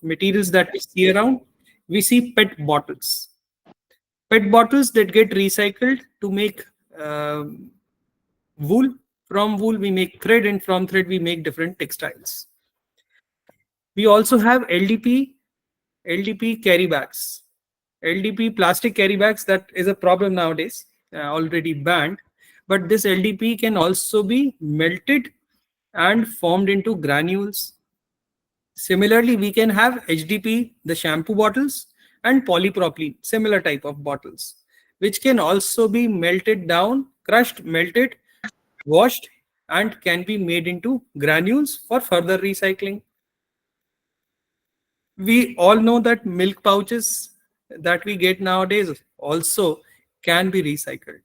materials that we see around. We see PET bottles. PET bottles that get recycled to make wool. From wool we make thread, and from thread we make different textiles. We also have LDP carry bags. LDP plastic carry bags, that is a problem nowadays, already banned. But this LDP can also be melted and formed into granules. Similarly, we can have HDP, the shampoo bottles, and polypropylene, similar type of bottles, which can also be melted down, crushed, melted, washed, and can be made into granules for further recycling. We all know that milk pouches that we get nowadays also can be recycled.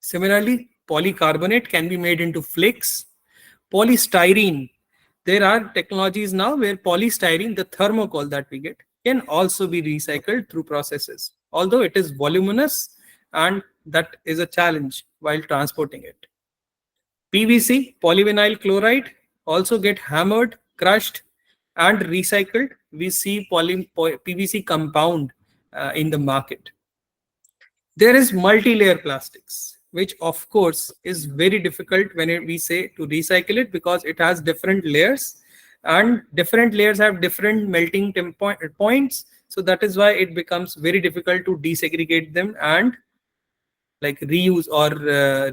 Similarly, polycarbonate can be made into flakes. Polystyrene, there are technologies now where polystyrene, the thermocol that we get, can also be recycled through processes, although it is voluminous and that is a challenge while transporting it. PVC, polyvinyl chloride, also get hammered, crushed, and recycled. We see PVC compound in the market. There is multi-layer plastics, which of course is very difficult when we say to recycle it, because it has different layers and different layers have different melting points. So that is why it becomes very difficult to desegregate them and like reuse or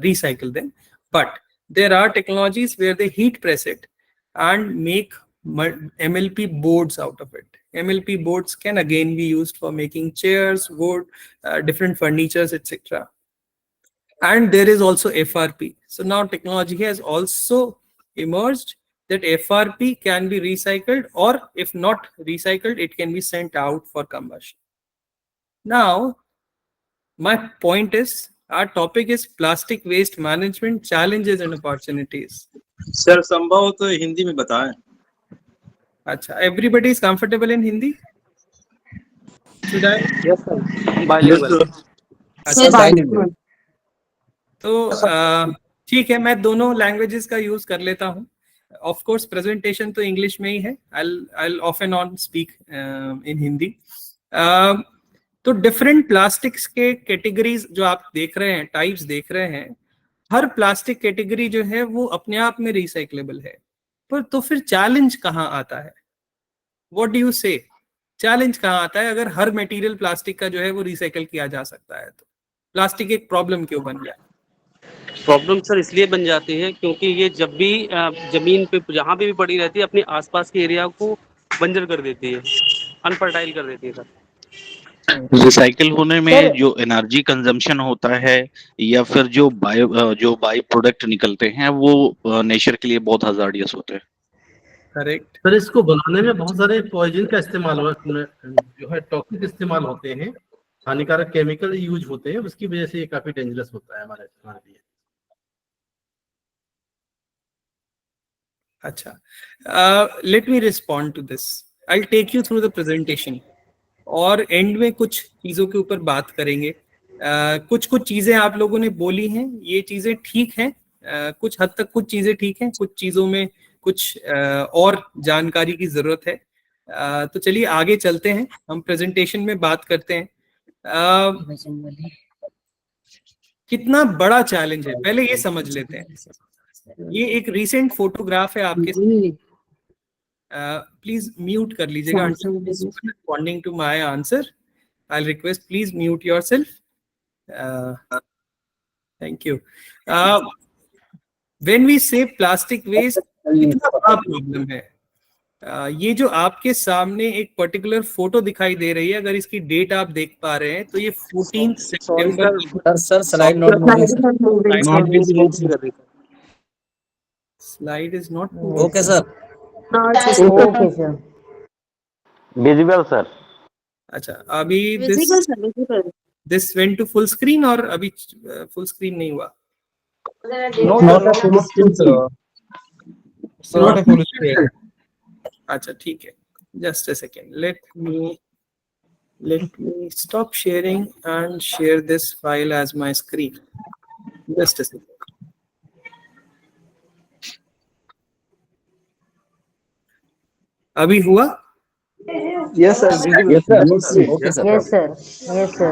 recycle them. But there are technologies where they heat press it and make MLP boards out of it. MLP boards can again be used for making chairs, wood, different furnitures, etc. And there is also FRP. So now technology has also emerged that FRP can be recycled, or if not recycled, it can be sent out for combustion. Now, my point is, our topic is plastic waste management challenges and opportunities. Sir संभव हो तो हिंदी में बताएं. अच्छा, everybody is comfortable in Hindi? Should I? Yes, sir. Bilingual. अच्छा, Bilingual. तो ठीक है, मैं दोनों लैंग्वेजेस का यूज कर लेता हूँ. ऑफ कोर्स प्रेजेंटेशन तो इंग्लिश में ही है. I'll off and on speak in Hindi. तो डिफरेंट प्लास्टिक्स के कैटेगरीज जो आप देख रहे हैं, टाइप्स देख रहे हैं, हर प्लास्टिक कैटेगरी जो है वो अपने आप में रिसाइक्लेबल है. पर तो फिर चैलेंज कहाँ आता है? व्हाट डू यू से? चैलेंज कहाँ आता है अगर हर मटेरियल प्लास्टिक का जो है वो रिसाइकल किया जा सकता है? तो प्लास्टिक एक प्रॉब्लम क्यों बन गया? प्रॉब्लम सर इसलिए बन जाती है क्योंकि ये जब भी जमीन पे जहाँ पे भी पड़ी रहती है अपने आसपास के एरिया को बंजर कर देती है, अनफर्टाइल कर देती है सर. रिसाइकिल होने में जो एनर्जी कंजम्पशन होता है या फिर जो बाई प्रोडक्ट निकलते हैं वो नेचर के लिए बहुत हजार्डियस होते हैं. करेक्ट सर, इसको बनाने में बहुत सारे पॉइजन का इस्तेमाल जो है टॉक्सिक इस्तेमाल होते हैं, हानिकारक केमिकल यूज होते हैं, उसकी वजह से ये काफी डेंजरस होता है हमारे लिए. अच्छा, let me respond to this. I take you through the presentation और एंड में कुछ चीजों के ऊपर बात करेंगे. कुछ चीजें आप लोगों ने बोली हैं, ये चीजें ठीक हैं, कुछ हद तक कुछ चीजें ठीक हैं, कुछ चीजों में कुछ और जानकारी की जरूरत है. तो चलिए आगे चलते हैं, हम प्रेजेंटेशन में बात करते हैं. कितना बड़ा चैलेंज है पहले ये समझ लेते हैं. ये एक रिसेंट फोटोग्राफ है आपके. प्लीज म्यूट कर लीजिएगा. Responding to my answer, I request please mute yourself. Thank you. When we say plastic waste, कितना बड़ा प्रॉब्लम है. ये जो आपके सामने एक पर्टिकुलर फोटो दिखाई दे रही है, अगर इसकी डेट आप देख पा रहे हैं तो ये 14 सितंबर. Sir slide slide is not okay sir. Visible sir. अच्छा, अभी this went to full screen और अभी फुल स्क्रीन नहीं हुआ. अच्छा ठीक है, just a second. Let me stop sharing and share this file as my screen. Just a second. अभी हुआ? Yes, sir. Yes, sir. Okay, sir. Yes, sir. Yes, sir.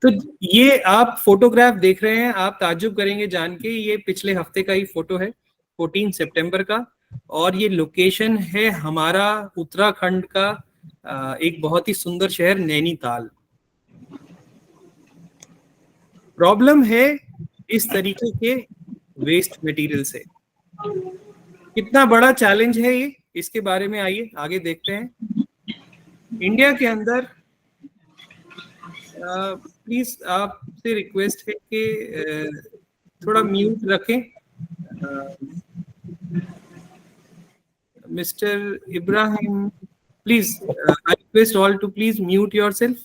तो ये आप फोटोग्राफ देख रहे हैं, आप ताज्जुब करेंगे जान के, ये पिछले हफ्ते का ही फोटो है 14 सितंबर का, और ये लोकेशन है हमारा उत्तराखंड का एक बहुत ही सुंदर शहर नैनीताल। प्रॉब्लम है इस तरीके के वेस्ट मटेरियल से। कितना बड़ा चैलेंज है ये, इसके बारे में आइए आगे देखते हैं। इंडिया के अंदर प्लीज आपसे रिक्वेस्ट है कि थोड़ा म्यूट रखें। Mister Ibrahim, please I request all to please mute yourself,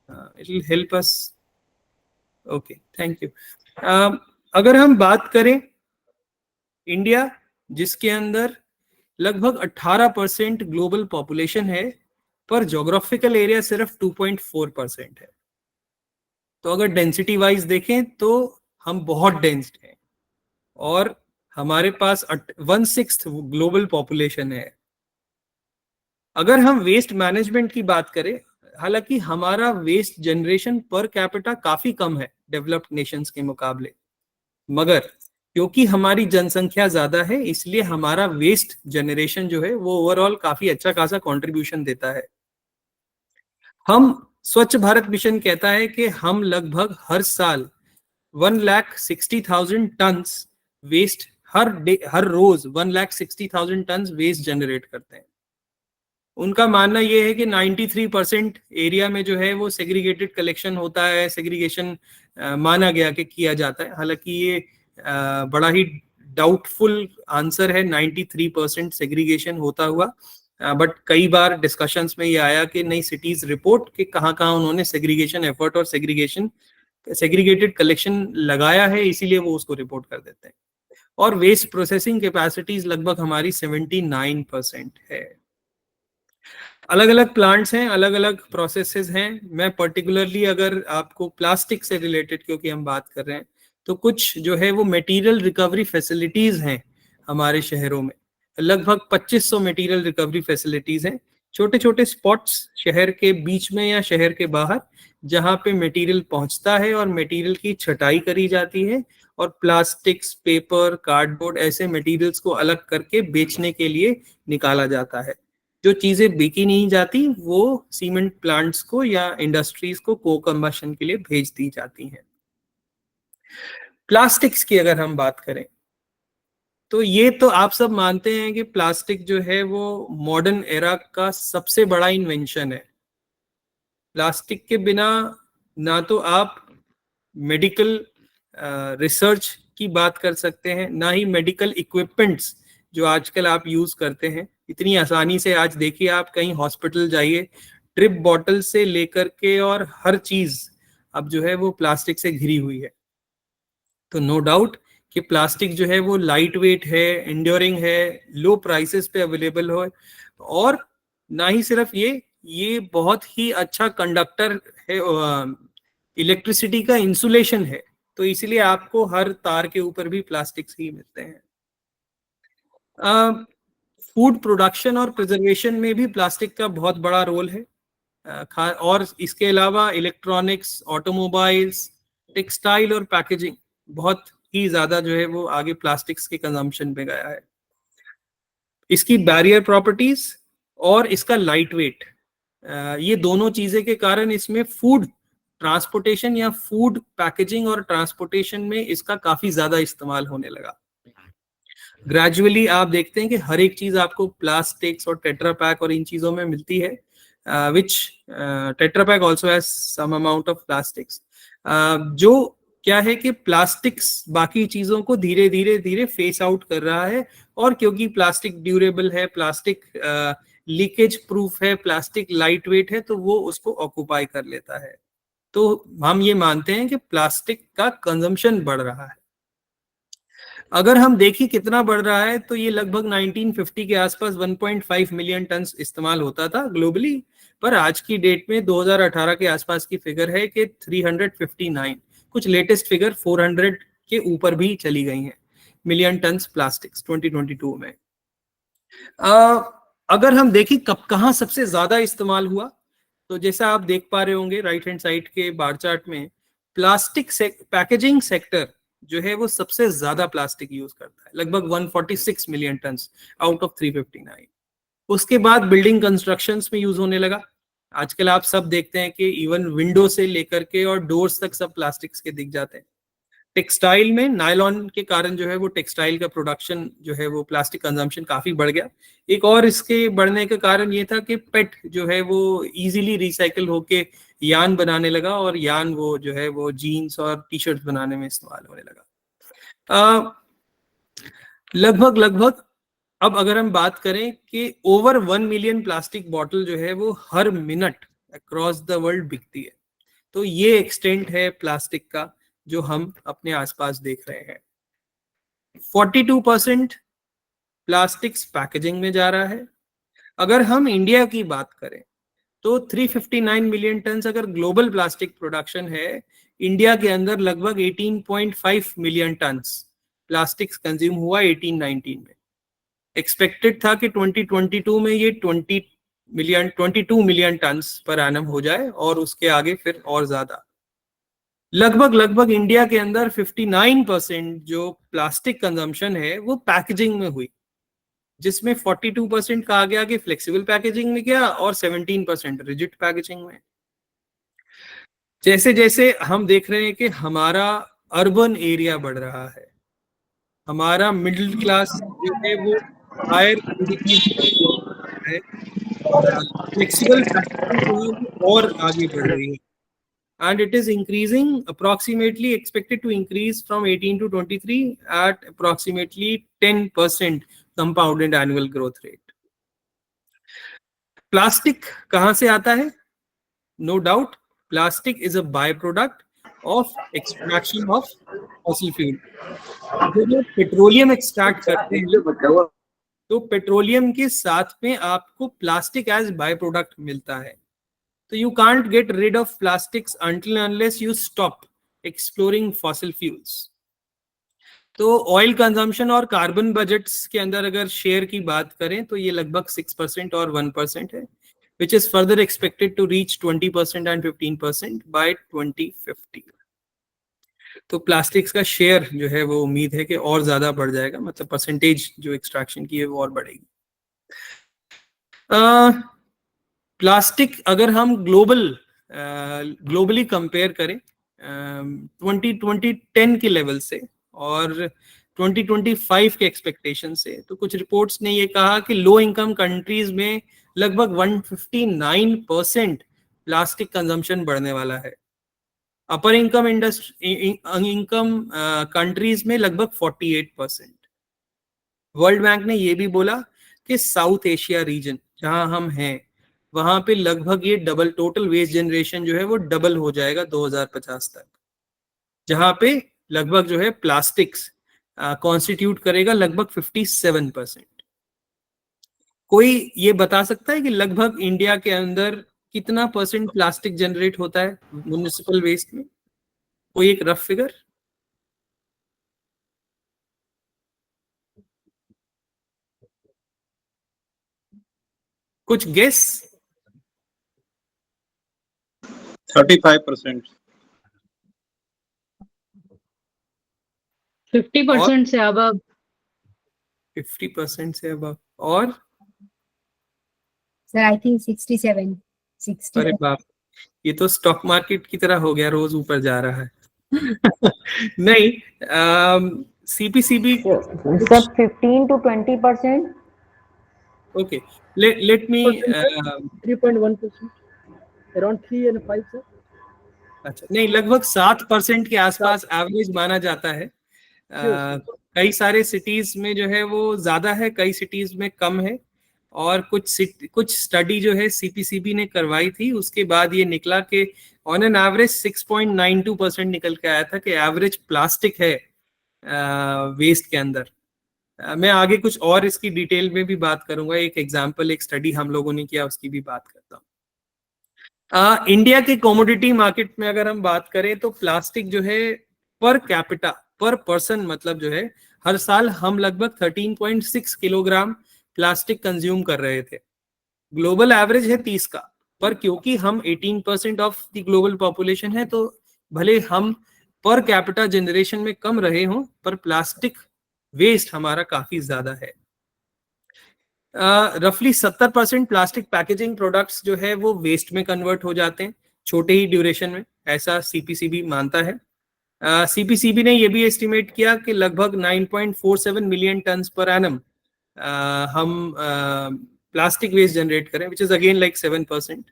it will help us. Okay, thank you. अगर हम बात करें इंडिया, जिसके अंदर लगभग 18% ग्लोबल पॉपुलेशन है, पर ज्योग्राफिकल एरिया सिर्फ 2.4% है। तो अगर डेंसिटी वाइज देखें तो हम बहुत डेंस्ड हैं, और हमारे पास 1/6 ग्लोबल पॉपुलेशन है। अगर हम वेस्ट मैनेजमेंट की बात करें, हालांकि हमारा वेस्ट जनरेशन पर कैपिटा काफी कम है डेवलप्ड नेशंस के मुकाबले, मगर क्योंकि हमारी जनसंख्या ज्यादा है, इसलिए हमारा वेस्ट जनरेशन जो है वो ओवरऑल काफी अच्छा खासा कंट्रीब्यूशन देता है। हम स्वच्छ भारत मिशन कहता है कि हम लगभग हर साल 1,60,000 टन वेस्ट, हर रोज 1,60,000 टन वेस्ट जनरेट करते हैं। उनका मानना यह है कि 93% एरिया में जो है वो सेग्रीगेटेड कलेक्शन होता है, सेग्रीगेशन माना गया कि किया जाता है। हालांकि ये बड़ा ही डाउटफुल आंसर है 93% सेग्रीगेशन होता हुआ, बट कई बार डिस्कशंस में ये आया कि नई सिटीज रिपोर्ट कि कहाँ उन्होंने सेग्रीगेशन एफर्ट और सेग्रीगेटेड कलेक्शन लगाया है, इसीलिए वो उसको रिपोर्ट कर देते हैं। और वेस्ट प्रोसेसिंग कैपेसिटीज लगभग हमारी 79% है। अलग अलग प्लांट्स हैं, अलग अलग प्रोसेसेस हैं। मैं पर्टिकुलरली अगर आपको प्लास्टिक से रिलेटेड क्योंकि हम बात कर रहे हैं, तो कुछ जो है वो मटेरियल रिकवरी फैसिलिटीज हैं हमारे शहरों में। लगभग 2500 मटेरियल रिकवरी फैसिलिटीज हैं, छोटे छोटे स्पॉट्स शहर के बीच में या शहर के बाहर, जहां पे मटेरियल पहुंचता है और मटेरियल की छटाई करी जाती है, और प्लास्टिक्स, पेपर, कार्डबोर्ड ऐसे मटेरियल्स को अलग करके बेचने के लिए निकाला जाता है। जो चीजें बेची नहीं जाती वो सीमेंट प्लांट्स को या इंडस्ट्रीज को को कंबशन के लिए भेज दी जाती हैं। प्लास्टिक्स की अगर हम बात करें, तो ये तो आप सब मानते हैं कि प्लास्टिक जो है वो मॉडर्न एरा का सबसे बड़ा इन्वेंशन है। प्लास्टिक के बिना ना तो आप मेडिकल रिसर्च की बात कर सकते हैं, ना ही मेडिकल इक्विपमेंट्स जो आजकल आप यूज करते हैं इतनी आसानी से। आज देखिए, आप कहीं हॉस्पिटल जाइए, ट्रिप बॉटल से लेकर के और हर चीज अब जो है वो प्लास्टिक से घिरी हुई है। तो नो डाउट कि प्लास्टिक जो है वो लाइट वेट है, इंड्योरिंग है, लो प्राइसेस पे अवेलेबल हो, और ना ही सिर्फ ये बहुत ही अच्छा कंडक्टर है, इलेक्ट्रिसिटी का इंसुलेशन है। तो इसलिए आपको हर तार के ऊपर भी प्लास्टिक ही मिलते हैं। फूड प्रोडक्शन और प्रिजर्वेशन में भी प्लास्टिक का बहुत बड़ा रोल है। और इसके अलावा इलेक्ट्रॉनिक्स, ऑटोमोबाइल्स, टेक्सटाइल और पैकेजिंग बहुत ही ज्यादा जो है वो आगे प्लास्टिक्स के कंजम्पशन पे गया है। इसकी बैरियर प्रॉपर्टीज और इसका लाइट वेट, ये दोनों चीजें के कारण इसमें फूड ट्रांसपोर्टेशन या फूड पैकेजिंग और ट्रांसपोर्टेशन में इसका काफी ज्यादा इस्तेमाल होने लगा। ग्रेजुअली आप देखते हैं कि हर एक चीज आपको प्लास्टिक्स और टेट्रा पैक और इन चीजों में मिलती है, which Tetra Pak also has some amount of plastics. जो क्या है कि प्लास्टिक्स बाकी चीजों को धीरे धीरे फेस आउट कर रहा है, और क्योंकि प्लास्टिक ड्यूरेबल है, प्लास्टिक लीकेज प्रूफ है, प्लास्टिक लाइट वेट है, तो वो उसको ऑक्युपाई कर लेता है। तो हम ये मानते हैं कि प्लास्टिक का कंजम्पशन बढ़ रहा है। अगर हम देखें कितना बढ़ रहा है, तो ये लगभग 1950 के आसपास 1.5 मिलियन टन इस्तेमाल होता था ग्लोबली, पर आज की डेट में 2018 के आसपास की फिगर है कि 359, कुछ लेटेस्ट फिगर 400 के ऊपर भी चली गई हैं मिलियन टन प्लास्टिक्स 2022 में। अगर हम देखें कब कहाँ सबसे ज्यादा इस्तेमाल हुआ, तो जैसा आप देख पा रहे होंगे राइट हैंड साइड के बार चार्ट में, प्लास्टिक पैकेजिंग सेक्टर जो है वो सबसे ज्यादा प्लास्टिक यूज करता है, लगभग 146 मिलियन टन आउट ऑफ 359। उसके बाद बिल्डिंग कंस्ट्रक्शंस में यूज होने लगा। आजकल आप सब देखते हैं कि इवन विंडो से लेकर के और डोर्स तक सब प्लास्टिक्स के दिख जाते हैं। टेक्सटाइल में नायलॉन के कारण जो है वो टेक्सटाइल का प्रोडक्शन जो है वो प्लास्टिक कंजम्पशन काफी बढ़ गया। एक और इसके बढ़ने का कारण ये था कि पेट जो है वो इजीली रिसाइकल होके यान बनाने लगा, और यान वो जो है वो जीन्स और टी शर्ट बनाने में इस्तेमाल होने लगा। लगभग लगभग अब अगर हम बात करें कि ओवर 1 मिलियन प्लास्टिक बॉटल जो है वो हर मिनट अक्रॉस द वर्ल्ड बिकती है। तो ये एक्सटेंट है प्लास्टिक का जो हम अपने आसपास देख रहे हैं। 42% प्लास्टिक्स पैकेजिंग में जा रहा है। अगर हम इंडिया की बात करें तो 359 मिलियन टन अगर ग्लोबल प्लास्टिक प्रोडक्शन है, इंडिया के अंदर लगभग 18.5 मिलियन टन प्लास्टिक्स कंज्यूम हुआ 18-19 में। एक्सपेक्टेड था कि 2022 में ये 22 मिलियन टन पर एनम हो जाए और उसके आगे फिर और ज्यादा। लगभग इंडिया के अंदर 59% जो प्लास्टिक कंजम्पशन है वो पैकेजिंग में हुई, जिसमें 42% कहा गया कि फ्लेक्सिबल पैकेजिंग में गया और 17% रिजिड पैकेजिंग में। जैसे जैसे हम देख रहे हैं कि हमारा अर्बन एरिया बढ़ रहा है, हमारा मिडिल क्लास जो है वो हायर है, फ्लेक्सिबल पैकेजिंग जो है वो और आगे बढ़ रही है, and it is increasing, approximately expected to increase from 18 to 23 at approximately 10% compounded annual growth rate. Plastic कहां से आता है? No doubt plastic is a by product of extraction of fossil fuel. जब आप पेट्रोलियम एक्सट्रैक्ट करते हैं तो petroleum के साथ में आपको प्लास्टिक एज बाय प्रोडक्ट मिलता है। So you can't get rid of plastics until unless you stop exploring fossil fuels. तो ऑयल कंजम्पशन और कार्बन बजट्स के अंदर अगर शेयर की बात करें तो ये लगभग 6% और 1% है, which is further expected to reach 20% and 15% by 2050. तो प्लास्टिक्स का शेयर जो है वो उम्मीद है कि और ज्यादा बढ़ जाएगा, मतलब परसेंटेज जो एक्सट्रैक्शन की है वो और बढ़ेगी। प्लास्टिक अगर हम ग्लोबली कंपेयर करें 2010 के लेवल से और 2025 के एक्सपेक्टेशन से, तो कुछ रिपोर्ट्स ने ये कहा कि लो इनकम कंट्रीज में लगभग 159% प्लास्टिक कंजम्पशन बढ़ने वाला है। अपर इनकम कंट्रीज में लगभग 48%। वर्ल्ड बैंक ने ये भी बोला कि साउथ एशिया रीजन जहां हम हैं वहां पे लगभग ये डबल, टोटल वेस्ट जनरेशन जो है वो डबल हो जाएगा 2050 तक, जहां पे लगभग जो है प्लास्टिक्स कॉन्स्टिट्यूट करेगा लगभग 57%। कोई ये बता सकता है कि लगभग इंडिया के अंदर कितना परसेंट प्लास्टिक जनरेट होता है म्युनिसिपल वेस्ट में? कोई एक रफ फिगर? कुछ गेस? 35%। 50% से अबव। 50% से अबव। और सर आई थिंक 67 60। अरे बाप, ये तो स्टॉक मार्केट की तरह हो गया, रोज ऊपर जा रहा है। नहीं, CPCB sir 15 to 20%। Okay, let me 3.1%, around 3 and 5 sir. अच्छा, नहीं, लगभग 7% के आसपास एवरेज माना जाता है। कई सारे सिटीज में जो है वो ज्यादा है, कई सिटीज में कम है, और कुछ स्टडी जो है सीपीसीबी ने करवाई थी, उसके बाद ये निकला कि ऑन एन एवरेज 6.92% निकल के आया था कि एवरेज प्लास्टिक है वेस्ट के अंदर। मैं आगे कुछ और इसकी डिटेल में भी बात करूंगा, एक एग्जांपल, एक स्टडी हम लोगों ने किया उसकी भी बात करता हूँ। इंडिया के कमोडिटी मार्केट में अगर हम बात करें तो प्लास्टिक जो है पर कैपिटा, पर पर्सन मतलब जो है, हर साल हम लगभग 13.6 किलोग्राम प्लास्टिक कंज्यूम कर रहे थे। ग्लोबल एवरेज है 30 का, पर क्योंकि हम 18% ऑफ द ग्लोबल पॉपुलेशन है, तो भले हम पर कैपिटा जनरेशन में कम रहे हों, पर प्लास्टिक वेस्ट हमारा काफी ज्यादा है। रफली 70% प्लास्टिक पैकेजिंग प्रोडक्ट्स जो है वो वेस्ट में कन्वर्ट हो जाते हैं छोटे ही ड्यूरेशन में, ऐसा सीपीसीबी मानता है। सीपीसीबी ने ये भी एस्टिमेट किया कि लगभग 9.47 मिलियन टन पर एनम हम प्लास्टिक वेस्ट जनरेट करें, विच इज अगेन लाइक 7%,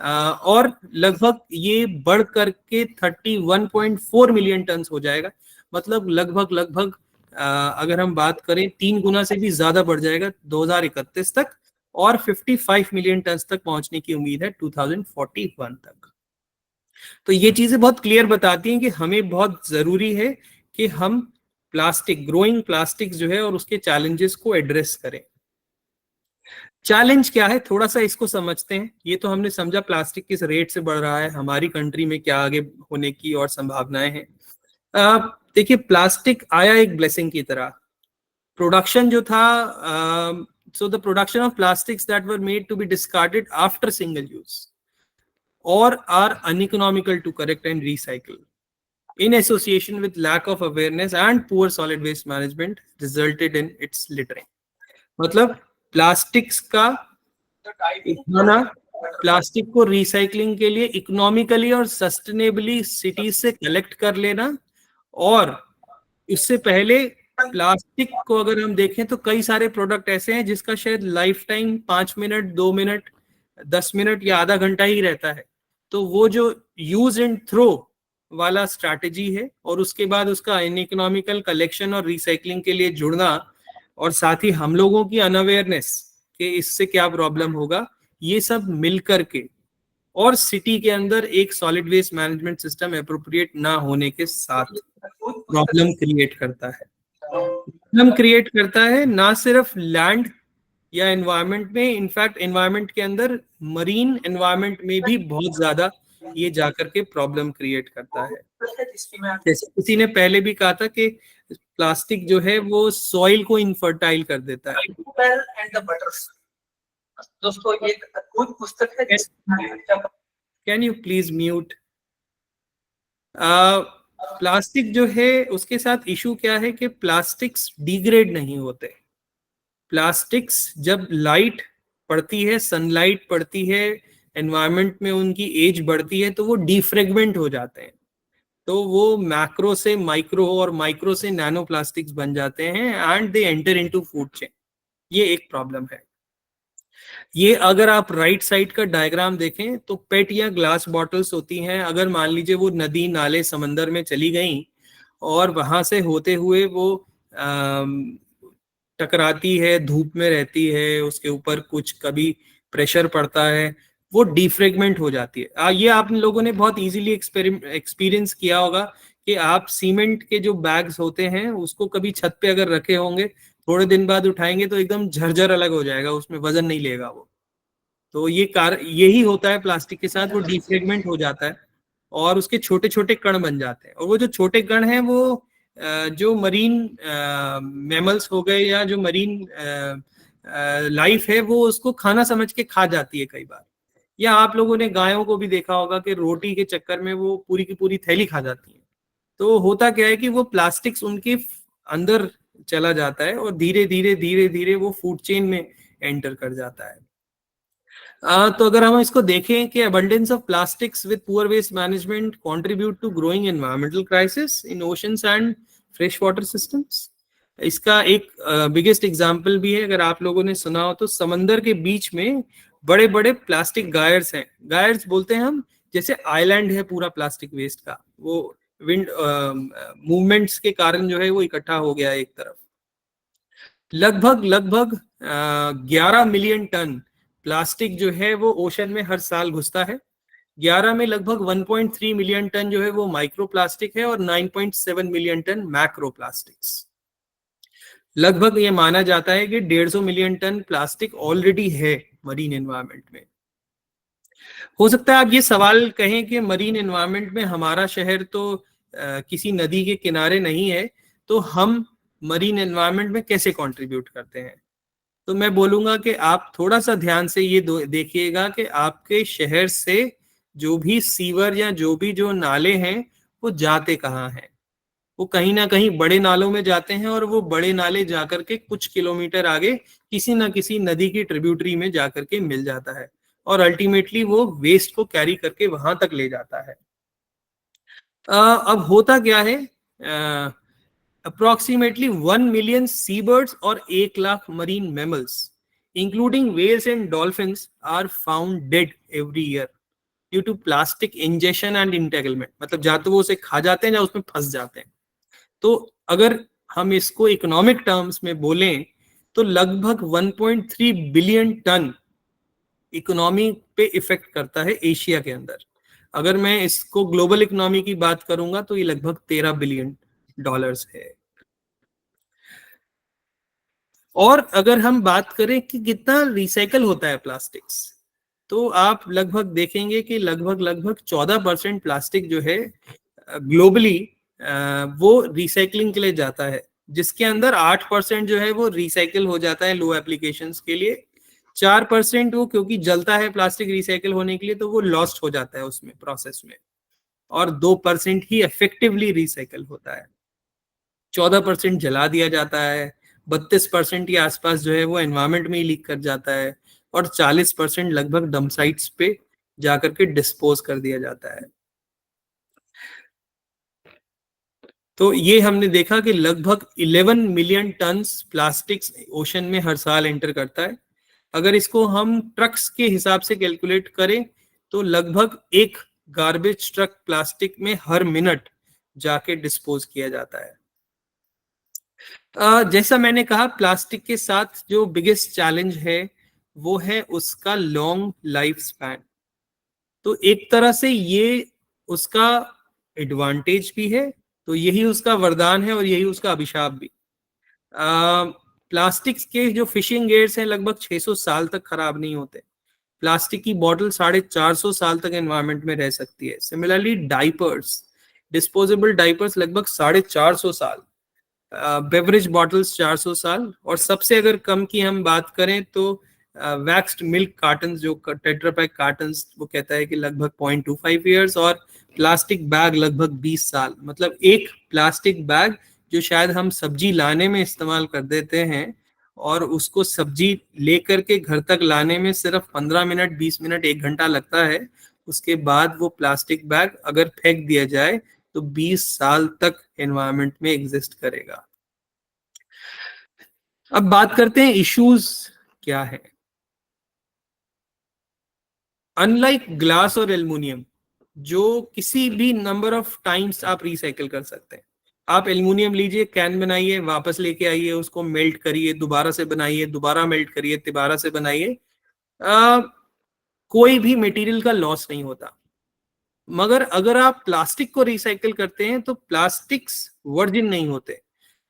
और लगभग ये बढ़ करके 31.4 मिलियन टन हो जाएगा। मतलब लगभग अगर हम बात करें 3 गुना से भी ज्यादा बढ़ जाएगा 2031 तक, और 55 मिलियन टन तक पहुंचने की उम्मीद है 2041 तक। तो ये चीजें बहुत क्लियर बताती हैं कि हमें बहुत जरूरी है कि हम प्लास्टिक, ग्रोइंग प्लास्टिक जो है और उसके चैलेंजेस को एड्रेस करें। चैलेंज क्या है, थोड़ा सा इसको समझते हैं। ये तो हमने समझा प्लास्टिक किस रेट से बढ़ रहा है, हमारी कंट्री में क्या आगे होने की और संभावनाएं हैं। देखिए, प्लास्टिक आया एक ब्लेसिंग की तरह। प्रोडक्शन जो था, so the production of plastics that were made to be discarded after single use or are uneconomical to correct and recycle, in association with lack of awareness and poor solid waste management, resulted in its littering। मतलब plastics का उठाना, plastic को recycling के लिए economically और sustainably cities से collect कर लेना, और इससे पहले प्लास्टिक को अगर हम देखें तो कई सारे प्रोडक्ट ऐसे हैं जिसका शायद life time 5 minute, 2 minute, 10 minute या आधा घंटा ही रहता है। तो वो जो यूज एंड थ्रो वाला स्ट्रैटेजी है, और उसके बाद उसका इनइकोनॉमिकल कलेक्शन और रिसाइकलिंग के लिए जुड़ना, और साथ ही हम लोगों की अनअवेयरनेस कि इससे क्या प्रॉब्लम होगा, ये सब मिलकर के, और सिटी के अंदर एक solid waste management system appropriate ना होने के साथ प्रॉब्लम क्रिएट करता है। प्रॉब्लम क्रिएट करता है ना सिर्फ लैंड या एनवायरनमेंट में, इनफैक्ट एनवायरनमेंट के अंदर मरीन एनवायरनमेंट में भी बहुत ज्यादा ये जाकर के प्रॉब्लम क्रिएट करता है। जैसे किसी ने पहले भी कहा था कि प्लास्टिक जो है वो सॉइल को इनफर्टाइल कर देता है। दोस्तों, एक अद्भुत पुस्तक है। Can you please mute? Plastic जो है उसके साथ इशू क्या है कि प्लास्टिक्स डिग्रेड नहीं होते। प्लास्टिक्स जब लाइट पड़ती है, सनलाइट पड़ती है, एनवायरनमेंट में उनकी एज बढ़ती है, तो वो डिफ्रेगमेंट हो जाते हैं। तो वो मैक्रो से माइक्रो और माइक्रो से नैनो प्लास्टिक्स बन जाते हैं and they enter into food chain. ये एक प्रॉब्लम है। ये अगर आप राइट साइड का डायग्राम देखें तो पेट या ग्लास बॉटल्स होती हैं। अगर मान लीजिए वो नदी, नाले, समंदर में चली गई और वहां से होते हुए वो टकराती है, धूप में रहती है, उसके ऊपर कुछ कभी प्रेशर पड़ता है, वो डिफ्रेगमेंट हो जाती है। ये आप लोगों ने बहुत इजीली एक्सपीरियंस किया होगा कि आप सीमेंट के जो बैग्स होते हैं उसको कभी छत पे अगर रखे होंगे, थोड़े दिन बाद उठाएंगे तो एकदम झरझर अलग हो जाएगा, उसमें वजन नहीं लेगा वो। तो यही होता है प्लास्टिक के साथ, वो डिफ्रेगमेंट हो जाता है और उसके छोटे छोटे कण बन जाते हैं। और वो जो छोटे कण हैं वो जो मरीन मैमल्स हो गए या जो मरीन लाइफ है वो उसको खाना समझ के खा जाती है कई बार। या आप लोगों ने गायों को भी देखा होगा कि रोटी के चक्कर में वो पूरी की पूरी थैली खा जाती है। तो होता क्या है कि वो प्लास्टिक्स उनके अंदर चला जाता है और धीरे धीरे धीरे धीरे वो फूड चेन में एंटर कर जाता है। तो अगर हम इसको देखें कि abundance of plastics with poor waste management contribute to growing environmental crisis in oceans and freshwater systems। इसका एक बिगेस्ट एग्जांपल भी है, अगर आप लोगों ने सुना हो तो समंदर के बीच में बड़े बड़े प्लास्टिक गायर्स हैं। गायर्स बोलते हैं हम, जैसे आइलैंड है पूरा प्लास्टिक वेस्ट का, वो विंड मूवमेंट्स के कारण जो है वो इकट्ठा हो गया एक तरफ। लगभग 11 मिलियन टन प्लास्टिक जो है वो ओशन में हर साल घुसता है। 11 में लगभग 1.3 मिलियन टन जो है वो माइक्रो प्लास्टिक है और 9.7 मिलियन टन मैक्रो प्लास्टिक्स। लगभग ये माना जाता है कि 150 मिलियन टन प्लास्टिक ऑलरेडी है मरीन एनवायरनमेंट में। हो सकता है आप ये सवाल कहें कि मरीन एनवायरनमेंट में हमारा शहर तो किसी नदी के किनारे नहीं है, तो हम मरीन एनवायरनमेंट में कैसे कंट्रीब्यूट करते हैं? तो मैं बोलूंगा कि आप थोड़ा सा ध्यान से ये देखिएगा कि आपके शहर से जो भी सीवर या जो नाले हैं वो जाते कहाँ हैं। वो कहीं ना कहीं बड़े नालों में जाते हैं और वो बड़े नाले जाकर के कुछ किलोमीटर आगे किसी ना किसी नदी की ट्रिब्यूटरी में जाकर के मिल जाता है और अल्टीमेटली वो वेस्ट को कैरी करके वहां तक ले जाता है। अब होता क्या है, अप्रोक्सीमेटली 1 मिलियन सी बर्ड्स और 1 lakh marine mammals including whales and dolphins are found dead every year due to plastic injection and entanglement. मतलब या तो वो उसे खा जाते हैं या उसमें फंस जाते हैं। तो अगर हम इसको इकोनॉमिक टर्म्स में बोलें तो लगभग 1.3 बिलियन टन इकोनॉमी पे इफेक्ट करता है एशिया के अंदर। अगर मैं इसको ग्लोबल इकोनॉमी की बात करूंगा तो ये लगभग 13 बिलियन डॉलर्स है। और अगर हम बात करें कि कितना रिसाइकल होता है प्लास्टिक्स, तो आप लगभग देखेंगे कि लगभग 14% प्लास्टिक जो है ग्लोबली वो रिसाइकलिंग के लिए जाता है, जिसके अंदर 8% जो है वो रिसाइकल हो जाता है लो एप्लीकेशंस के लिए। 4% वो क्योंकि जलता है प्लास्टिक रिसाइकल होने के लिए तो वो लॉस्ट हो जाता है उसमें प्रोसेस में, और 2% ही इफेक्टिवली रिसाइकल होता है। 14% जला दिया जाता है, 32% के आसपास जो है वो एनवायरमेंट में ही लीक कर जाता है, और 40% लगभग डंप साइट्स पे जाकर के डिस्पोज कर दिया जाता है। तो ये हमने देखा कि लगभग 11 मिलियन टन्स प्लास्टिक्स ओशन में हर साल एंटर करता है। अगर इसको हम ट्रक्स के हिसाब से कैलकुलेट करें तो लगभग एक गार्बेज ट्रक प्लास्टिक में हर मिनट जाके डिस्पोज किया जाता है। जैसा मैंने कहा, प्लास्टिक के साथ जो बिगेस्ट चैलेंज है वो है उसका लॉन्ग लाइफ स्पैन। तो एक तरह से ये उसका एडवांटेज भी है, तो यही उसका वरदान है और यही उसका अभिशाप भी। प्लास्टिक्स के जो फिशिंग गेयर्स हैं लगभग 600 साल तक खराब नहीं होते। प्लास्टिक की बॉटल 450 साल तक एनवायरनमेंट में रह सकती है। सिमिलरली डाइपर्स, डिस्पोजेबल डाइपर्स लगभग 450 साल, बेवरेज बॉटल्स 400 साल, और सबसे अगर कम की हम बात करें तो वैक्स्ड मिल्क कार्टन जो टेट्रा पैक कार्टन वो कहता है कि लगभग 0.25 ईयर्स, और प्लास्टिक बैग लगभग 20 साल। मतलब एक प्लास्टिक बैग जो शायद हम सब्जी लाने में इस्तेमाल कर देते हैं और उसको सब्जी लेकर के घर तक लाने में सिर्फ 15 मिनट 20 मिनट 1 घंटा लगता है, उसके बाद वो प्लास्टिक बैग अगर फेंक दिया जाए तो 20 साल तक एनवायरनमेंट में एग्जिस्ट करेगा। अब बात करते हैं इश्यूज क्या है। अनलाइक ग्लास और एल्युमिनियम जो किसी भी नंबर ऑफ टाइम्स आप रिसाइकिल कर सकते हैं। आप एल्युमिनियम लीजिए, कैन बनाइए, वापस लेके आइए, उसको मेल्ट करिए, दोबारा से बनाइए, दोबारा मेल्ट करिए, दोबारा से बनाइए, कोई भी मटेरियल का लॉस नहीं होता। मगर अगर आप प्लास्टिक को रिसाइकिल करते हैं तो प्लास्टिक्स वर्जिन नहीं होते।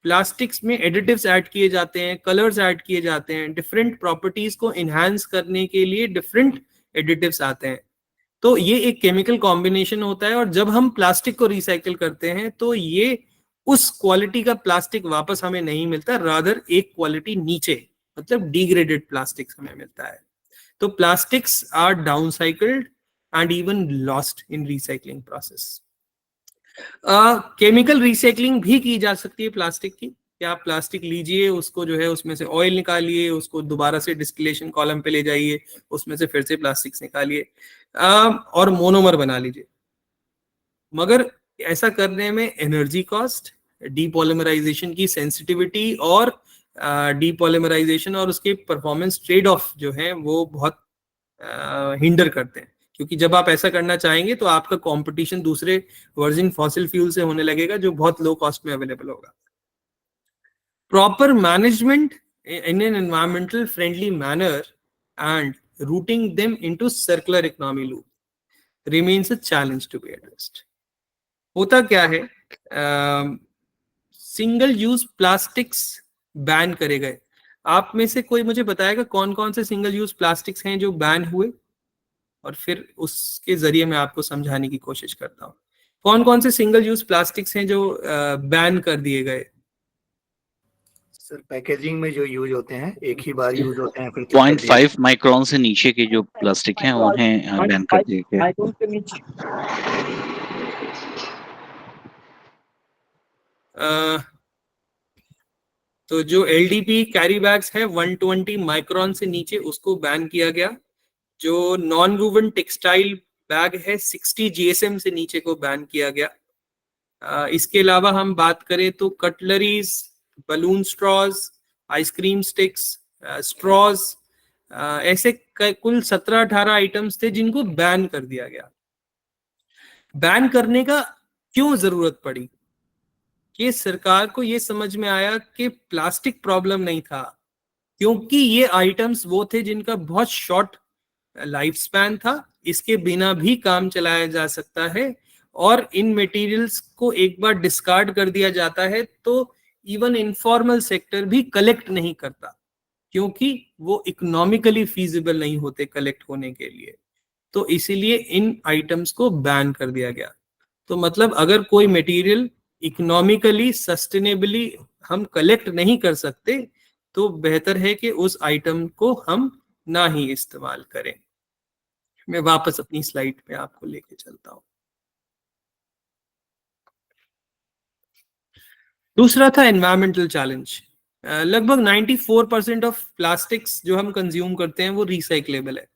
प्लास्टिक्स में एडिटिव्स ऐड किए जाते हैं, कलर्स ऐड किए जाते हैं, डिफरेंट प्रॉपर्टीज को इनहांस करने के लिए डिफरेंट एडिटिव्स आते हैं। तो ये एक केमिकल कॉम्बिनेशन होता है, और जब हम प्लास्टिक को रिसाइकिल करते हैं तो ये उस क्वालिटी का प्लास्टिक वापस हमें नहीं मिलता, रादर एक क्वालिटी नीचे, मतलब डिग्रेडेड प्लास्टिक हमें मिलता है। तो plastics are downcycled and even lost in recycling process. Chemical recycling भी की जा सकती है प्लास्टिक की, कि आप प्लास्टिक लीजिए, उसको जो है उसमें से ऑयल निकालिए, उसको दोबारा से डिस्टिलेशन कॉलम पे ले जाइए, उसमें से फिर से प्लास्टिक्स निकालिए और मोनोमर बना लीजिए। मगर ऐसा करने में एनर्जी कॉस्ट, डीपॉलीमराइजेशन की सेंसिटिविटी और डीपॉलीमराइजेशन और उसके परफॉर्मेंस ट्रेड ऑफ जो है वो बहुत हिंडर करते हैं, क्योंकि जब आप ऐसा करना चाहेंगे तो आपका कंपटीशन दूसरे वर्जिन फॉसिल फ्यूल से होने लगेगा जो बहुत लो कॉस्ट में अवेलेबल होगा। Proper management in an environmental friendly manner and routing them into circular economy loop remains a challenge to be addressed. होता क्या है, सिंगल यूज प्लास्टिक्स बैन करे गए। आप में से कोई मुझे बताएगा कौन कौन से सिंगल यूज प्लास्टिक्स हैं जो बैन हुए, और फिर उसके जरिए मैं आपको समझाने की कोशिश करता हूँ। कौन कौन से सिंगल यूज प्लास्टिक्स हैं जो बैन कर दिए गए? सर पैकेजिंग में जो यूज होते हैं एक ही बार यूज होते हैं फिर 0.5 माइक्रोन से नीचे के जो प्लास्टिक हैं उन्हें बैन कर दिया गया है। माइक्रोन के नीचे तो जो LDP कैरी बैग्स है 120 माइक्रोन से नीचे उसको बैन किया गया। जो नॉन वूवन टेक्सटाइल बैग है 60 GSM से नीचे को बैन किया गया। इसके अलावा हम बात करें तो cutleries, balloon straws, ice cream sticks, straws, ऐसे कुल 17-18 आइटम्स थे जिनको बैन कर दिया गया। बैन करने का क्यों जरूरत पड़ी? कि सरकार को ये समझ में आया कि प्लास्टिक प्रॉब्लम नहीं था, क्योंकि ये आइटम्स वो थे जिनका बहुत शॉर्ट लाइफ स्पैन था, इसके बिना भी काम चलाया जा सकता है, और इन मटेरियल्स को एक बार डिस्कार्ड कर दिया जाता है तो इवन इनफॉर्मल सेक्टर भी कलेक्ट नहीं करता, क्योंकि वो इकोनॉमिकली फीजिबल नहीं होते कलेक्ट होने के लिए। तो इसीलिए इन आइटम्स को बैन कर दिया गया। तो मतलब अगर कोई मटेरियल इकोनॉमिकली सस्टेनेबली हम कलेक्ट नहीं कर सकते तो बेहतर है कि उस आइटम को हम ना ही इस्तेमाल करें। मैं वापस अपनी स्लाइड पे आपको लेके चलता हूं। दूसरा था एनवायरमेंटल चैलेंज। लगभग 94% ऑफ प्लास्टिक्स जो हम कंज्यूम करते हैं वो रिसाइक्लेबल है,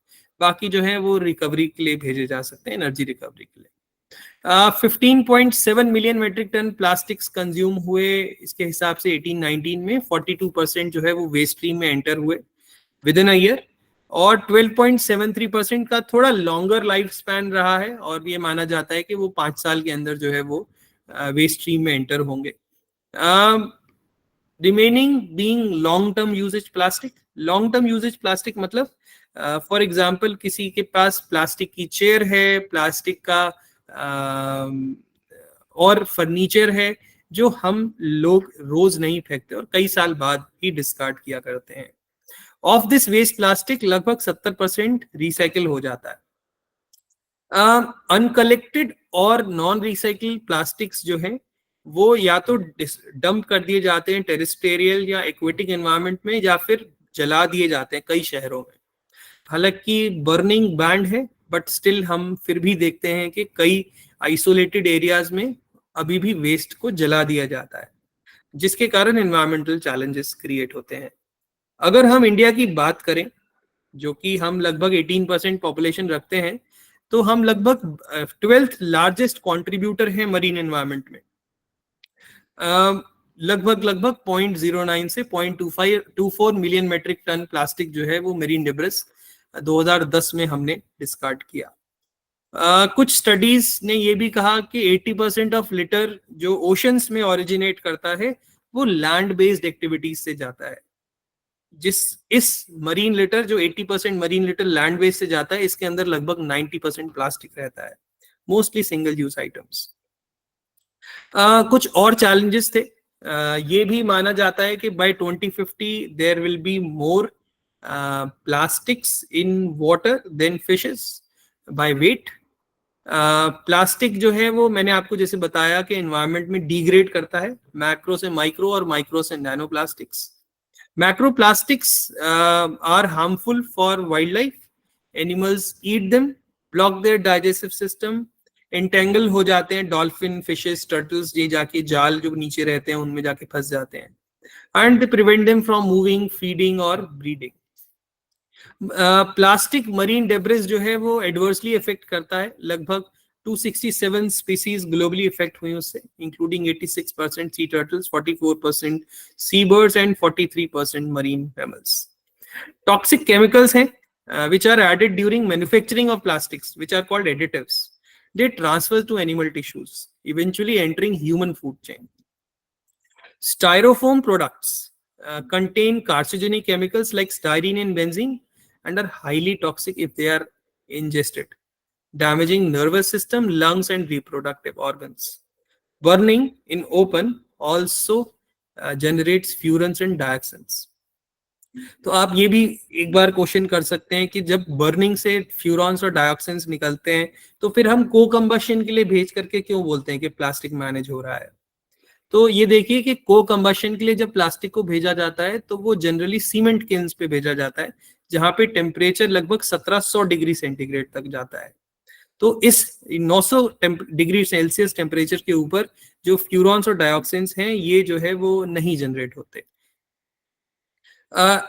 बाकी जो है वो रिकवरी के लिए भेजे जा सकते हैं, एनर्जी रिकवरी के लिए। 15.7 million metric ton plastics consume हुए इसके हिसाब से 18-19 में। 42% जो है वो वेस्ट स्ट्रीम में एंटर हुए विद इन अ ईयर, और 12.73% का थोड़ा लॉन्गर लाइफ स्पैन रहा है, और ये माना जाता है कि वो 5 साल के अंदर जो है वो वेस्ट स्ट्रीम में एंटर होंगे। Remaining being long term usage plastic. Long term usage plastic मतलब फॉर एग्जांपल किसी के पास प्लास्टिक की चेयर है, प्लास्टिक का और फर्नीचर है जो हम लोग रोज नहीं फेंकते और कई साल बाद ही डिस्कार्ड किया करते हैं। ऑफ दिस वेस्ट प्लास्टिक लगभग 70% रिसाइकिल हो जाता है। अनकलेक्टेड और नॉन रिसाइकिल प्लास्टिक्स जो हैं वो या तो डंप कर दिए जाते हैं टेरेस्ट्रियल या एक्वेटिक एनवायरनमेंट में, या फिर जला दिए जाते हैं कई शहरों में। हालांकि बर्निंग बैंड है, बट स्टिल हम फिर भी देखते हैं कि कई आइसोलेटेड एरियाज में अभी भी वेस्ट को जला दिया जाता है, जिसके कारण एनवायरमेंटल चैलेंजेस क्रिएट होते हैं। अगर हम इंडिया की बात करें, जो कि हम लगभग 18% पॉपुलेशन रखते हैं, तो हम लगभग 12th लार्जेस्ट कंट्रीब्यूटर हैं मरीन एनवायरनमेंट में। लगभग 0.09 से 0.24 मिलियन मेट्रिक टन प्लास्टिक जो है वो मरीन डेब्रिस 2010 में हमने डिस्कार्ड किया। कुछ स्टडीज ने ये भी कहा कि 80% ऑफ लिटर जो ओशंस में ओरिजिनेट करता है वो लैंड बेस्ड एक्टिविटीज से जाता है। इस मरीन लिटर जो 80% मरीन लिटर लैंड बेस्ड से जाता है, इसके अंदर लगभग 90% प्लास्टिक रहता है, मोस्टली सिंगल यूज आइटम्स। कुछ और चैलेंजेस थे। ये भी माना जाता है कि by 2050 there will be more plastics in water than fishes by weight. Plastic जो है वो मैंने आपको जैसे बताया कि एनवायरनमेंट में डिग्रेड करता है, मैक्रो से माइक्रो और माइक्रो से nano plastics. Macro plastics are harmful for wildlife, animals eat them, block their digestive system, entangle हो जाते हैं डॉल्फिन, फिशेस, टर्टल्स, ये जाके जाल जो नीचे रहते हैं उनमें जाके फंस जाते हैं, and they prevent them from moving, feeding और ब्रीडिंग। प्लास्टिक मरीन डेब्रिस जो है वो एडवर्सली इफेक्ट करता है। लगभग 267 स्पीसीज ग्लोबली इफेक्ट हुई उससे, including 86% sea turtles, 44% sea birds and 43% marine mammals. Toxic chemicals हैं which are added during manufacturing of plastics, which are called additives. They transfer to animal tissues, eventually entering human food chain. Styrofoam products contain carcinogenic chemicals like styrene and benzene and are highly toxic if they are ingested, damaging nervous system, lungs and reproductive organs. Burning in open also generates furans and dioxins. तो आप ये भी एक बार question कर सकते हैं कि जब बर्निंग से फ्यूरॉन्स और डायोक्सिन्स निकलते हैं तो फिर हम को कंबशन के लिए भेज करके क्यों बोलते हैं कि प्लास्टिक मैनेज हो रहा है। तो ये देखिए कि को कंबशन के लिए जब प्लास्टिक को भेजा जाता है तो वो जनरली सीमेंट किल्न्स पे भेजा जाता है, जहां पे टेम्परेचर लगभग 1700 डिग्री सेंटीग्रेड तक जाता है। तो इस 900 डिग्री सेल्सियस टेम्परेचर के ऊपर जो फ्यूरॉन्स और डायोक्सिन्स हैं, ये जो है वो नहीं जनरेट होते।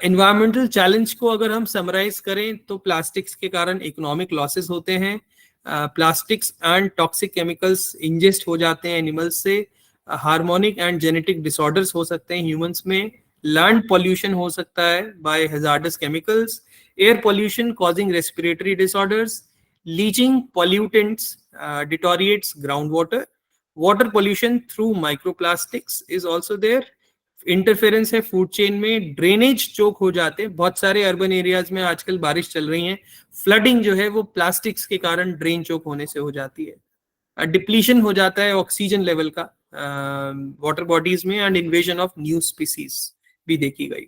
एनवायरमेंटल चैलेंज को अगर हम समराइज करें तो प्लास्टिक्स के कारण इकोनॉमिक लॉसेस होते हैं, plastics and toxic chemicals ingest हो जाते हैं एनिमल्स से, हार्मोनिक एंड जेनेटिक डिसऑर्डर्स हो सकते हैं ह्यूमंस में, लैंड पॉल्यूशन हो सकता है by hazardous chemicals, air pollution causing respiratory disorders, leaching pollutants deteriorates ground water pollution through microplastics is also there, interference है फूड चेन में, ड्रेनेज चोक हो जाते हैं, बहुत सारे अर्बन एरियाज में आजकल बारिश चल रही है, फ्लडिंग जो है वो प्लास्टिक्स के कारण ड्रेन चोक होने से हो जाती है, डिप्लीशन हो जाता है ऑक्सीजन लेवल का वाटर बॉडीज में, and invasion of new species भी देखी गई।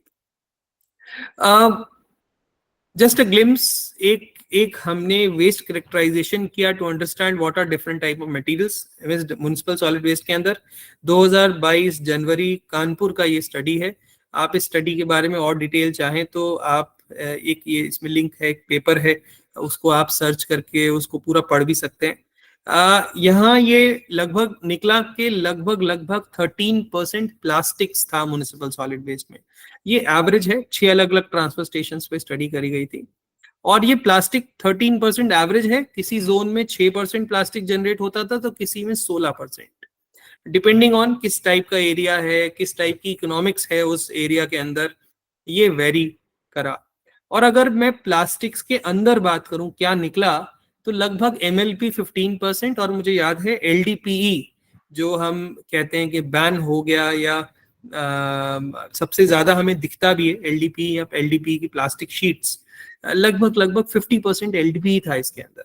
जस्ट अ ग्लिम्स, एक हमने वेस्ट कैरेक्टराइजेशन किया to understand what are different type of materials municipal solid waste के अंदर। 2022 जनवरी कानपुर का ये स्टडी है। आप इस स्टडी के बारे में और डिटेल चाहें तो आप एक ये इसमें लिंक है, एक पेपर है, उसको आप सर्च करके उसको पूरा पढ़ भी सकते हैं। यहाँ ये लगभग निकला के लगभग 13% प्लास्टिक्स था म्युनिसिपल सॉलिड वेस्ट में। ये एवरेज है, 6 अलग अलग ट्रांसफर स्टेशन पे स्टडी करी गई थी, और ये प्लास्टिक 13% एवरेज है। किसी जोन में 6% प्लास्टिक जनरेट होता था तो किसी में 16%, डिपेंडिंग ऑन किस टाइप का एरिया है, किस टाइप की इकोनॉमिक्स है उस एरिया के अंदर, ये वेरी करा। और अगर मैं प्लास्टिक्स के अंदर बात करूं क्या निकला, तो लगभग MLP 15%, और मुझे याद है LDPE जो हम कहते हैं कि बैन हो गया, या सबसे ज्यादा हमें दिखता भी है LDPE या LDPE की प्लास्टिक शीट्स, लगभग 50% LDPE था इसके अंदर।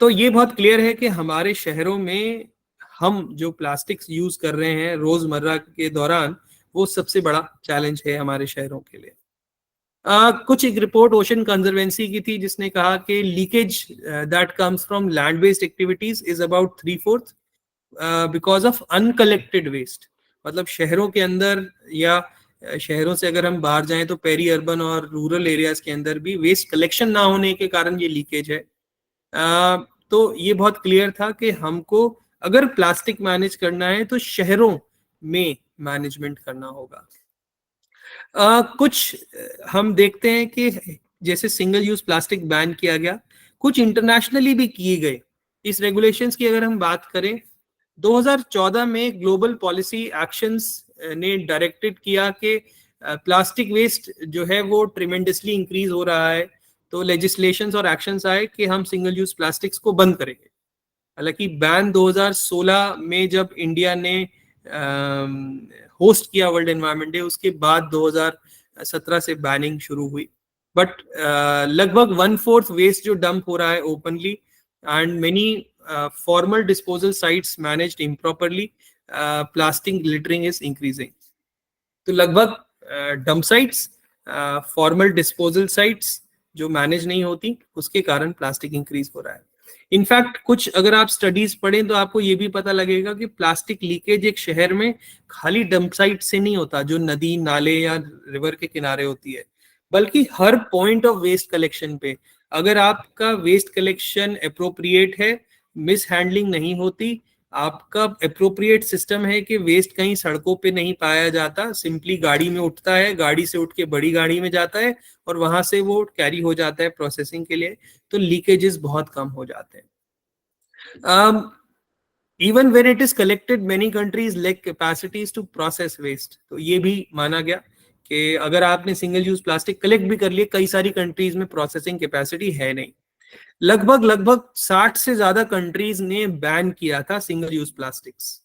तो ये बहुत क्लियर है कि हमारे शहरों में हम जो प्लास्टिक्स यूज कर रहे हैं रोजमर्रा के दौरान, वो सबसे बड़ा चैलेंज है हमारे शहरों के लिए। कुछ एक रिपोर्ट ओशन कंजर्वेंसी की थी जिसने कहा कि leakage that comes from land based activities is about 3/4 because of uncollected waste. मतलब शहरों के अंदर या शहरों से अगर हम बाहर जाएं तो पेरी अर्बन और रूरल एरियाज के अंदर भी वेस्ट कलेक्शन ना होने के कारण ये लीकेज है। तो ये बहुत क्लियर था कि हमको अगर प्लास्टिक मैनेज करना है तो शहरों में मैनेजमेंट करना होगा। कुछ हम देखते हैं कि जैसे सिंगल यूज प्लास्टिक बैन किया गया, कुछ इंटरनेशनली भी किए गए। इस रेगुलेशंस की अगर हम बात करें, 2014 में ग्लोबल पॉलिसी एक्शंस ने डायरेक्टेड किया कि प्लास्टिक वेस्ट जो है वो ट्रिमेंडसली इंक्रीज हो रहा है, तो लेजिस्लेशंस और एक्शंस आए कि हम सिंगल यूज प्लास्टिक्स को बंद करेंगे। हालांकि बैन 2016 में जब इंडिया ने होस्ट किया वर्ल्ड एनवायरनमेंट डे, उसके बाद 2017 से बैनिंग शुरू हुई, बट लगभग 1/4 वेस्ट जो डंप हो रहा है openly, and many formal disposal sites managed improperly, plastic littering is increasing. तो लगभग dump sites, formal disposal sites जो मैनेज नहीं होती, उसके कारण प्लास्टिक इंक्रीज हो रहा है। इनफैक्ट कुछ अगर आप स्टडीज पढ़ें तो आपको ये भी पता लगेगा कि प्लास्टिक लीकेज एक शहर में खाली डंप साइट से नहीं होता जो नदी नाले या रिवर के किनारे होती है, बल्कि हर पॉइंट ऑफ वेस्ट कलेक्शन पे अगर आपका वेस्ट कलेक्शन एप्रोप्रिएट है, मिस हैंडलिंग नहीं होती, आपका एप्रोप्रिएट सिस्टम है कि वेस्ट कहीं सड़कों पे नहीं पाया जाता, सिंपली गाड़ी में उठता है, गाड़ी से उठ के बड़ी गाड़ी में जाता है और वहां से वो कैरी हो जाता है प्रोसेसिंग के लिए, तो लीकेजेस बहुत कम हो जाते हैं। Even when it is collected, many countries lack capacities to process waste. तो ये भी माना गया कि अगर आपने सिंगल यूज प्लास्टिक कलेक्ट भी कर लिए, कई सारी कंट्रीज में प्रोसेसिंग कैपेसिटी है नहीं। लगभग 60 से ज्यादा कंट्रीज ने बैन किया था सिंगल यूज प्लास्टिक्स,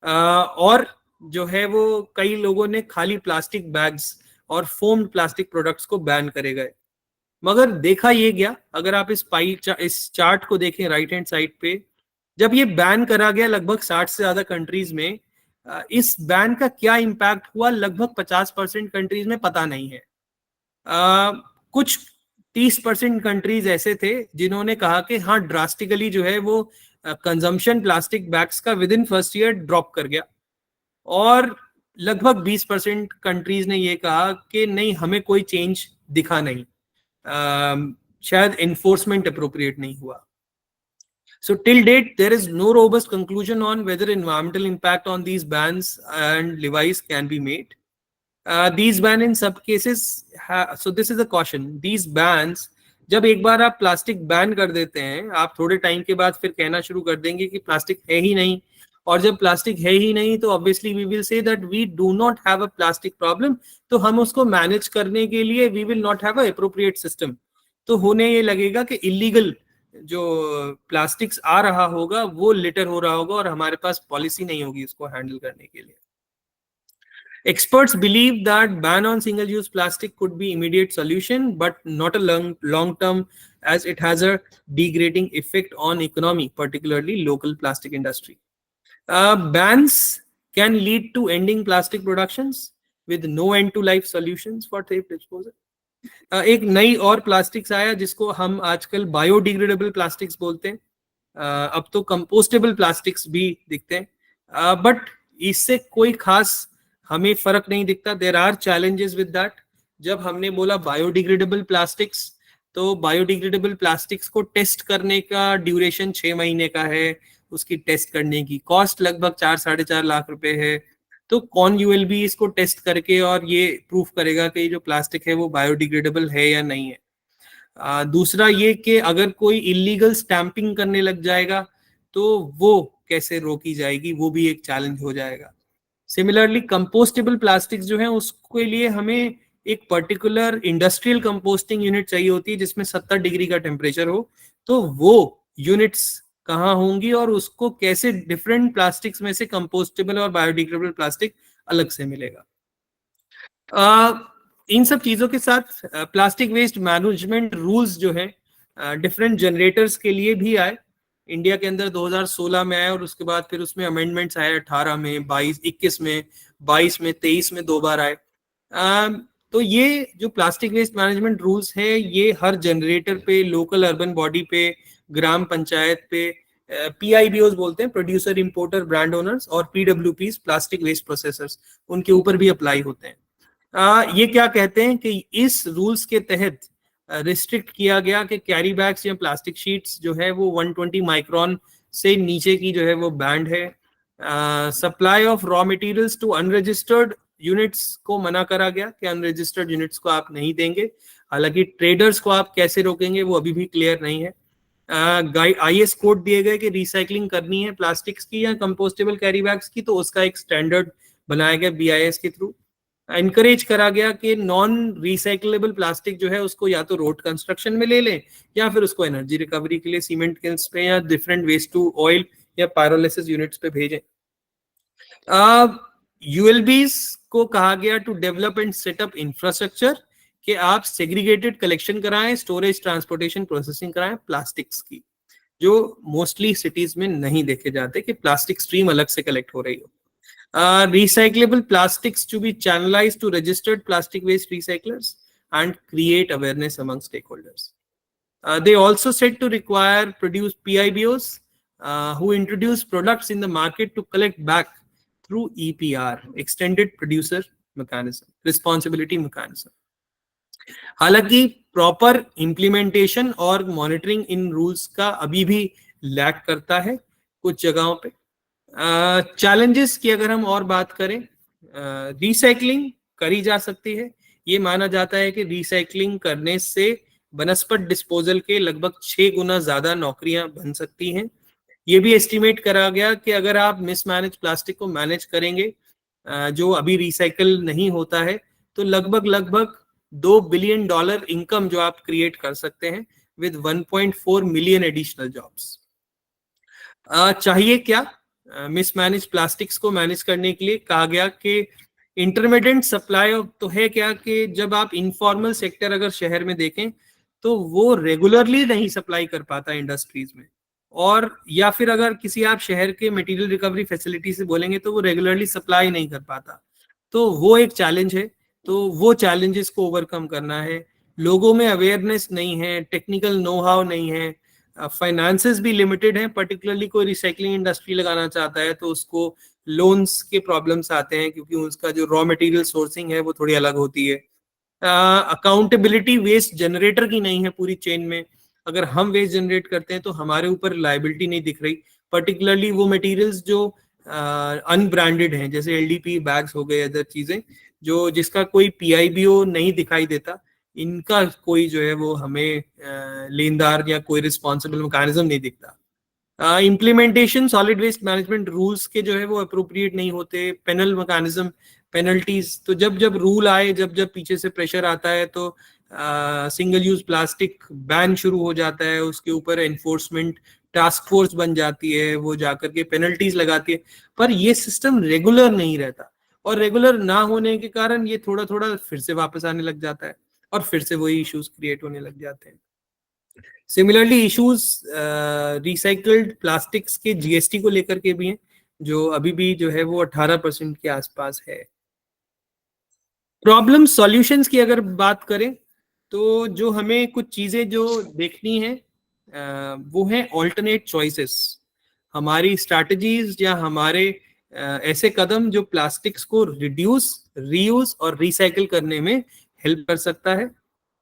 और जो है वो कई लोगों ने खाली प्लास्टिक बैग्स और फोम्ड प्लास्टिक प्रोडक्ट्स को बैन करे गए। मगर देखा ये गया, अगर आप इस चार्ट को देखें राइट हैंड साइड पे, जब ये बैन करा गया लगभग 60 से ज्यादा कंट्रीज में, इस बैन का क्या इम्पैक्ट हुआ लगभग 50% कंट्रीज में पता नहीं है। कुछ 30% कंट्रीज ऐसे थे जिन्होंने कहा कि हाँ ड्रास्टिकली जो है वो कंजम्पशन प्लास्टिक बैग्स का with in first year drop कर गया, और लगभग 20% कंट्रीज ने ये कहा कि नहीं, हमें कोई चेंज दिखा नहीं, शायद एनफोर्समेंट अप्रोप्रिएट नहीं हुआ. So till date, there is no robust conclusion on whether environmental impact on these bans and levies can be made. These ban in some cases, so this is a caution. These bans, जब एक बार आप plastic ban कर देते हैं, आप थोड़े time के बाद फिर कहना शुरू कर देंगे कि प्लास्टिक है ही नहीं, और जब प्लास्टिक है ही नहीं तो obviously we will say that we do not have a plastic problem, तो हम उसको मैनेज करने के लिए we will not have a appropriate system. तो होने ये लगेगा कि इलीगल जो प्लास्टिक्स आ रहा होगा वो लिटर हो रहा होगा, और हमारे पास पॉलिसी नहीं होगी उसको हैंडल करने के लिए. Experts believe that ban on single-use plastic could be immediate solution, but not a long-term, as it has a degrading effect on economy, particularly local plastic industry. Bans can lead to ending plastic productions with no end-to-life solutions for safe disposal. एक नई और plastics आया जिसको हम आजकल biodegradable plastics बोलते हैं. अब तो कंपोस्टेबल प्लास्टिक्स भी दिखते हैं, बट इससे कोई खास हमें फर्क नहीं दिखता. There are challenges with that. जब हमने बोला बायोडिग्रेडेबल प्लास्टिक्स, तो बायोडिग्रेडेबल प्लास्टिक्स को टेस्ट करने का ड्यूरेशन 6 महीने का है, उसकी टेस्ट करने की कॉस्ट लगभग 4-4.5 लाख रुपए है. तो कौन यूएलबी इसको टेस्ट करके और ये प्रूफ करेगा कि जो प्लास्टिक है वो बायोडिग्रेडेबल है या नहीं है. दूसरा ये कि अगर कोई इलीगल स्टैंपिंग करने लग जाएगा तो वो कैसे रोकी जाएगी, वो भी एक चैलेंज हो जाएगा. सिमिलरली कंपोस्टेबल प्लास्टिक्स जो है उसके लिए हमें एक पर्टिकुलर इंडस्ट्रियल कंपोस्टिंग यूनिट चाहिए होती है जिसमें 70 डिग्री का टेम्परेचर हो. तो वो यूनिट्स कहाँ होंगी और उसको कैसे डिफरेंट प्लास्टिक्स में से कंपोस्टेबल और बायोडिग्रेडेबल प्लास्टिक अलग से मिलेगा. इन सब चीजों के साथ प्लास्टिक वेस्ट मैनेजमेंट रूल्स जो है डिफरेंट जनरेटर्स के लिए भी आए. इंडिया के अंदर 2016 में आया, और उसके बाद फिर उसमें अमेंडमेंट्स आए 18 में, 22, 21 में, 22 में, 23 में 2 बार आए. तो ये जो प्लास्टिक वेस्ट मैनेजमेंट रूल्स है ये हर जनरेटर पे, लोकल अर्बन बॉडी पे, ग्राम पंचायत पे, PIBOs बोलते हैं, प्रोड्यूसर इंपोर्टर ब्रांड ओनर्स, और PWPs प्लास्टिक वेस्ट प्रोसेसर्स, उनके ऊपर भी अप्लाई होते हैं. ये क्या कहते हैं कि इस रूल्स के तहत रिस्ट्रिक्ट किया गया कि कैरी बैग्स या प्लास्टिक शीट्स जो है वो 120 माइक्रोन से नीचे की जो है वो बैंड है. Supply of raw materials to unregistered units को मना करा गया कि अनरजिस्टर्ड यूनिट्स को आप नहीं देंगे. हालांकि ट्रेडर्स को आप कैसे रोकेंगे वो अभी भी क्लियर नहीं है. IS कोड दिए गए कि रिसाइकलिंग करनी है प्लास्टिक्स की या कंपोस्टेबल कैरी बैग्स की, तो उसका एक स्टैंडर्ड बनाया गया BIS के थ्रू. एनकरेज करा गया कि नॉन रिसाइकलेबल प्लास्टिक जो है उसको या तो रोड कंस्ट्रक्शन में ले लें या फिर उसको एनर्जी रिकवरी के लिए सीमेंट किल्स पे या डिफरेंट वेस्ट टू ऑयल या पायरोलिसिस यूनिट्स पे भेजें. ULBs को कहा गया to develop and setup infrastructure कि आप सेग्रीगेटेड कलेक्शन कराएं, स्टोरेज, ट्रांसपोर्टेशन, प्रोसेसिंग कराएं प्लास्टिक्स की, जो मोस्टली सिटीज में नहीं देखे जाते कि प्लास्टिक स्ट्रीम अलग से कलेक्ट हो रही हो. Recyclable plastics to be channelized to registered plastic waste recyclers and create awareness among stakeholders. They also said to require produce PIBOs who introduce products in the market to collect back through EPR, Extended Producer Mechanism, Responsibility Mechanism. हालांकि proper implementation और monitoring इन rules का अभी भी lack करता है कुछ जगहों पे. चैलेंजेस की अगर हम और बात करें, रिसाइकलिंग करी जा सकती है. ये माना जाता है कि रिसाइकलिंग करने से वनस्पत डिस्पोजल के लगभग 6 गुना ज्यादा नौकरियां बन सकती हैं. ये भी एस्टिमेट करा गया कि अगर आप मिसमैनेज प्लास्टिक को मैनेज करेंगे जो अभी रिसाइकल नहीं होता है, तो लगभग $2 बिलियन इनकम जो आप क्रिएट कर सकते हैं विद 1.4 मिलियन एडिशनल जॉब्स. चाहिए क्या मिसमैनेज प्लास्टिक्स को मैनेज करने के लिए? कहा गया कि इंटरमीडिएट सप्लाई तो है क्या कि जब आप इनफॉर्मल सेक्टर अगर शहर में देखें तो वो रेगुलरली नहीं सप्लाई कर पाता इंडस्ट्रीज में, और या फिर अगर किसी आप शहर के मटेरियल रिकवरी फैसिलिटी से बोलेंगे तो वो रेगुलरली सप्लाई नहीं कर पाता. तो वो एक चैलेंज है. तो वो चैलेंजेस को ओवरकम करना है. लोगों में अवेयरनेस नहीं है, टेक्निकल नो हाउ नहीं है, फाइनेंसेस भी लिमिटेड हैं, पर्टिकुलरली कोई रिसाइकलिंग इंडस्ट्री लगाना चाहता है तो उसको लोन्स के प्रॉब्लम्स आते हैं, क्योंकि उसका जो रॉ मटेरियल सोर्सिंग है वो थोड़ी अलग होती है। अकाउंटेबिलिटी वेस्ट जनरेटर की नहीं है पूरी चेन में। अगर हम वेस्ट जनरेट करते हैं तो हमारे ऊपर लाइबिलिटी नहीं दिख रही, पर्टिकुलरली वो मटेरियल्स जो अनब्रांडेड हैं, जैसे एलडीपी बैग्स हो गए, अदर चीजें जो जिसका कोई पीआईबीओ नहीं दिखाई देता, इनका कोई जो है वो हमें लेनदार या कोई रिस्पॉन्सिबल मैकेनिज्म नहीं दिखता। Implementation solid waste management rules के जो है वो अप्रोप्रिएट नहीं होते। पेनल मैकेनिज्म, पेनल्टीज, तो जब जब रूल आए, जब जब पीछे से प्रेशर आता है तो सिंगल यूज प्लास्टिक बैन शुरू हो जाता है, उसके ऊपर एनफोर्समेंट टास्क फोर्स बन जाती है, वो जाकर के पेनल्टीज लगाती है, पर ये सिस्टम रेगुलर नहीं रहता, और रेगुलर ना होने के कारण ये थोड़ा थोड़ा फिर से वापस आने लग जाता है और फिर से वही इश्यूज क्रिएट होने लग जाते हैं। सिमिलरली इश्यूज रिसाइकल्ड प्लास्टिक्स के जीएसटी को लेकर के भी हैं, जो अभी भी जो है वो 18% के आसपास है। प्रॉब्लम सॉल्यूशंस की अगर बात करें तो जो हमें कुछ चीजें जो देखनी है वो है ऑल्टरनेट चॉइसेस। हमारी स्ट्रैटेजीज या हमारे ऐसे कदम जो प्लास्टिक्स को रिड्यूस, रीयूज और रिसाइकिल करने में हेल्प कर सकता है।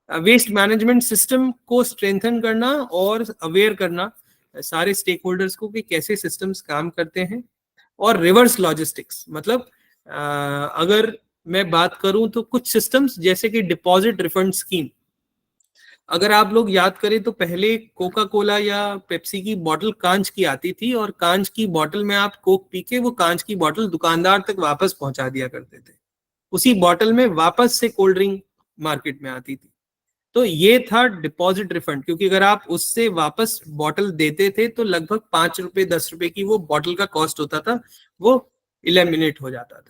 वेस्ट मैनेजमेंट सिस्टम को स्ट्रेंथन करना और अवेयर करना सारे स्टेक होल्डर्स को कि कैसे सिस्टम्स काम करते हैं। और रिवर्स लॉजिस्टिक्स, मतलब अगर मैं बात करूं तो कुछ सिस्टम्स जैसे कि डिपॉजिट रिफंड स्कीम, अगर आप लोग याद करें तो पहले कोका कोला या पेप्सी की बोतल कांच की आती थी, और कांच की बोतल में आप कोक पी के वो कांच की बोतल दुकानदार तक वापस पहुंचा दिया करते थे, उसी बोतल में वापस से कोल्ड ड्रिंक मार्केट में आती थी। तो ये था डिपॉजिट रिफंड, क्योंकि अगर आप उससे वापस बॉटल देते थे तो लगभग 5 रुपए 10 रुपए की वो बॉटल का कॉस्ट होता था, वो इलिमिनेट हो जाता था।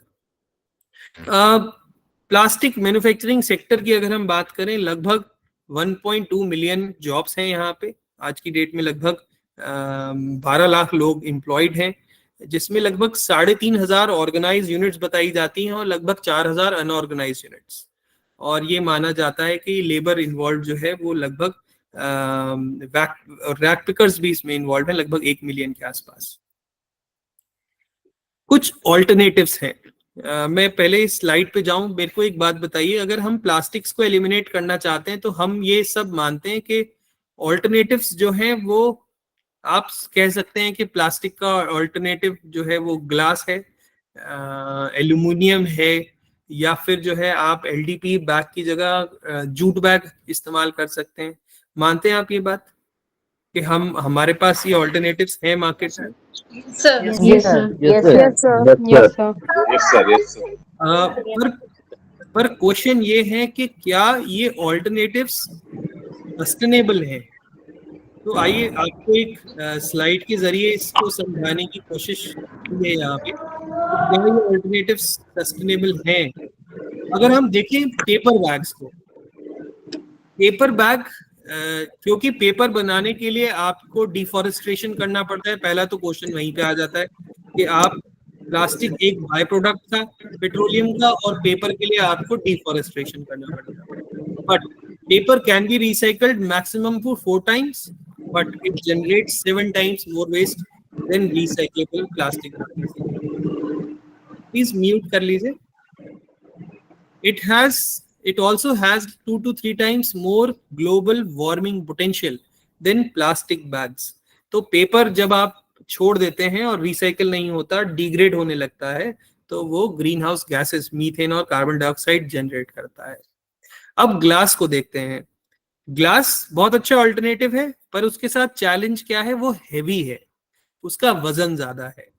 प्लास्टिक मैन्युफैक्चरिंग सेक्टर की अगर हम बात करें, लगभग 1.2 मिलियन जॉब्स हैं यहाँ पे। आज की डेट में लगभग 12 लाख लोग एम्प्लॉयड हैं, जिसमें लगभग 3,500 ऑर्गेनाइज यूनिट्स बताई जाती हैं और लगभग 4,000 अनऑर्गेनाइज यूनिट्स। और ये माना जाता है कि लेबर इन्वॉल्व जो है वो लगभग रैक पिकर्स भी इसमें इन्वॉल्व है, लगभग 1 मिलियन के आसपास। कुछ ऑल्टरनेटिव्स हैं। मैं पहले इस स्लाइड पे जाऊं, मेरे को एक बात बताइए, अगर हम प्लास्टिक्स को एलिमिनेट करना चाहते हैं तो हम ये सब मानते हैं कि ऑल्टरनेटिव्स जो हैं वो, आप कह सकते हैं कि प्लास्टिक का ऑल्टरनेटिव जो है वो ग्लास है, एल्यूमिनियम है, या फिर जो है आप एलडीपी बैग की जगह जूट बैग इस्तेमाल कर सकते हैं। मानते हैं आप ये बात कि हमारे पास ये ऑल्टरनेटिव्स हैं मार्केट में? पर क्वेश्चन ये है कि क्या ये ऑल्टरनेटिव्स सस्टेनेबल हैं? तो आइए आपको एक स्लाइड के जरिए इसको समझाने की कोशिश की है यहाँ पे, क्या ये ऑल्टरनेटिव्स सस्टेनेबल हैं। अगर हम देखें पेपर बैग्स को, पेपर बैग क्योंकि पेपर बनाने के लिए आपको डिफॉरेस्टेशन करना पड़ता है, पहला तो क्वेश्चन वहीं पे आ जाता है कि आप, प्लास्टिक एक बाय प्रोडक्ट था पेट्रोलियम का, और पेपर के लिए आपको डिफॉरेस्टेशन करना पड़ता है। But paper can be recycled maximum for 4 times, but it generates 7 times more waste than recyclable plastic. Please mute कर लीजिए। It also has 2 to 3 times more global warming potential than plastic bags. तो paper जब आप छोड़ देते हैं और recycle नहीं होता, डिग्रेड होने लगता है, तो वो ग्रीन हाउस गैसेस, मीथेन और कार्बन डाइऑक्साइड जनरेट करता है। अब ग्लास को देखते हैं। ग्लास बहुत अच्छा ऑल्टरनेटिव है, पर उसके साथ चैलेंज क्या है, वो हेवी है, उसका वजन ज्यादा है।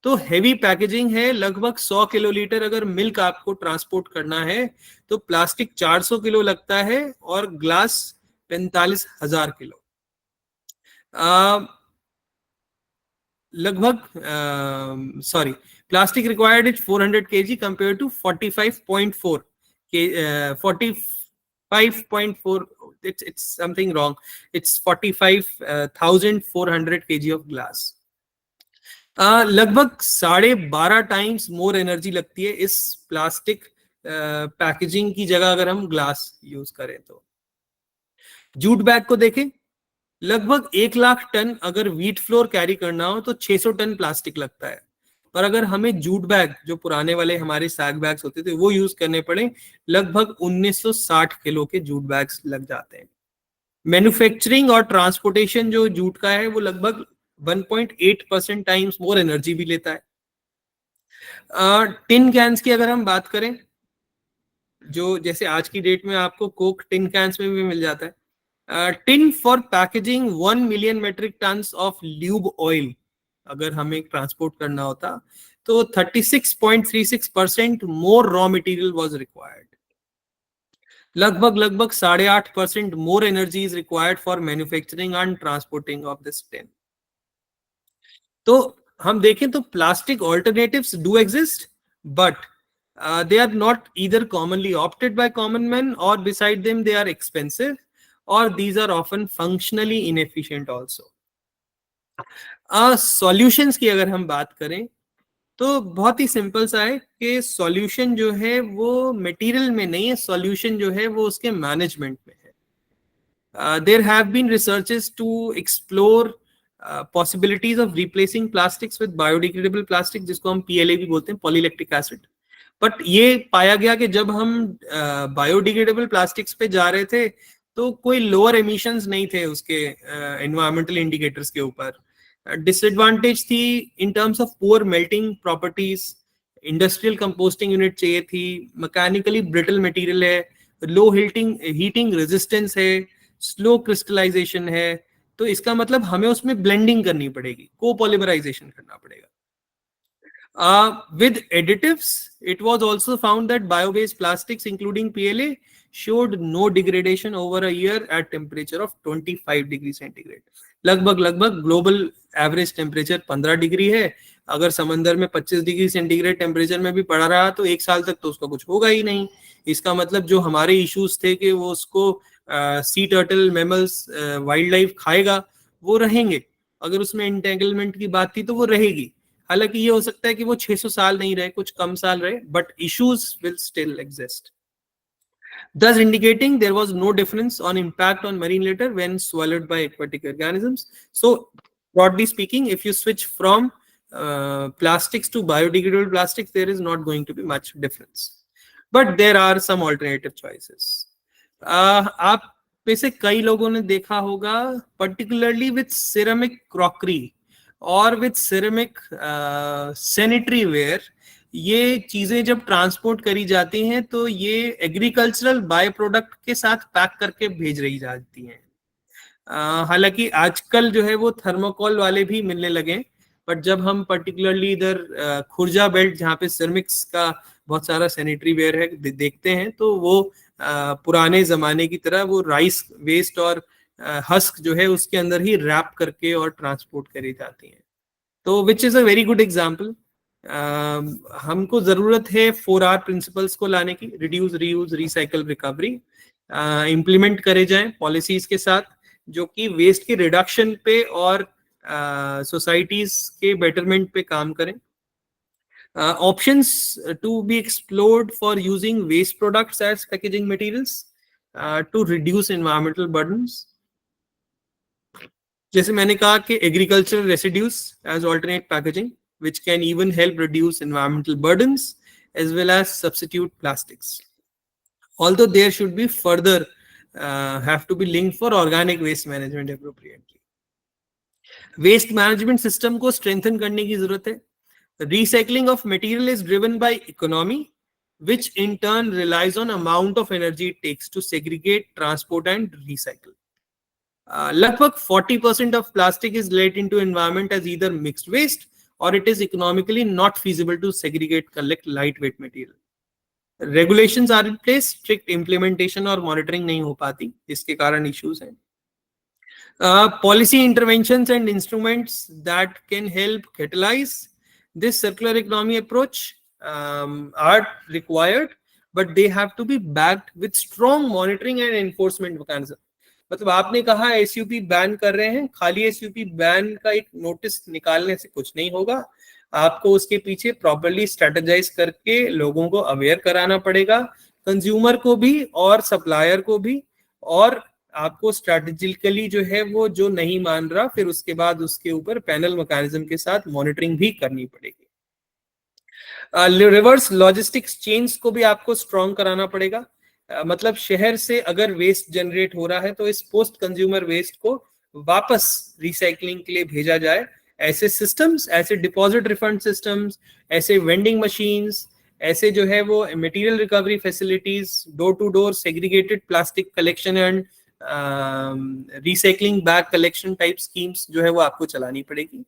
तो हेवी पैकेजिंग है, लगभग 100 किलोलीटर अगर मिल्क आपको ट्रांसपोर्ट करना है तो प्लास्टिक 400 किलो लगता है और ग्लास 45,000 किलो। लगभग plastic required is 400 kg compare to 45.4 45.4, it's something wrong, it's 45,400 kg of glass। लगभग 12.5 टाइम्स मोर एनर्जी लगती है इस प्लास्टिक पैकेजिंग की जगह अगर हम ग्लास यूज करें तो। जूट बैग को देखें, लगभग 1 लाख टन अगर व्हीट फ्लोर कैरी करना हो तो 600 टन प्लास्टिक लगता है। पर अगर हमें जूट बैग, जो पुराने वाले हमारे सैग बैग्स होते थे, वो यूज करने पड़े, लगभग 1960 किलो के जूट बैग्स लग जाते हैं। मैन्युफैक्चरिंग और ट्रांसपोर्टेशन जो जूट का है वो लगभग 1.8% टाइम्स मोर एनर्जी भी लेता है। टिन कैंस की अगर हम बात करें, जो जैसे आज की डेट में आपको कोक टिन कैंस में भी मिल जाता है, tin for packaging 1 million metric tons of lube oil अगर हमें ट्रांसपोर्ट करना होता तो 36.36% more raw material was required. लगभग 8.5% more energy is required for manufacturing and transporting of this tin. तो हम देखें तो plastic alternatives do exist, but they are not either commonly opted by common men, or beside them they are expensive, or these are often functionally inefficient also. Solutions की अगर हम बात करें तो बहुत ही सिंपल सा है कि सॉल्यूशन जो है वो मटेरियल में नहीं है, सॉल्यूशन जो है वो उसके मैनेजमेंट में है। There have been researches to explore possibilities of replacing plastics with biodegradable plastic, जिसको हम PLA भी बोलते हैं, पॉलीलैक्टिक एसिड। बट ये पाया गया कि जब हम बायोडिग्रेडेबल प्लास्टिक्स पे जा रहे थे तो कोई लोअर एमिशंस नहीं थे उसके एनवायरमेंटल इंडिकेटर्स के ऊपर। डिसएडवांटेज थी इन terms of poor melting properties, industrial composting unit चाहिए थी, मैकेनिकली ब्रिटल मटेरियल है, लो हीटिंग रेजिस्टेंस है, स्लो क्रिस्टलाइजेशन है। तो इसका मतलब हमें उसमें ब्लेंडिंग करनी पड़ेगी, कोपॉलीमराइजेशन करना पड़ेगा। With additives, it was also found that bio-based plastics, including PLA, showed no degradation over a year at temperature of 25 degree centigrade. लगभग ग्लोबल एवरेज टेम्परेचर 15 डिग्री है, अगर समंदर में 25 डिग्री सेंटीग्रेड टेम्परेचर में भी पड़ा रहा तो 1 साल तक तो उसका कुछ होगा ही नहीं। इसका मतलब जो हमारे इश्यूज थे कि वो उसको sea turtle, mammals, wild life खाएगा, वो रहेंगे। अगर उसमें इंटेंगलमेंट की बात थी तो वो रहेगी। हालांकि ये हो सकता है कि वो 600 साल नहीं रहे, कुछ कम साल रहे, but issues will still exist, thus indicating there was no difference on impact on marine litter when swallowed by aquatic organisms. So broadly speaking, if you switch from plastics to biodegradable plastics, there is not going to be much difference, but there are some alternative choices. आप में से कई लोगों ने देखा होगा, particularly with ceramic crockery और with ceramic sanitary ware, ये चीजें जब ट्रांसपोर्ट करी जाती हैं तो ये एग्रीकल्चरल बाय प्रोडक्ट के साथ पैक करके भेज रही जाती हैं। हालांकि आजकल जो है वो थर्मोकोल वाले भी मिलने लगे, बट जब हम पर्टिकुलरली इधर खुर्जा बेल्ट जहाँ पे सिरेमिक्स का बहुत सारा सैनिटरी वेयर है देखते हैं, तो वो पुराने जमाने की तरह वो राइस वेस्ट और हस्क जो है उसके अंदर ही रैप करके और ट्रांसपोर्ट करी जाती हैं। तो which is a very good example. हमको जरूरत है 4R प्रिंसिपल्स को लाने की, reduce, reuse, recycle, recovery, implement करे जाएं पॉलिसीज के साथ जो कि वेस्ट के रिडक्शन पे और सोसाइटीज के बेटरमेंट पे काम करें। Options to be explored for using waste products as packaging materials to reduce environmental burdens. जैसे मैंने कहा कि agricultural residues as alternate packaging, which can even help reduce environmental burdens as well as substitute plastics. Although there should be further have to be linked for organic waste management appropriately. Waste management system को strengthen करने की जरूरत है। Recycling of material is driven by economy, which in turn relies on amount of energy it takes to segregate, transport and recycle. लगभग 40% of plastic is let into environment as either mixed waste or it is economically not feasible to segregate, collect lightweight material. Regulations are in place, strict implementation और monitoring नहीं हो पाती, इसके कारण issues हैं. Policy interventions and instruments that can help catalyze this circular economy approach are required, but they have to be backed with strong monitoring and enforcement mechanism. मतलब आपने कहा SUP बैन कर रहे हैं, खाली SUP बैन का एक नोटिस निकालने से कुछ नहीं होगा, आपको उसके पीछे प्रॉपर्ली स्ट्रेटेजाइज करके लोगों को अवेयर कराना पड़ेगा, कंज्यूमर को भी और सप्लायर को भी और आपको स्ट्रैटेजिकली जो है वो जो नहीं मान रहा, फिर उसके बाद उसके ऊपर पैनल मैकेनिज्म के साथ मॉनिटरिंग भी करनी पड़ेगी। रिवर्स लॉजिस्टिक्स चेन्स को भी आपको स्ट्रॉन्ग कराना पड़ेगा। मतलब शहर से अगर वेस्ट जनरेट हो रहा है तो इस पोस्ट कंज्यूमर वेस्ट को वापस रिसाइकलिंग के लिए भेजा जाए। ऐसे सिस्टम्स, ऐसे डिपॉजिट रिफंड सिस्टम्स, ऐसे वेंडिंग मशीन्स, ऐसे जो है वो material recovery facilities, door to door segregated plastic collection and recycling bag collection type schemes जो है वो आपको चलानी पड़ेगी।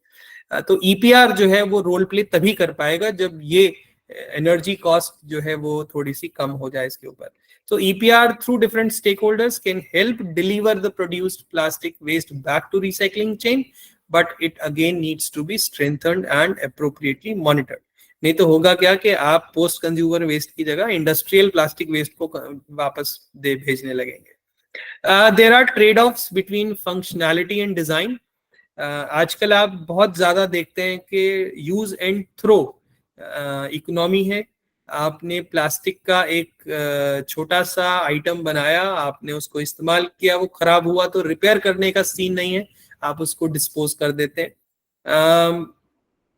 तो ईपीआर जो है वो रोल प्ले तभी कर पाएगा जब ये एनर्जी कॉस्ट जो है वो थोड़ी सी कम हो जाए इसके ऊपर। So EPR through different stakeholders can help deliver the produced plastic waste back to recycling chain, but it again needs to be strengthened and appropriately monitored. नहीं तो होगा क्या कि आप पोस्ट कंज्यूमर वेस्ट की जगह इंडस्ट्रियल प्लास्टिक वेस्ट को वापस भेजने लगेंगे। There are trade-offs between functionality and design. आजकल आप बहुत ज्यादा देखते हैं कि यूज एंड थ्रो इकोनॉमी है। आपने प्लास्टिक का एक छोटा सा आइटम बनाया, आपने उसको इस्तेमाल किया, वो खराब हुआ तो रिपेयर करने का सीन नहीं है, आप उसको डिस्पोज कर देते हैं।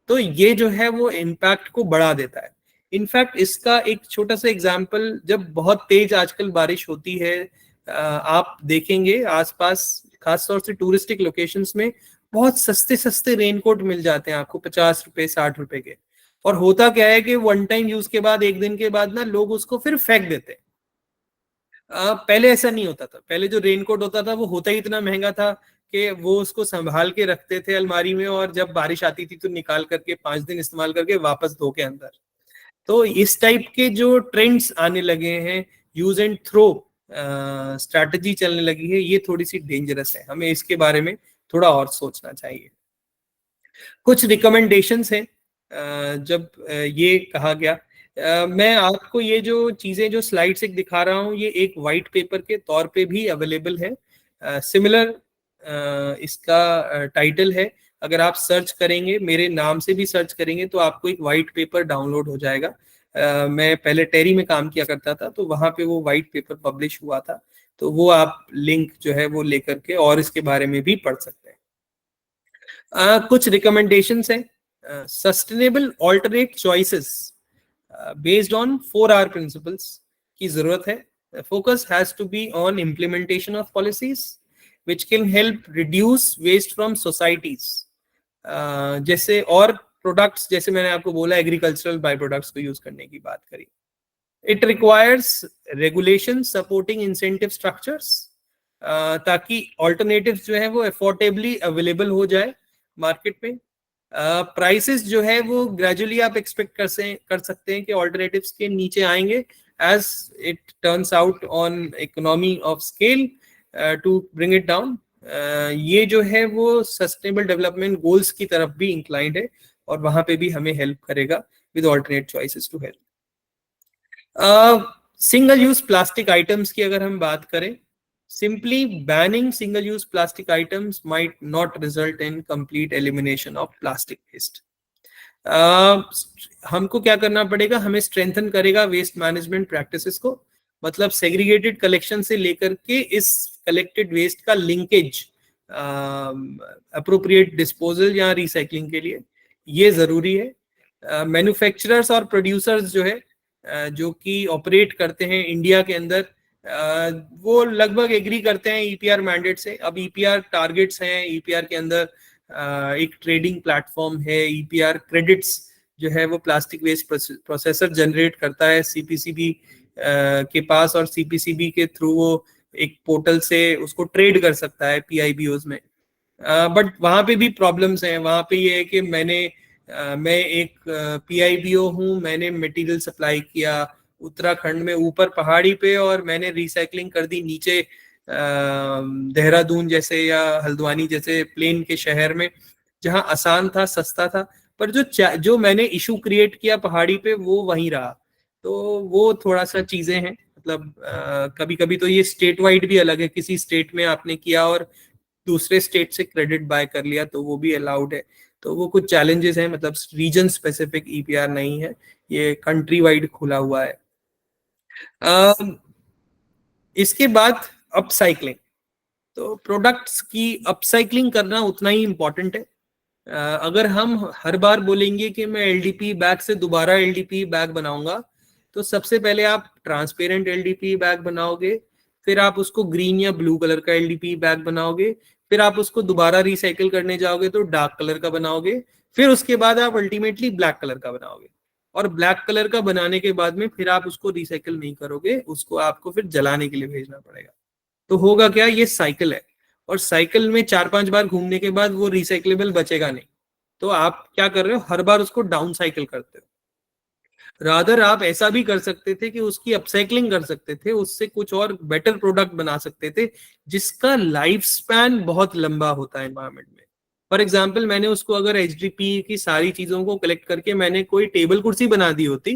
तो ये जो है वो इम्पैक्ट को बढ़ा देता है। इनफैक्ट इसका एक छोटा सा एग्जांपल, जब बहुत तेज आजकल बारिश होती है, आप देखेंगे आसपास खासतौर से टूरिस्टिक लोकेशंस में बहुत सस्ते सस्ते रेनकोट मिल जाते हैं आपको 50 रुपए 60 रुपए के। और होता क्या है कि वन टाइम यूज के बाद एक दिन के बाद ना लोग उसको फिर फेंक देते हैं। पहले ऐसा नहीं होता था। पहले जो रेनकोट होता था वो होता ही इतना महंगा था कि वो उसको संभाल के रखते थे अलमारी में, और जब बारिश आती थी तो निकाल करके 5 दिन इस्तेमाल करके वापस धो के अंदर। तो इस टाइप के जो ट्रेंड्स आने लगे हैं, यूज एंड थ्रो स्ट्रैटेजी चलने लगी है, ये थोड़ी सी डेंजरस है। हमें इसके बारे में थोड़ा और सोचना चाहिए। कुछ रिकमेंडेशंस हैं। जब ये कहा गया, मैं आपको ये जो चीजें जो स्लाइड से दिखा रहा हूँ ये एक वाइट पेपर के तौर पे भी अवेलेबल है। सिमिलर इसका टाइटल है। अगर आप सर्च करेंगे, मेरे नाम से भी सर्च करेंगे, तो आपको एक वाइट पेपर डाउनलोड हो जाएगा। मैं पहले टेरी में काम किया करता था, तो वहां पे वो वाइट पेपर पब्लिश हुआ था, तो वो आप लिंक जो है वो लेकर के और इसके बारे में भी पढ़ सकते हैं। कुछ रिकमेंडेशंस हैं। Sustainable alternate choices based on 4R principles की जरूरत है। Focus has to be on implementation of policies which can help reduce waste from societies, जैसे और प्रोडक्ट्स, जैसे मैंने आपको बोला एग्रीकल्चरल बाय प्रोडक्ट्स को यूज करने की बात करी। It requires regulation supporting incentive structures, ताकि ऑल्टरनेटिव्स जो है वो अफोर्डेबली अवेलेबल हो जाए मार्केट में। प्राइसेस जो है वो ग्रेजुअली आप एक्सपेक्ट कर सकते हैं कि ऑल्टरनेटिव्स के नीचे आएंगे as it turns out on economy of scale to bring it down. ये जो है वो सस्टेनेबल डेवलपमेंट गोल्स की तरफ भी इंक्लाइंड है, और वहां पे भी हमें हेल्प करेगा with alternate choices to help. Single use plastic items की अगर हम बात करें, simply banning single use plastic items might not result in complete elimination of plastic waste. हमको क्या करना पड़ेगा, हमें स्ट्रेंथन करेगा वेस्ट मैनेजमेंट प्रैक्टिसेस को। मतलब सेग्रीगेटेड कलेक्शन से लेकर के इस कलेक्टेड वेस्ट का लिंकेज अप्रोप्रिएट डिस्पोजल या रिसाइकलिंग के लिए ये जरूरी है। मैन्युफैक्चरर्स और प्रोड्यूसर्स जो है जो कि ऑपरेट करते हैं इंडिया के अंदर, वो लगभग एग्री करते हैं ईपीआर मैंडेट से। अब ईपीआर टारगेट्स हैं, ईपीआर के अंदर एक ट्रेडिंग प्लेटफॉर्म है, ईपीआर क्रेडिट्स जो है वो प्लास्टिक वेस्ट प्रोसेसर जनरेट करता है सीपीसीबी के पास, और सीपीसीबी के थ्रू वो एक पोर्टल से उसको ट्रेड कर सकता है पीआईबीओज में। बट वहां पे भी प्रॉब्लम्स हैं। वहां पे ये है कि मैं एक पीआईबीओ हूँ, मैंने मटेरियल सप्लाई किया उत्तराखंड में ऊपर पहाड़ी पे, और मैंने रिसाइकलिंग कर दी नीचे देहरादून जैसे या हल्द्वानी जैसे प्लेन के शहर में, जहाँ आसान था, सस्ता था, पर जो मैंने इशू क्रिएट किया पहाड़ी पे वो वहीं रहा। तो वो थोड़ा सा चीजें हैं। मतलब कभी कभी तो ये स्टेट वाइड भी अलग है, किसी स्टेट में आपने किया और दूसरे स्टेट से क्रेडिट बाय कर लिया तो वो भी अलाउड है। तो वो कुछ चैलेंजेस हैं। मतलब रीजन स्पेसिफिक ईपीआर नहीं है, ये कंट्री वाइड खुला हुआ है। इसके बाद अपसाइक्लिंग। तो प्रोडक्ट्स की अपसाइकलिंग करना उतना ही इम्पोर्टेंट है। अगर हम हर बार बोलेंगे कि मैं एलडीपी बैग से दोबारा एलडीपी बैग बनाऊंगा, तो सबसे पहले आप ट्रांसपेरेंट एलडीपी बैग बनाओगे, फिर आप उसको ग्रीन या ब्लू कलर का एलडीपी बैग बनाओगे, फिर आप उसको दोबारा रिसाइकिल करने जाओगे तो डार्क कलर का बनाओगे, फिर उसके बाद आप अल्टीमेटली ब्लैक कलर का बनाओगे। और ब्लैक कलर का बनाने के बाद में फिर आप उसको रिसाइकिल नहीं करोगे, उसको आपको फिर जलाने के लिए भेजना पड़ेगा। तो होगा क्या, ये साइकिल है, और साइकिल में 4-5 बार घूमने के बाद वो रिसाइकलेबल बचेगा नहीं। तो आप क्या कर रहे हो, हर बार उसको डाउन साइकिल करते हो। रादर आप ऐसा भी कर सकते थे कि उसकी अपसाइकलिंग कर सकते थे, उससे कुछ और बेटर प्रोडक्ट बना सकते थे जिसका लाइफ स्पैन बहुत लंबा होता है एनवायरमेंट में। फॉर एग्जाम्पल, मैंने उसको अगर एचडीपी की सारी चीजों को कलेक्ट करके मैंने कोई टेबल कुर्सी बना दी होती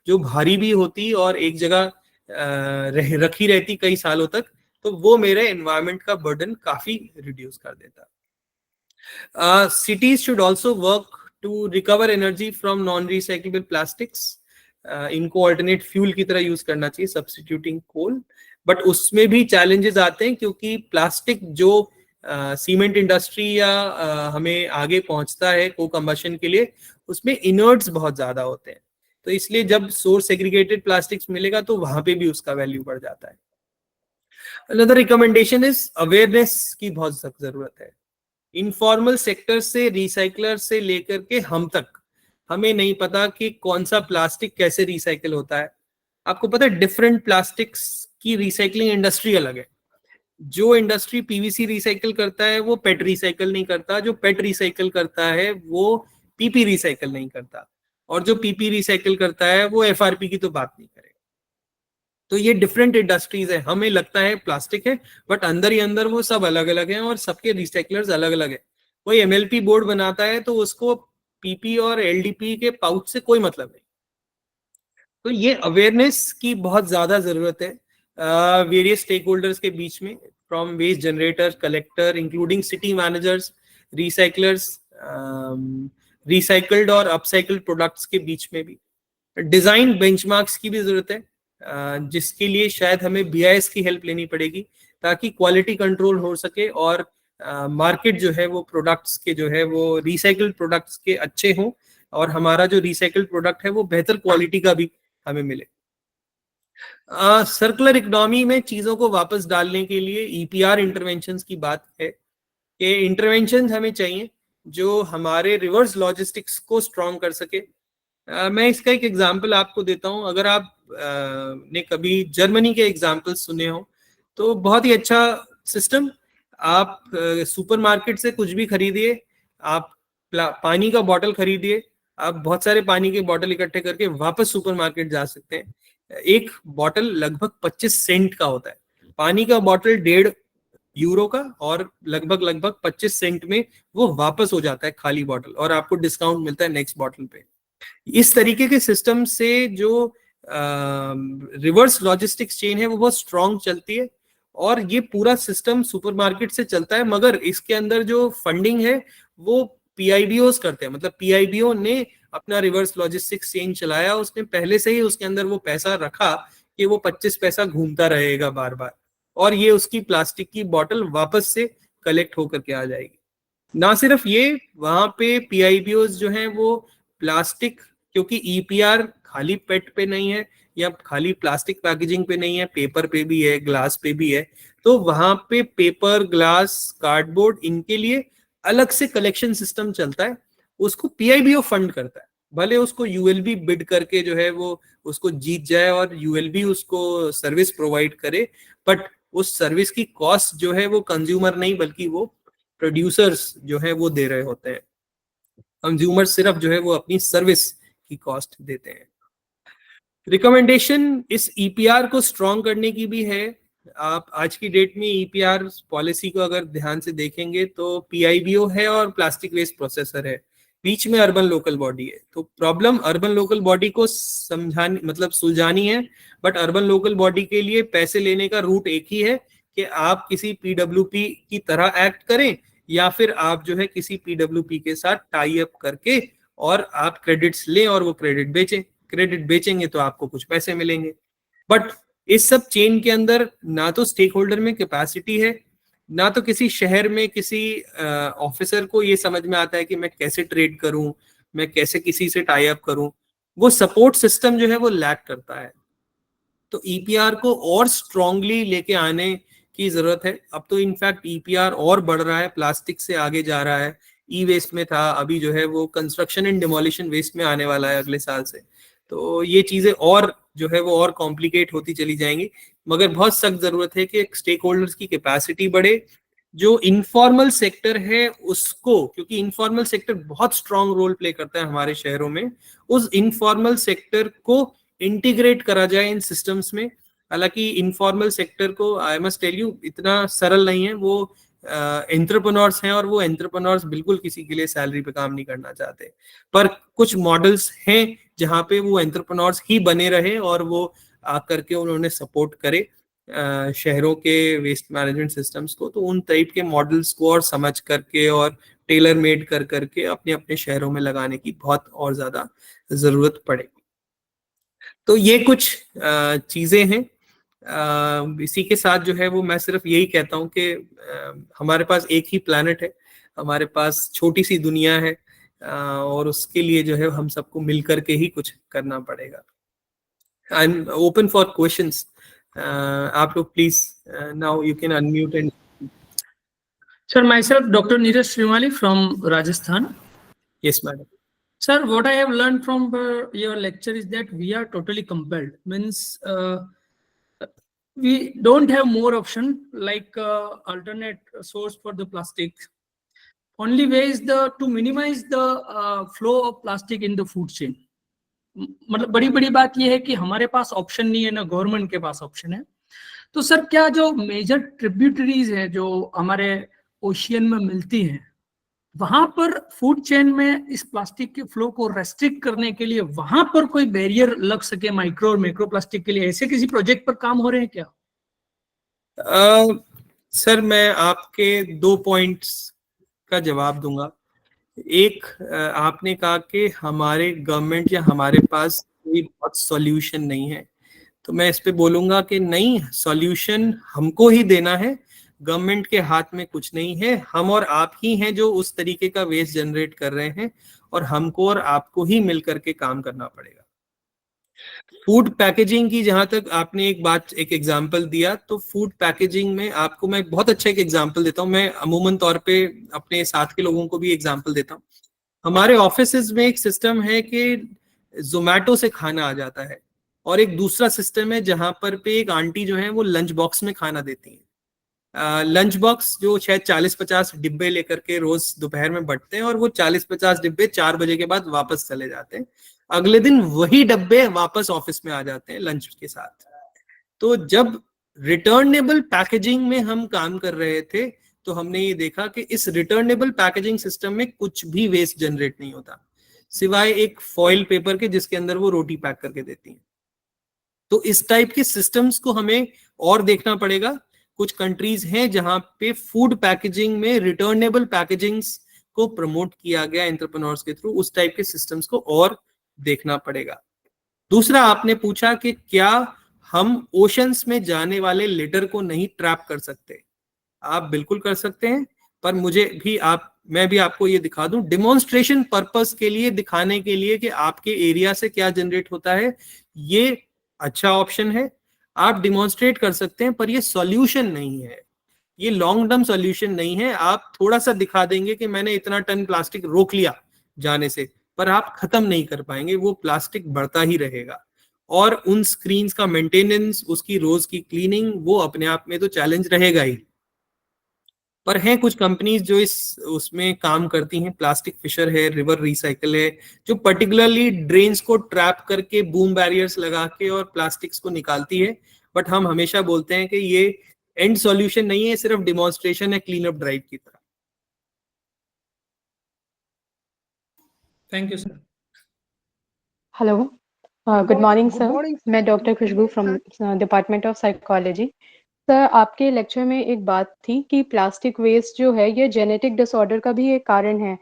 जो भारी भी होती और एक जगह रखी रहती कई सालों तक, तो वो मेरे एनवायरमेंट का बर्डन काफी रिड्यूस कर देता। Cities should also work to recover energy from non-recyclable plastics. इनको अल्टरनेट फ्यूल की तरह यूज करना चाहिए, सब्स्टिट्यूटिंग कोल। बट उसमें भी चैलेंजेस आते हैं, क्योंकि प्लास्टिक जो सीमेंट इंडस्ट्री या हमें आगे पहुंचता है को कंबशन के लिए, उसमें इनर्ट्स बहुत ज्यादा होते हैं। तो इसलिए जब सोर्स सेग्रीगेटेड प्लास्टिक्स मिलेगा तो वहां पे भी उसका वैल्यू बढ़ जाता है। अनदर रिकमेंडेशन इज अवेयरनेस की बहुत सख्त जरूरत है। इनफॉर्मल सेक्टर से, रिसाइकलर से लेकर के हम तक, हमें नहीं पता कि कौन सा प्लास्टिक कैसे रिसाइकिल होता है। आपको पता है डिफरेंट प्लास्टिक्स की रिसाइकलिंग इंडस्ट्री अलग है। जो इंडस्ट्री पीवीसी रिसाइकिल करता है वो पेट रिसाइकिल नहीं करता, जो पेट रिसाइकिल करता है वो पीपी रिसाइकिल नहीं करता, और जो पीपी रिसाइकिल करता है वो एफआरपी की तो बात नहीं करेगा। तो ये डिफरेंट इंडस्ट्रीज है, हमें लगता है प्लास्टिक है, बट अंदर ही अंदर वो सब अलग अलग हैं और सबके रिसाइकलर्स अलग अलग है। कोई एमएलपी बोर्ड बनाता है तो उसको पीपी और एलडीपी के पाउच से कोई मतलब नहीं। तो ये अवेयरनेस की बहुत ज्यादा जरूरत है वेरियस स्टेक होल्डर्स के बीच में, from waste generator, collector, including city managers, recyclers, recycled और अपसाइकल्ड प्रोडक्ट्स के बीच में भी। डिजाइन बेंचमार्क्स की भी जरूरत है, जिसके लिए शायद हमें बीआईएस की हेल्प लेनी पड़ेगी ताकि क्वालिटी कंट्रोल हो सके और मार्केट जो है वो प्रोडक्ट्स के जो है वो रिसाइकल्ड प्रोडक्ट्स के अच्छे हों, और हमारा जो रिसाइकल्ड प्रोडक्ट है वो बेहतर क्वालिटी का भी हमें मिले। सर्कुलर इकोनॉमी में चीजों को वापस डालने के लिए ईपीआर इंटरवेंशंस की बात है कि इंटरवेंशंस हमें चाहिए जो हमारे रिवर्स लॉजिस्टिक्स को स्ट्रॉन्ग कर सके। मैं इसका एक एग्जांपल आपको देता हूं। अगर आप ने कभी जर्मनी के एग्जांपल्स सुने हो तो बहुत ही अच्छा सिस्टम। आप सुपरमार्केट से कुछ भी खरीदिए, आप पानी का बॉटल खरीदिए, आप बहुत सारे पानी के बॉटल इकट्ठे करके वापस सुपरमार्केट जा सकते हैं। एक बॉटल लगभग 25 सेंट का होता है, पानी का बॉटल 1.5 यूरो का, और लगभग 25 सेंट में वो वापस हो जाता है खाली बॉटल, और आपको डिस्काउंट मिलता है नेक्स्ट बॉटल पे। इस तरीके के सिस्टम से जो रिवर्स लॉजिस्टिक्स चेन है वो बहुत स्ट्रॉन्ग चलती है, और ये पूरा सिस्टम सुपरमार्केट से चलता है, मगर इसके अंदर जो फंडिंग है वो पीआईबीओस करते हैं। मतलब पीआईबीओ ने अपना रिवर्स लॉजिस्टिक्स चेन चलाया, उसने पहले से ही उसके अंदर वो पैसा रखा कि वो 25 पैसा घूमता रहेगा बार बार, और ये उसकी प्लास्टिक की बॉटल वापस से कलेक्ट होकर के आ जाएगी। ना सिर्फ ये, वहां पे पीआईबीओस जो हैं वो प्लास्टिक, क्योंकि ईपीआर खाली पेट पे नहीं है या खाली प्लास्टिक पैकेजिंग पे नहीं है, पेपर पे भी है, ग्लास पे भी है, तो वहां पे पेपर, ग्लास, कार्डबोर्ड, इनके लिए अलग से कलेक्शन सिस्टम चलता है, उसको पीआईबीओ फंड करता है। भले उसको यूएलबी बिड करके जो है वो उसको जीत जाए और यूएलबी उसको सर्विस प्रोवाइड करे, बट उस सर्विस की कॉस्ट जो है वो कंज्यूमर नहीं बल्कि वो प्रोड्यूसर्स जो है वो दे रहे होते हैं। कंज्यूमर सिर्फ जो है वो अपनी सर्विस की कॉस्ट देते हैं। रिकमेंडेशन इस ईपीआर को स्ट्रॉन्ग करने की भी है। आप आज की डेट में ईपीआर पॉलिसी को अगर ध्यान से देखेंगे तो पीआईबीओ है और प्लास्टिक वेस्ट प्रोसेसर है, बीच में अर्बन लोकल बॉडी है। तो प्रॉब्लम अर्बन लोकल बॉडी को समझानी, मतलब सुलझानी है, बट अर्बन लोकल बॉडी के लिए पैसे लेने का रूट एक ही है कि आप किसी पीडब्ल्यूपी की तरह एक्ट करें, या फिर आप जो है किसी पीडब्ल्यूपी के साथ टाई अप करके और आप क्रेडिट्स लें और वो क्रेडिट बेचें। क्रेडिट बेचेंगे तो आपको कुछ पैसे मिलेंगे। बट इस सब चेन के अंदर ना तो स्टेक होल्डर में कैपेसिटी है, ना तो किसी शहर में किसी ऑफिसर को ये समझ में आता है कि मैं कैसे ट्रेड करूं, मैं कैसे किसी से टाई अप करूं। वो सपोर्ट सिस्टम जो है वो लैक करता है। तो ईपीआर को और स्ट्रांगली लेके आने की जरूरत है। अब तो इनफैक्ट ईपीआर और बढ़ रहा है, प्लास्टिक से आगे जा रहा है। ई वेस्ट में था, अभी जो है वो कंस्ट्रक्शन एंड डिमोलिशन वेस्ट में आने वाला है अगले साल से। तो ये चीजें और जो है वो और कॉम्प्लिकेट होती चली जाएंगी। मगर बहुत सख्त जरूरत है कि स्टेक होल्डर्स की कैपेसिटी बढ़े, जो इनफॉर्मल सेक्टर है उसको, क्योंकि इनफॉर्मल सेक्टर बहुत स्ट्रांग रोल प्ले करता है हमारे शहरों में, उस इनफॉर्मल सेक्टर को इंटीग्रेट करा जाए इन सिस्टम्स में। हालांकि इनफॉर्मल सेक्टर को आई मस्ट टेल यू इतना सरल नहीं है। वो एंटरप्रेन्योर्स हैं और वो एंटरप्रेन्योर्स बिल्कुल किसी के लिए सैलरी पे काम नहीं करना चाहते। पर कुछ मॉडल्स हैं जहां पे वो एंटरप्रेन्योर्स ही बने रहे और वो आकर के उन्होंने सपोर्ट करे शहरों के वेस्ट मैनेजमेंट सिस्टम्स को। तो उन टाइप के मॉडल्स को और समझ करके और टेलर मेड कर करके अपने अपने शहरों में लगाने की बहुत और ज्यादा जरूरत पड़ेगी। तो ये कुछ चीजें हैं। इसी के साथ जो है वो मैं सिर्फ यही कहता हूँ कि हमारे पास एक ही प्लैनेट है, हमारे पास छोटी सी दुनिया है, और उसके लिए जो है हम सबको मिलकर के ही कुछ करना पड़ेगा। I am open for questions. आप लोग please now you can unmute and Sir, myself, Dr. Neeraj Srimali from Rajasthan. Yes madam. Sir, what I have learned from your lecture is that we are totally compelled. Means we don't have more option like alternate source for the plastic. Only way is to minimize the flow of plastic in the food chain. मतलब बड़ी बड़ी बात यह है कि हमारे पास option नहीं है, ना गवर्नमेंट के पास ऑप्शन है। तो सर क्या जो मेजर ट्रिब्यूटरीज है जो हमारे ओशियन में मिलती हैं, वहां पर फूड चेन में इस प्लास्टिक के फ्लो को रेस्ट्रिक्ट करने के लिए वहां पर कोई बैरियर लग सके माइक्रो और मैक्रो प्लास्टिक के लिए, ऐसे किसी प्रोजेक्ट पर काम हो रहे हैं क्या? सर मैं आपके 2 पॉइंट्स का जवाब दूंगा। एक, आपने कहा कि हमारे गवर्नमेंट या हमारे पास कोई बहुत सॉल्यूशन नहीं है। तो मैं इस पे बोलूंगा कि नहीं, सॉल्यूशन हमको ही देना है, गवर्नमेंट के हाथ में कुछ नहीं है। हम और आप ही हैं जो उस तरीके का वेस्ट जनरेट कर रहे हैं, और हमको और आपको ही मिलकर के काम करना पड़ेगा। फूड पैकेजिंग की जहां तक आपने एक एग्जांपल दिया, तो फूड पैकेजिंग में आपको मैं बहुत अच्छा एक एग्जांपल देता हूं। मैं अमूमन तौर पे अपने साथ के लोगों को भी एग्जांपल देता हूं। हमारे ऑफिसेज में एक सिस्टम है कि जोमैटो से खाना आ जाता है, और एक दूसरा सिस्टम है जहां पर पे एक आंटी जो है वो लंच बॉक्स में खाना देती है। लंच बॉक्स जो शायद 40-50 डिब्बे लेकर के रोज दोपहर में बंटते हैं, और वो 40-50 डिब्बे 4 बजे के बाद वापस चले जाते हैं। अगले दिन वही डब्बे वापस ऑफिस में आ जाते हैं लंच के साथ। तो जब रिटर्नेबल पैकेजिंग में हम काम कर रहे थे, तो हमने ये देखा कि इस रिटर्नेबल पैकेजिंग सिस्टम में कुछ भी वेस्ट जनरेट नहीं होता, सिवाय एक फॉइल पेपर के जिसके अंदर वो रोटी पैक करके देती हैं। तो इस टाइप के सिस्टम्स को हमें और देखना पड़ेगा। कुछ कंट्रीज हैं जहां पे फूड पैकेजिंग में रिटर्नेबल पैकेजिंग्स को प्रमोट किया गया एंटरप्रेन्योर्स के थ्रू, उस टाइप के सिस्टम्स को और देखना पड़ेगा। दूसरा, आपने पूछा कि क्या हम ओशंस में जाने वाले लिटर को नहीं ट्रैप कर सकते। आप बिल्कुल कर सकते हैं, पर मैं भी आपको ये दिखा दूं, डिमॉन्स्ट्रेशन पर्पस के लिए, दिखाने के लिए कि आपके एरिया से क्या जनरेट होता है, ये अच्छा ऑप्शन है। आप डिमॉन्स्ट्रेट कर सकते हैं, पर ये सॉल्यूशन नहीं है, ये लॉन्ग टर्म सॉल्यूशन नहीं है। आप थोड़ा सा दिखा देंगे कि मैंने इतना टन प्लास्टिक रोक लिया जाने से, पर आप खत्म नहीं कर पाएंगे, वो प्लास्टिक बढ़ता ही रहेगा। और उन स्क्रीन्स का मेंटेनेंस, उसकी रोज की क्लीनिंग, वो अपने आप में तो चैलेंज रहेगा ही। पर हैं कुछ कंपनीज जो उसमें काम करती हैं, प्लास्टिक फिशर है, रिवर रिसाइकल है, जो पर्टिकुलरली ड्रेन्स को ट्रैप करके बूम बैरियर्स लगा के और प्लास्टिक्स को निकालती है। बट हम हमेशा बोलते हैं कि ये एंड सॉल्यूशन नहीं है, सिर्फ डिमॉन्स्ट्रेशन है क्लीन अप ड्राइव की तरह। Thank you sir. Hello, good morning sir. मैं doctor Khushboo from department of psychology. Sir, आपके लेक्चर में एक बात थी कि प्लास्टिक वेस्ट जो है ये जेनेटिक डिसऑर्डर का भी एक कारण है।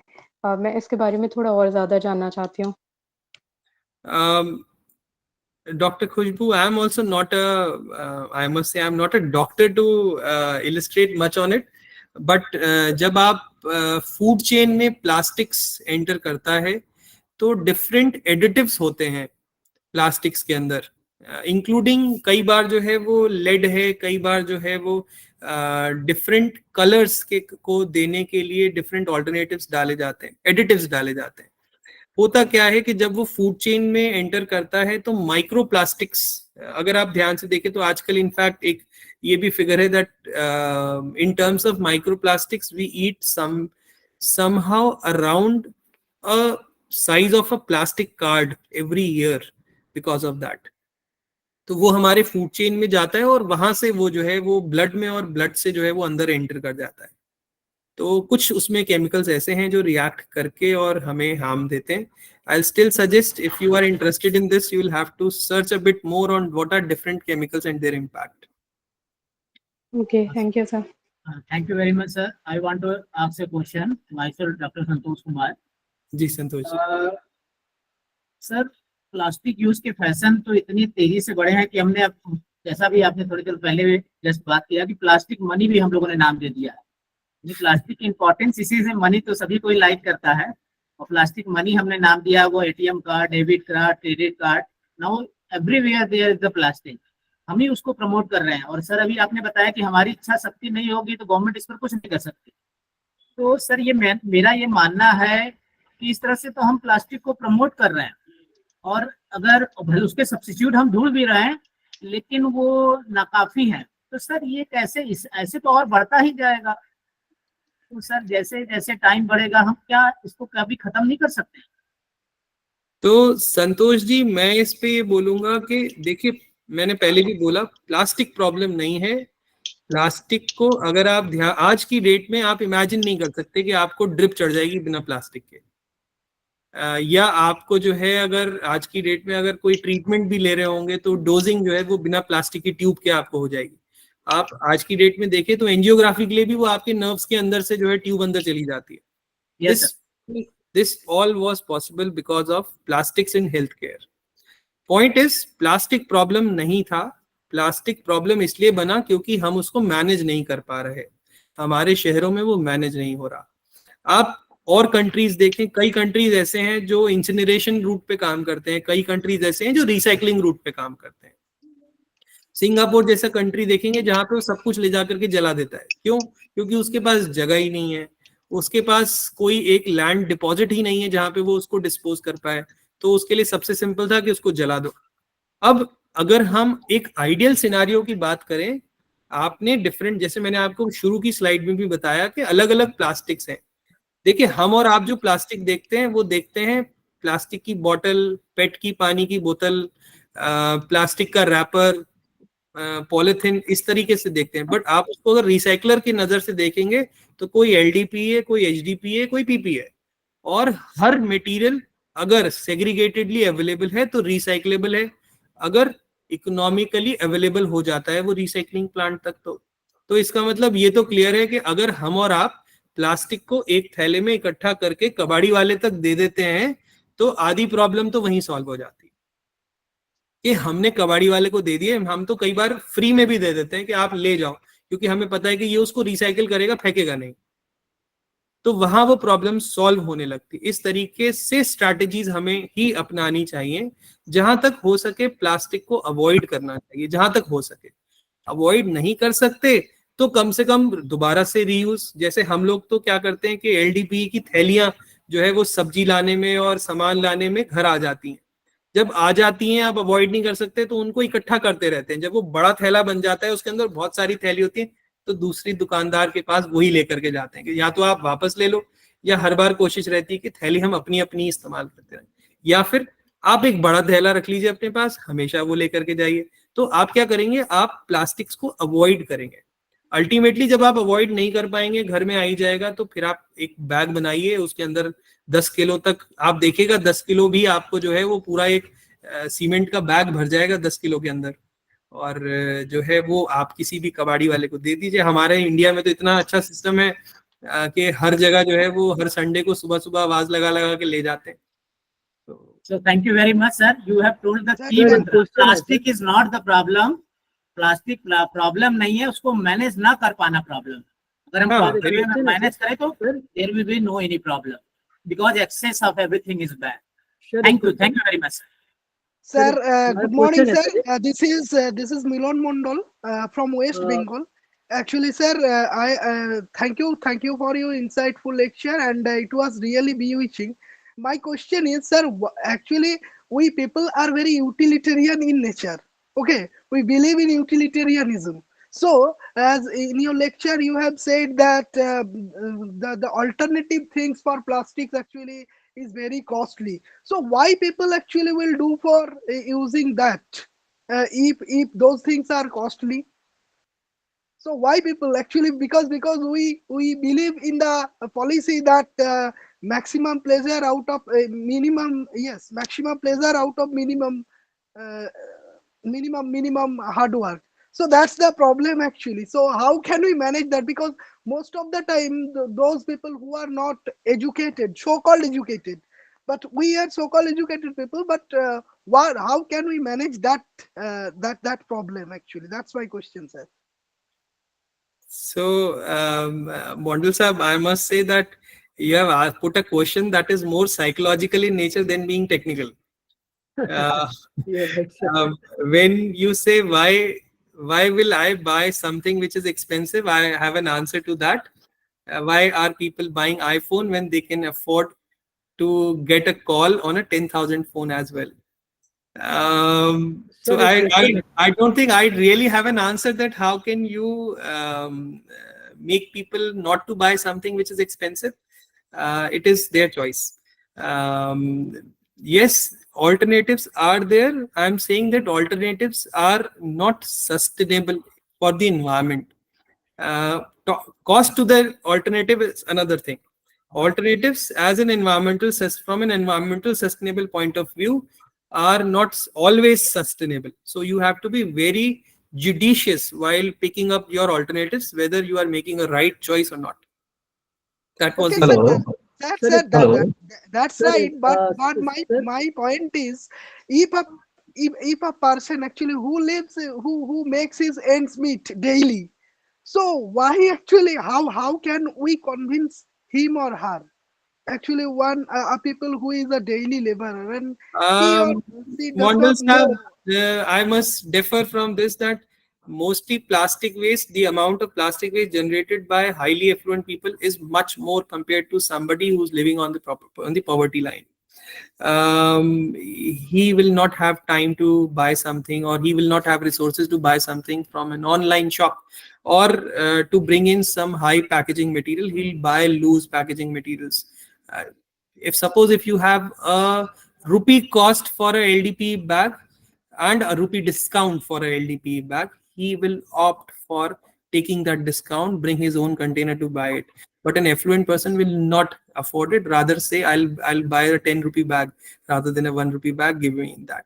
मैं इसके बारे में थोड़ा और ज़्यादा जानना चाहती हूँ। Dr. Khushbu, I am also not I must say, I am not a doctor to illustrate much on it. But जब आप फूड चेन में प्लास्टिक्स एंटर करता है तो डिफरेंट एडिटिव्स होते हैं प्लास्टिक्स के अंदर, इंक्लूडिंग कई बार जो है वो लेड है, कई बार जो है वो डिफरेंट कलर्स के को देने के लिए डिफरेंट ऑल्टरनेटिव्स डाले जाते हैं, एडिटिव्स डाले जाते हैं। होता क्या है कि जब वो फूड चेन में एंटर करता है तो माइक्रो प्लास्टिक्स, अगर आप ध्यान से देखें तो आजकल इनफैक्ट एक ये भी फिगर है that in terms of micro plastics we eat somehow around a size of a plastic card every year because of that. तो वो हमारे फूड चेन में जाता है और वहां से वो जो है वो ब्लड में, और ब्लड से जो है वो अंदर एंटर कर जाता है। तो कुछ उसमें केमिकल्स ऐसे हैं जो रिएक्ट करके और हमें हार्म देते हैं। I'll still suggest, if you are interested in this, you will have to search a bit more on what are different chemicals and their impact. Okay, thank you, sir. Thank you very much, sir. I want to ask a question. Myself, Dr. Santosh Kumar. Ji Santosh ji. Sir, plastic use के fashion तो इतनी तेजी से बढ़े हैं कि हमने अब, जैसा भी आपने थोड़ी देर पहले जस्ट बात किया कि प्लास्टिक मनी भी हम लोगों ने नाम दे दिया है। प्लास्टिक की इंपॉर्टेंस इसी से, मनी तो सभी कोई लाइक करता है और प्लास्टिक मनी हमने नाम दिया, वो ATM card, debit card, credit card, now everywhere there is the plastic. हम ही उसको प्रमोट कर रहे हैं। और सर अभी आपने बताया कि हमारी इच्छा शक्ति नहीं होगी तो गवर्नमेंट इस पर कुछ नहीं कर सकती। तो सर ये मेरा ये मानना है कि इस तरह से तो हम प्लास्टिक को प्रमोट कर रहे हैं, और अगर उसके सब्स्टिट्यूट हम ढूंढ भी रहे हैं लेकिन वो नाकाफी है। तो सर ये कैसे, ऐसे तो और बढ़ता ही जाएगा। तो सर जैसे जैसे टाइम बढ़ेगा हम क्या इसको कभी खत्म नहीं कर सकते? तो संतोष जी, मैं इस पे ये बोलूंगा कि देखिए, मैंने पहले भी बोला प्लास्टिक प्रॉब्लम नहीं है। प्लास्टिक को अगर आप आज की डेट में आप इमेजिन नहीं कर सकते कि आपको ड्रिप चढ़ जाएगी बिना प्लास्टिक के, या आपको जो है अगर आज की डेट में अगर कोई ट्रीटमेंट भी ले रहे होंगे तो डोजिंग जो है वो बिना प्लास्टिक की ट्यूब के आपको हो जाएगी। आप आज की डेट में देखें तो एंजियोग्राफी के लिए भी वो आपके नर्व्स के अंदर से जो है ट्यूब अंदर चली जाती है। This all was possible because of plastics in health care. Point is, plastic problem नहीं था, प्लास्टिक प्रॉब्लम इसलिए बना क्योंकि हम उसको मैनेज नहीं कर पा रहे, हमारे शहरों में वो मैनेज नहीं हो रहा। आप और कंट्रीज देखें, कई कंट्रीज ऐसे हैं जो इंसिनरेशन रूट पे काम करते हैं, कई कंट्रीज ऐसे हैं जो रिसाइकलिंग रूट पे काम करते हैं। सिंगापुर जैसा कंट्री देखेंगे जहां पे वो सब कुछ ले जाकर के जला देता है। क्यों? क्योंकि उसके पास जगह ही नहीं है, उसके पास कोई एक लैंड डिपॉजिट ही नहीं है जहां पे वो उसको डिस्पोज कर पाए। तो उसके लिए सबसे सिंपल था कि उसको जला दो। अब अगर हम एक आइडियल सिनारियो की बात करें, आपने डिफरेंट, जैसे मैंने आपको शुरू की स्लाइड में भी बताया कि अलग अलग प्लास्टिक्स हैं। देखिए, हम और आप जो प्लास्टिक देखते हैं वो देखते हैं प्लास्टिक की बोतल, पेट की पानी की बोतल, प्लास्टिक का रैपर, पॉलिथीन, इस तरीके से देखते हैं। बट आप उसको अगर रिसाइकलर की नजर से देखेंगे तो कोई एलडीपी है, कोई एचडीपी है, कोई पीपी है, और हर मटेरियल अगर सेग्रीगेटेडली अवेलेबल है तो रिसाइकलेबल है, अगर इकोनॉमिकली अवेलेबल हो जाता है वो रिसाइकलिंग प्लांट तक। तो इसका मतलब ये तो क्लियर है कि अगर हम और आप प्लास्टिक को एक थैले में इकट्ठा करके कबाड़ी वाले तक दे देते हैं तो आधी प्रॉब्लम तो वहीं सॉल्व हो जाती है। कि हमने कबाड़ी वाले को दे दिए, हम तो कई बार फ्री में भी दे देते हैं कि आप ले जाओ, क्योंकि हमें पता है कि ये उसको रिसाइकिल करेगा, फेंकेगा नहीं। तो वहां वो प्रॉब्लम सॉल्व होने लगती। इस तरीके से स्ट्रैटेजीज हमें ही अपनानी चाहिए। जहां तक हो सके प्लास्टिक को अवॉइड करना चाहिए, जहां तक हो सके। अवॉइड नहीं कर सकते तो कम से कम दोबारा से रीयूज, जैसे हम लोग तो क्या करते हैं कि एलडीपी की थैलियां जो है वो सब्जी लाने में और सामान लाने में घर आ जाती हैं। जब आ जाती हैं, आप अवॉइड नहीं कर सकते तो उनको इकट्ठा करते रहते हैं। जब वो बड़ा थैला बन जाता है, उसके अंदर बहुत सारी थैली होती है, तो दूसरी दुकानदार के पास वही लेकर के जाते हैं कि या तो आप वापस ले लो, या हर बार कोशिश रहती है कि थैली हम अपनी अपनी इस्तेमाल करते रहें, या फिर आप एक बड़ा थैला रख लीजिए अपने पास, हमेशा वो लेकर के जाइए। तो आप क्या करेंगे, आप प्लास्टिक्स को अवॉइड करेंगे। अल्टीमेटली जब आप अवॉइड नहीं कर पाएंगे, घर में आ ही जाएगा, तो फिर आप एक बैग बनाइए, उसके अंदर 10 किलो तक आप देखिएगा, 10 किलो भी आपको जो है वो पूरा एक सीमेंट का बैग भर जाएगा 10 किलो के अंदर। और जो है वो आप किसी भी कबाड़ी वाले को दे दीजिए। हमारे इंडिया में तो इतना अच्छा सिस्टम है कि हर जगह जो है वो हर संडे को सुबह सुबह आवाज लगा लगा के ले जाते हैं। तो So thank you very much, sir. You have told the key mantra. Plastic is not the problem. Plastic problem नहीं है, उसको मैनेज ना कर पाना प्रॉब्लम। अगर हम प्रॉब्लम में मैनेज करें तो there will be no any problem, because excess of everything is bad. Thank you very much sir. Good morning, sir. This is Milon Mondal from West Bengal. Actually, sir, I thank you for your insightful lecture, and it was really bewitching. My question is, sir, actually we people are very utilitarian in nature. Okay, we believe in utilitarianism. So, as in your lecture, you have said that the alternative things for plastics actually is very costly. So, why people actually will do for using that if those things are costly? So, why people actually, because we believe in the policy that maximum pleasure out of minimum, yes, maximum pleasure out of minimum. Minimum hard work. So that's the problem actually. So how can we manage that? Because most of the time those people who are not educated, so-called educated, but we are so-called educated people, but how can we manage that that problem actually? That's my question, sir. So Mondal sahab, I must say that you have put a question that is more psychological in nature than being technical. When you say why will I buy something which is expensive, I have an answer to that. Why are people buying iPhone when they can afford to get a call on a 10,000 phone as well? So I don't think I really have an answer that how can you make people not to buy something which is expensive. It is their choice. Yes, alternatives are there. I'm saying that alternatives are not sustainable for the environment. Cost to the alternative is another thing. Alternatives as an from an environmental sustainable point of view are not always sustainable. So you have to be very judicious while picking up your alternatives, whether you are making a right choice or not. That was That's right, but my point is, if a person actually who makes his ends meet daily, so why actually how can we convince him or her? Actually, a people who is a daily laborer and Mondal sahab, I must differ from this that mostly plastic waste, the amount of plastic waste generated by highly affluent people is much more compared to somebody who's living on the poverty line. He will not have time to buy something, or he will not have resources to buy something from an online shop, or to bring in some high packaging material. He'll buy loose packaging materials. If you have a rupee cost for a LDPE bag and a rupee discount for a LDPE bag, he will opt for taking that discount, bring his own container to buy it. But an affluent person will not afford it, rather say I'll buy a 10 rupee bag rather than a 1 rupee bag, give me that.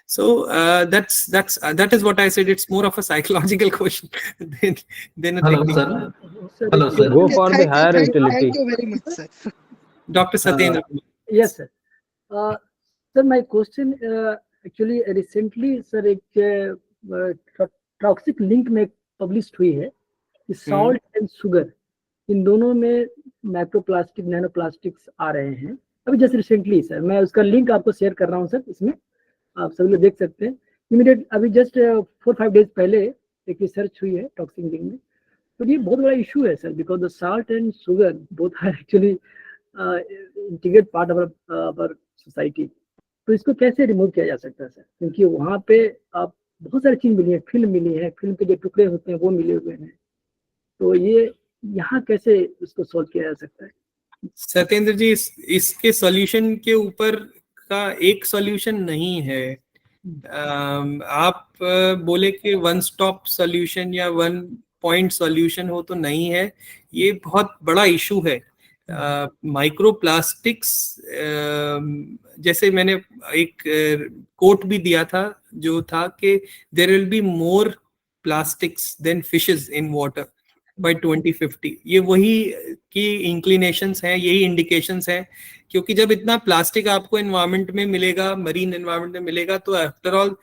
So that is what I said. It's more of a psychological question than a technical. Hello, sir. Go for the higher utility. Thank you very much, sir. Dr. Satyendra. Yes, sir. Sir, my question actually recently, sir, एक toxic link में publish हुई है कि salt and sugar in दोनों में microplastic nano plastics आ रहे हैं अभी जस्ट रिसेंटली। सर मैं उसका लिंक आपको शेयर कर रहा हूँ सर, इसमें आप सभी लोग देख सकते हैं। इमीडिएट अभी जस्ट 4-5 डेज पहले एक रिसर्च हुई है टॉक्सिक लिंक में, तो ये बहुत बड़ा इशू है sir, because the salt and sugar both are actually integrate part of our society. तो इसको कैसे रिमूव किया जा सकता है सर, क्योंकि वहाँ पे आप बहुत सारी चीज मिली है, फिल्म मिली है, फिल्म के जो टुकड़े होते हैं वो मिले हुए हैं, तो ये यहाँ कैसे उसको सॉल्व किया जा सकता है? सत्येंद्र जी, इसके सॉल्यूशन के ऊपर का एक सॉल्यूशन नहीं है। आप बोले कि वन स्टॉप सॉल्यूशन या 1 पॉइंट सॉल्यूशन हो, तो नहीं है। ये बहुत बड़ा इशू है। माइक्रोप्लास्टिक्स जैसे मैंने एक कोट भी दिया था, जो था कि there will be more plastics than fishes in water by 2050। ये वही की इंक्लिनेशंस हैं, यही इंडिकेशंस हैं, क्योंकि जब इतना प्लास्टिक आपको एनवायरनमेंट में मिलेगा, मरीन एनवायरनमेंट में मिलेगा, तो आफ्टर ऑल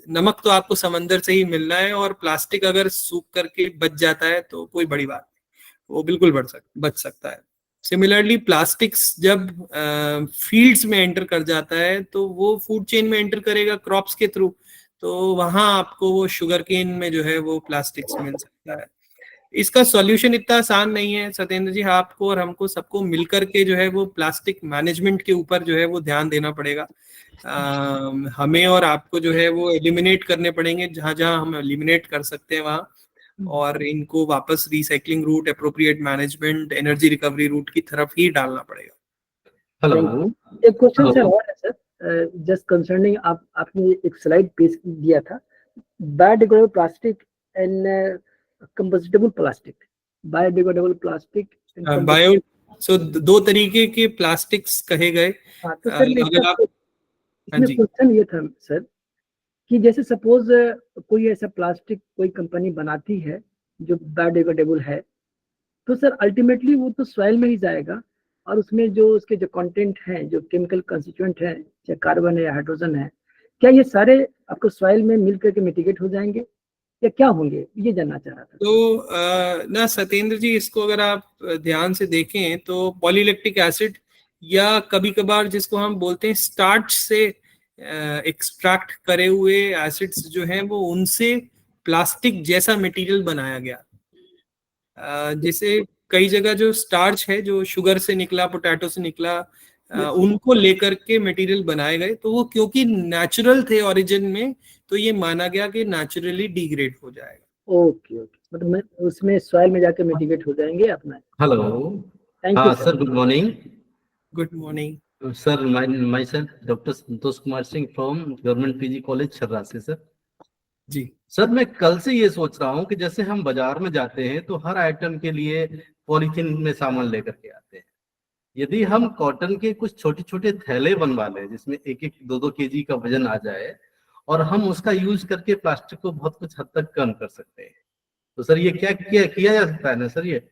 नमक तो आपको समंदर से ही मिलना है, और प्लास्टिक अगर सूख करके बच जाता है तो कोई बड़ी बात नहीं, वो बिल्कुल बच सकता है। सिमिलरली प्लास्टिक्स जब फील्ड्स में एंटर कर जाता है तो वो फूड चेन में एंटर करेगा क्रॉप्स के थ्रू, तो वहां आपको वो शुगर केन में जो है वो प्लास्टिक्स मिल सकता है। इसका सॉल्यूशन इतना आसान नहीं है सत्येंद्र जी, आपको और हमको सबको मिलकर के जो है वो प्लास्टिक मैनेजमेंट के ऊपर जो है वो ध्यान देना पड़ेगा। हमें और आपको जो है वो एलिमिनेट करने पड़ेंगे जहां जहां हम एलिमिनेट कर सकते हैं वहां, और इनको वापस recycling route, appropriate management, energy recovery route की तरफ ही डालना पड़ेगा। हेलो, एक क्वेश्चन सर और है सर, जस्ट कंसर्निंग आपने एक स्लाइड पेश दिया था, biodegradable plastic and compostable plastic, biodegradable plastic bio, so दो तरीके के प्लास्टिक्स कहे गए। तो सर अगर आप, इसमें क्वेश्चन ये था सर कि जैसे सपोज कोई ऐसा प्लास्टिक कोई कंपनी बनाती है जो बायोडिग्रेडेबल है, तो सर अल्टीमेटली वो तो सॉइल में ही जाएगा, और उसमें जो उसके जो कंटेंट हैं, जो केमिकल कंस्टिट्यूएंट है, चाहे कार्बन है या हाइड्रोजन है, क्या ये सारे आपको सॉइल में मिल करके मिटिगेट हो जाएंगे या क्या होंगे, ये जानना चाह रहा था। तो ना सत्येंद्र जी, इसको अगर आप ध्यान से देखें तो पॉलीलैक्टिक एसिड या कभी कभार जिसको हम बोलते हैं स्टार्च से एक्सट्रैक्ट करे हुए एसिड्स जो हैं वो उनसे प्लास्टिक जैसा मटेरियल बनाया गया। जैसे कई जगह जो स्टार्च है जो शुगर से निकला, पोटैटो से निकला, उनको लेकर के मटेरियल बनाए गए, तो वो क्योंकि नेचुरल थे ओरिजिन में, तो ये माना गया कि नेचुरली डिग्रेड हो जाएगा। ओके ओके, मतलब उसमें सॉइल में जाके मिटिगेट हो जाएंगे अपना। Hello, thank you sir, good morning. Good morning sir, my sir doctor Santosh Kumar Singh from government PG college छर्रा से सर। जी सर, मैं कल से ये सोच रहा हूँ कि जैसे हम बाजार में जाते हैं तो हर आइटम के लिए पॉलीथीन में सामान लेकर के आते हैं। यदि हम कॉटन के कुछ छोटे छोटे थैले बनवा लें जिसमें 1-1, 2-2 केजी का वजन आ जाए, और हम उसका यूज करके प्लास्टिक को बहुत कुछ हद तक कम कर सकते हैं, तो सर ये क्या किया जा सकता है ना सर? ये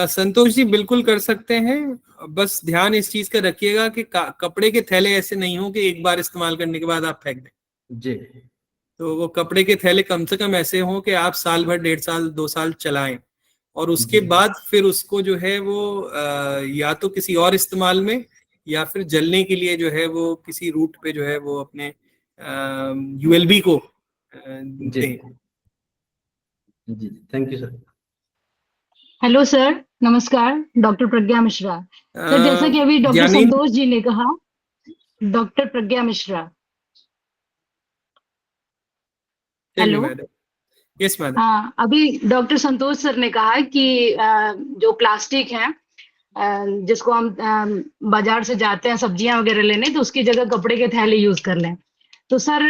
संतोष जी बिल्कुल कर सकते हैं, बस ध्यान इस चीज का रखिएगा कि कपड़े के थैले ऐसे नहीं हो कि एक बार इस्तेमाल करने के बाद आप फेंक दें जी। तो वो कपड़े के थैले कम से कम ऐसे हों कि आप साल भर, 1.5 साल, 2 साल चलाएं, और उसके बाद फिर उसको जो है वो या तो किसी और इस्तेमाल में या फिर जलने के लिए जो है वो किसी रूट पे जो है वो अपने यूएलबी को दें। जी, thank you sir. Hello sir, नमस्कार, डॉक्टर प्रज्ञा मिश्रा। सर जैसा कि अभी डॉक्टर संतोष जी ने कहा, doctor Pragya Mishra. Hello, yes madam. हाँ, अभी डॉक्टर संतोष सर ने कहा कि जो प्लास्टिक है जिसको हम बाजार से जाते हैं सब्जियां वगैरह लेने, तो उसकी जगह कपड़े के थैले यूज कर लें। तो सर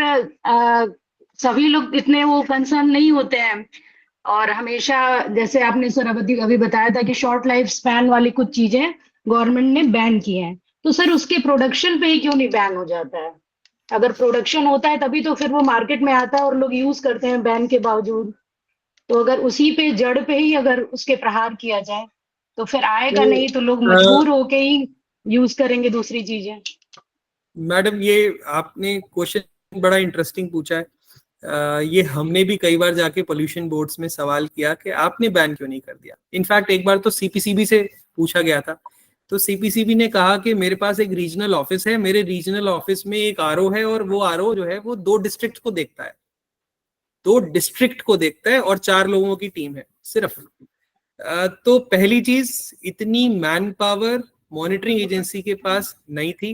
सभी लोग इतने वो कंसर्न नहीं होते हैं, और हमेशा जैसे आपने सर अभी बताया था कि शॉर्ट लाइफ स्पैन वाली कुछ चीजें गवर्नमेंट ने बैन की हैं, तो सर उसके प्रोडक्शन पे ही क्यों नहीं बैन हो जाता है? अगर प्रोडक्शन होता है तभी तो फिर वो मार्केट में आता है और लोग यूज करते हैं बैन के बावजूद। तो अगर उसी पे, जड़ पे ही अगर उसके प्रहार किया जाए तो फिर आएगा नहीं, तो लोग मजबूर होके ही यूज करेंगे दूसरी चीजें। मैडम, ये आपने क्वेश्चन बड़ा इंटरेस्टिंग पूछा है। ये हमने भी कई बार जाके पोल्यूशन बोर्ड्स में सवाल किया कि आपने बैन क्यों नहीं कर दिया। इनफैक्ट एक बार तो सीपीसीबी से पूछा गया था, तो सीपीसीबी ने कहा कि मेरे पास एक रीजनल ऑफिस है, मेरे रीजनल ऑफिस में एक आरओ है, और वो आरओ जो है वो 2 डिस्ट्रिक्ट को देखता है, 2 डिस्ट्रिक्ट को देखता है, और 4 लोगों की टीम है सिर्फ। तो पहली चीज, इतनी मैन पावर मॉनिटरिंग एजेंसी के पास नहीं थी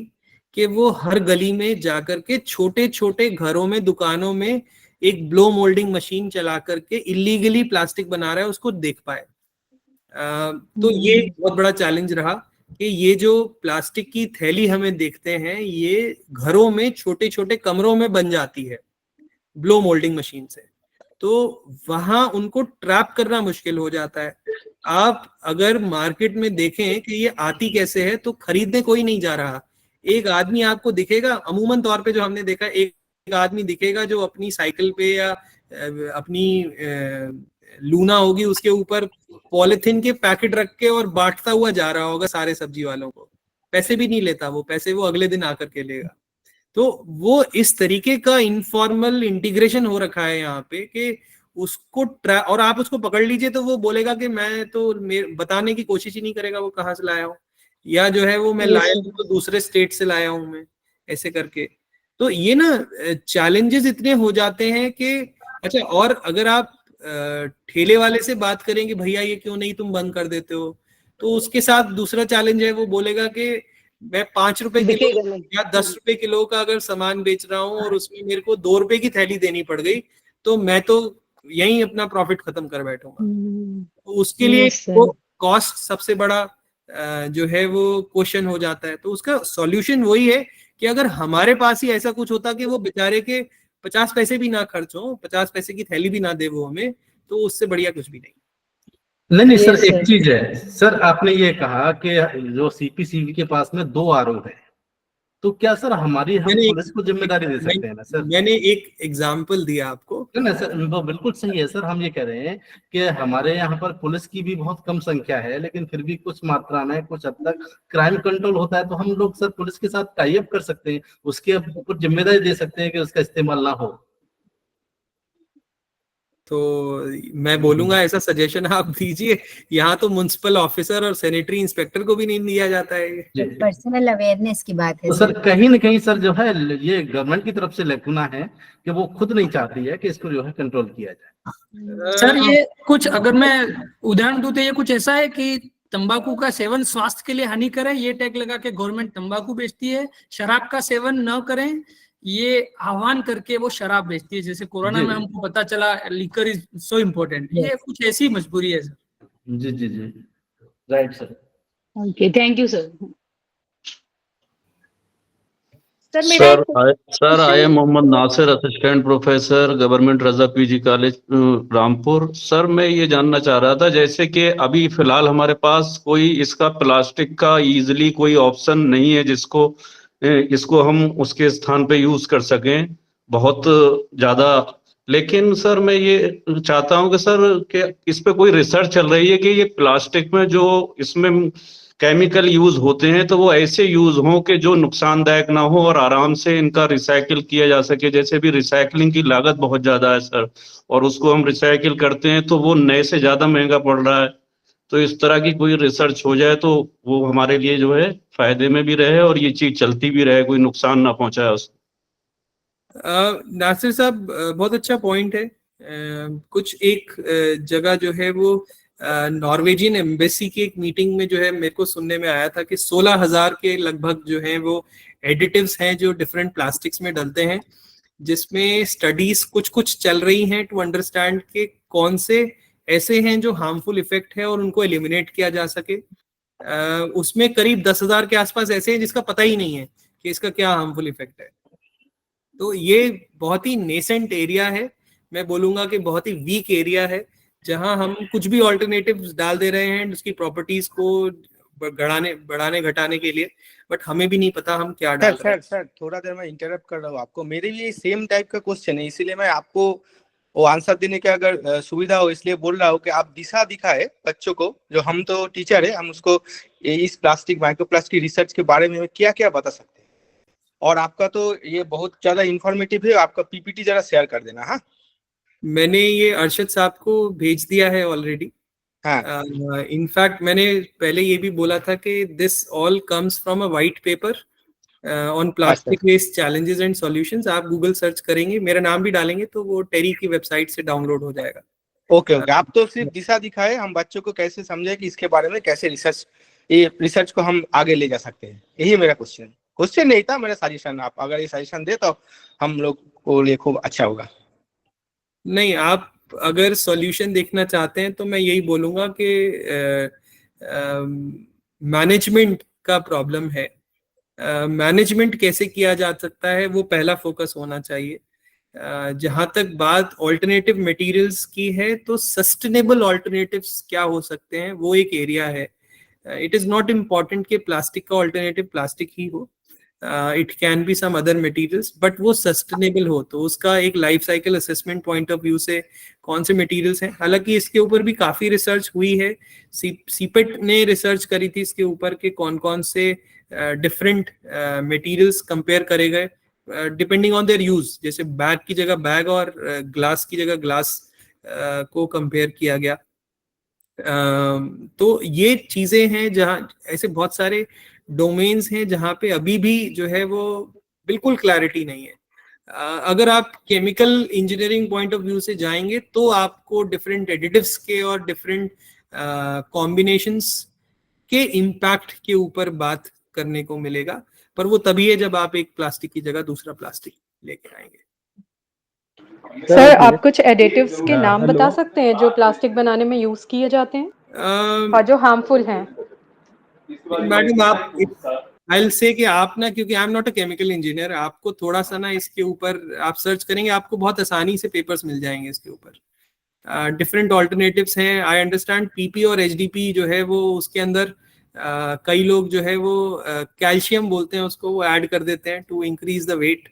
कि वो हर गली में जाकर के छोटे छोटे घरों में, दुकानों में एक ब्लो मोल्डिंग मशीन चला करके इलीगली प्लास्टिक बना रहा है उसको देख पाए। तो ये बहुत बड़ा चैलेंज रहा कि ये जो प्लास्टिक की थैली हमें देखते हैं ये घरों में, छोटे छोटे कमरों में बन जाती है ब्लो मोल्डिंग मशीन से, तो वहां उनको ट्रैप करना मुश्किल हो जाता है। आप अगर मार्केट में देखें कि ये आती कैसे है, तो खरीदने कोई नहीं जा रहा। एक आदमी आपको दिखेगा, अमूमन तौर पे जो हमने देखा, एक आदमी दिखेगा जो अपनी साइकिल पे या अपनी लूना होगी उसके ऊपर पॉलिथीन के पैकेट रख के और बांटता हुआ जा रहा होगा सारे सब्जी वालों को, पैसे भी नहीं लेता, वो पैसे वो अगले दिन आकर के लेगा। तो वो इस तरीके का इनफॉर्मल इंटीग्रेशन हो रखा है यहाँ पे कि उसको और आप उसको पकड़ लीजिए तो वो बोलेगा कि मैं तो बताने की कोशिश ही नहीं करेगा वो कहाँ से लाया हूँ, या जो है वो मैं लाया हूँ तो दूसरे स्टेट से लाया हूँ मैं, ऐसे करके। तो ये ना चैलेंजेस इतने हो जाते हैं कि अच्छा, और अगर आप ठेले वाले से बात करेंगे भैया ये क्यों नहीं तुम बंद कर देते हो, तो उसके साथ दूसरा चैलेंज है, वो बोलेगा कि मैं 5 रुपए किलो या 10 रुपए किलो का अगर सामान बेच रहा हूँ और उसमें मेरे को 2 रुपए की थैली देनी पड़ गई तो मैं तो यहीं अपना प्रॉफिट खत्म कर बैठूंगा। तो उसके लिए वो कॉस्ट सबसे बड़ा जो है वो क्वेश्चन हो जाता है। तो उसका सॉल्यूशन वही है कि अगर हमारे पास ही ऐसा कुछ होता कि वो बेचारे के 50 पैसे भी ना खर्च हो, 50 पैसे की थैली भी ना दे वो हमें, तो उससे बढ़िया कुछ भी नहीं। नहीं सर, एक चीज है सर, आपने ये कहा कि जो सीपीसीबी के पास में 2 आरओ है, तो क्या सर हम पुलिस को जिम्मेदारी दे सकते हैं ना सर? मैंने एक एग्जांपल दिया आपको। नहीं सर, वो बिल्कुल सही है सर। हम ये कह रहे हैं कि हमारे यहाँ पर पुलिस की भी बहुत कम संख्या है, लेकिन फिर भी कुछ मात्रा में कुछ हद तक क्राइम कंट्रोल होता है, तो हम लोग सर पुलिस के साथ टाई अप कर सकते हैं, उसके ऊपर जिम्मेदारी दे सकते हैं कि उसका इस्तेमाल ना हो। तो मैं बोलूंगा ऐसा सजेशन आप दीजिए, यहाँ तो म्युनिसिपल ऑफिसर और सैनिटरी इंस्पेक्टर को भी नहीं दिया जाता है। पर्सनल अवेयरनेस की बात है तो सर कहीं ना कहीं सर जो है ये गवर्नमेंट की तरफ से लैकुना है कि वो खुद नहीं चाहती है कि इसको जो है कंट्रोल किया जाए। सर ये कुछ अगर मैं उदाहरण दूं तो ये कुछ ऐसा है कि तंबाकू का सेवन स्वास्थ्य के लिए हानिकर है, ये टैग लगा के गवर्नमेंट तंबाकू बेचती है। शराब का सेवन न करें ये आह्वान करके वो शराब बेचती है। जैसे कोरोना में हमको पता चला लिकर इज सो इम्पोर्टेंट, ये कुछ ऐसी मजबूरी है सर। जी जी जी, right sir. Okay, thank you sir. Sir I am Mohammad Nasir, assistant professor government Raza PG college Rampur. Sir मैं ये जानना चाह रहा था, जैसे कि अभी फिलहाल हमारे पास कोई इसका प्लास्टिक का इजीली कोई ऑप्शन नहीं है इसको हम उसके स्थान पे यूज कर सकें बहुत ज्यादा, लेकिन सर मैं ये चाहता हूं कि सर कि इस पे कोई रिसर्च चल रही है कि ये प्लास्टिक में जो इसमें केमिकल यूज होते हैं तो वो ऐसे यूज हों कि जो नुकसानदायक ना हो और आराम से इनका रिसाइकिल किया जा सके। जैसे भी रिसाइकलिंग की लागत बहुत ज्यादा है सर, और उसको हम रिसाइकिल करते हैं तो वो नए से ज्यादा महंगा पड़ रहा है। तो इस तरह की कोई रिसर्च हो जाए तो वो हमारे लिए जो है फायदे में भी रहे और ये चीज चलती भी रहे, कोई नुकसान ना पहुंचाए उसको। नासिर साहब बहुत अच्छा पॉइंट है। कुछ एक जगह जो है वो नॉर्वेजियन एम्बेसी की एक मीटिंग में जो है मेरे को सुनने में आया था कि 16,000 के लगभग जो है वो एडिटिव्स हैं जो डिफरेंट प्लास्टिक्स में डलते हैं, जिसमें स्टडीज कुछ चल रही हैं टू अंडरस्टैंड के कौन से ऐसे हैं जो हार्मफुल इफेक्ट है और उनको एलिमिनेट किया जा सके। उसमें करीब 10,000 के आसपास ऐसे हैं जिसका पता ही नहीं है कि इसका क्या हार्मफुल इफेक्ट है। तो ये बहुत ही नेसेंट एरिया है, मैं बोलूंगा कि बहुत ही वीक एरिया है, जहां हम कुछ भी ऑल्टरनेटिव्स डाल दे रहे हैं उसकी प्रॉपर्टीज को बढ़ाने घटाने के लिए, बट हमें भी नहीं पता हम क्या डाल रहे हैं। सर थोड़ा देर मैं इंटरप्ट कर रहा हूँ आपको, मेरे लिए सेम टाइप का क्वेश्चन है, इसीलिए मैं आपको वो आंसर देने की अगर सुविधा हो इसलिए बोल रहा हूँ कि आप दिशा दिखाए बच्चों को, जो हम तो टीचर है, हम उसको इस प्लास्टिक माइक्रोप्लास्टिक रिसर्च के बारे में क्या क्या बता सकते हैं। और आपका तो ये बहुत ज्यादा इंफॉर्मेटिव है, आपका पीपीटी जरा शेयर कर देना। हाँ, मैंने ये अरशद साहब को भेज दिया है ऑलरेडी। इनफैक्ट मैंने पहले ये भी बोला था कि this all comes from a white paper on plastic waste challenges and solutions. आप गूगल सर्च करेंगे, मेरा नाम भी डालेंगे तो वो टेरी की वेबसाइट से डाउनलोड हो जाएगा। ओके, आप तो सिर्फ दिशा दिखाए, हम बच्चों को कैसे समझे कि इसके बारे में कैसे रिसर्च को हम आगे ले जा सकते हैं, यही मेरा क्वेश्चन नहीं था, मेरा सजेशन। आप अगर ये सजेशन दे तो हम लोग को लिए खूब अच्छा होगा। नहीं, आप अगर सॉल्यूशन देखना चाहते हैं तो मैं यही बोलूंगा कि मैनेजमेंट का प्रॉब्लम है। मैनेजमेंट कैसे किया जा सकता है वो पहला फोकस होना चाहिए। जहां तक बात ऑल्टरनेटिव मटेरियल्स की है तो सस्टेनेबल ऑल्टरनेटिव्स क्या हो सकते हैं वो एक एरिया है। इट इज नॉट इम्पॉर्टेंट कि प्लास्टिक का ऑल्टरनेटिव प्लास्टिक ही हो, it can be some other materials, but वो सस्टेनेबल हो, तो उसका एक life cycle assessment point of view से कौन से मटेरियल्स हैं। हालांकि इसके ऊपर भी काफी रिसर्च हुई है, सीपेट ने रिसर्च करी थी इसके ऊपर के कौन कौन से डिफरेंट मटेरियल्स कंपेयर करे गए डिपेंडिंग ऑन देयर यूज। जैसे बैग की जगह बैग और ग्लास की जगह ग्लास को कंपेयर किया गया। तो ये चीजें हैं जहाँ ऐसे बहुत सारे डोमेन्स हैं जहाँ पे अभी भी जो है वो बिल्कुल क्लैरिटी नहीं है। अगर आप chemical engineering point of view से जाएंगे तो आपको डिफरेंट एडिटिव्स के और डिफरेंट कॉम्बिनेशंस के इम्पैक्ट के ऊपर बात करने को मिलेगा, पर वो तभी है जब आप एक प्लास्टिक की जगह दूसरा प्लास्टिक लेके आएंगे। सर आप कुछ एडिटिव्स के नाम बता सकते हैं जो प्लास्टिक बनाने में यूज किए जाते हैं और जो हार्मफुल हैं? मैडम आप आई विल से कि आप ना, क्योंकि I am not a chemical engineer, आपको थोड़ा सा ना इसके ऊपर आप सर्च करेंगे आपको बहुत आसानी से पेपर्स मिल जाएंगे इसके ऊपर। डिफरेंट ऑल्टरनेटिव्स हैं। आई अंडरस्टैंड पीपी और एचडीपी जो है वो उसके अंदर कई लोग जो है वो कैल्शियम बोलते हैं उसको, वो ऐड कर देते हैं to increase the weight.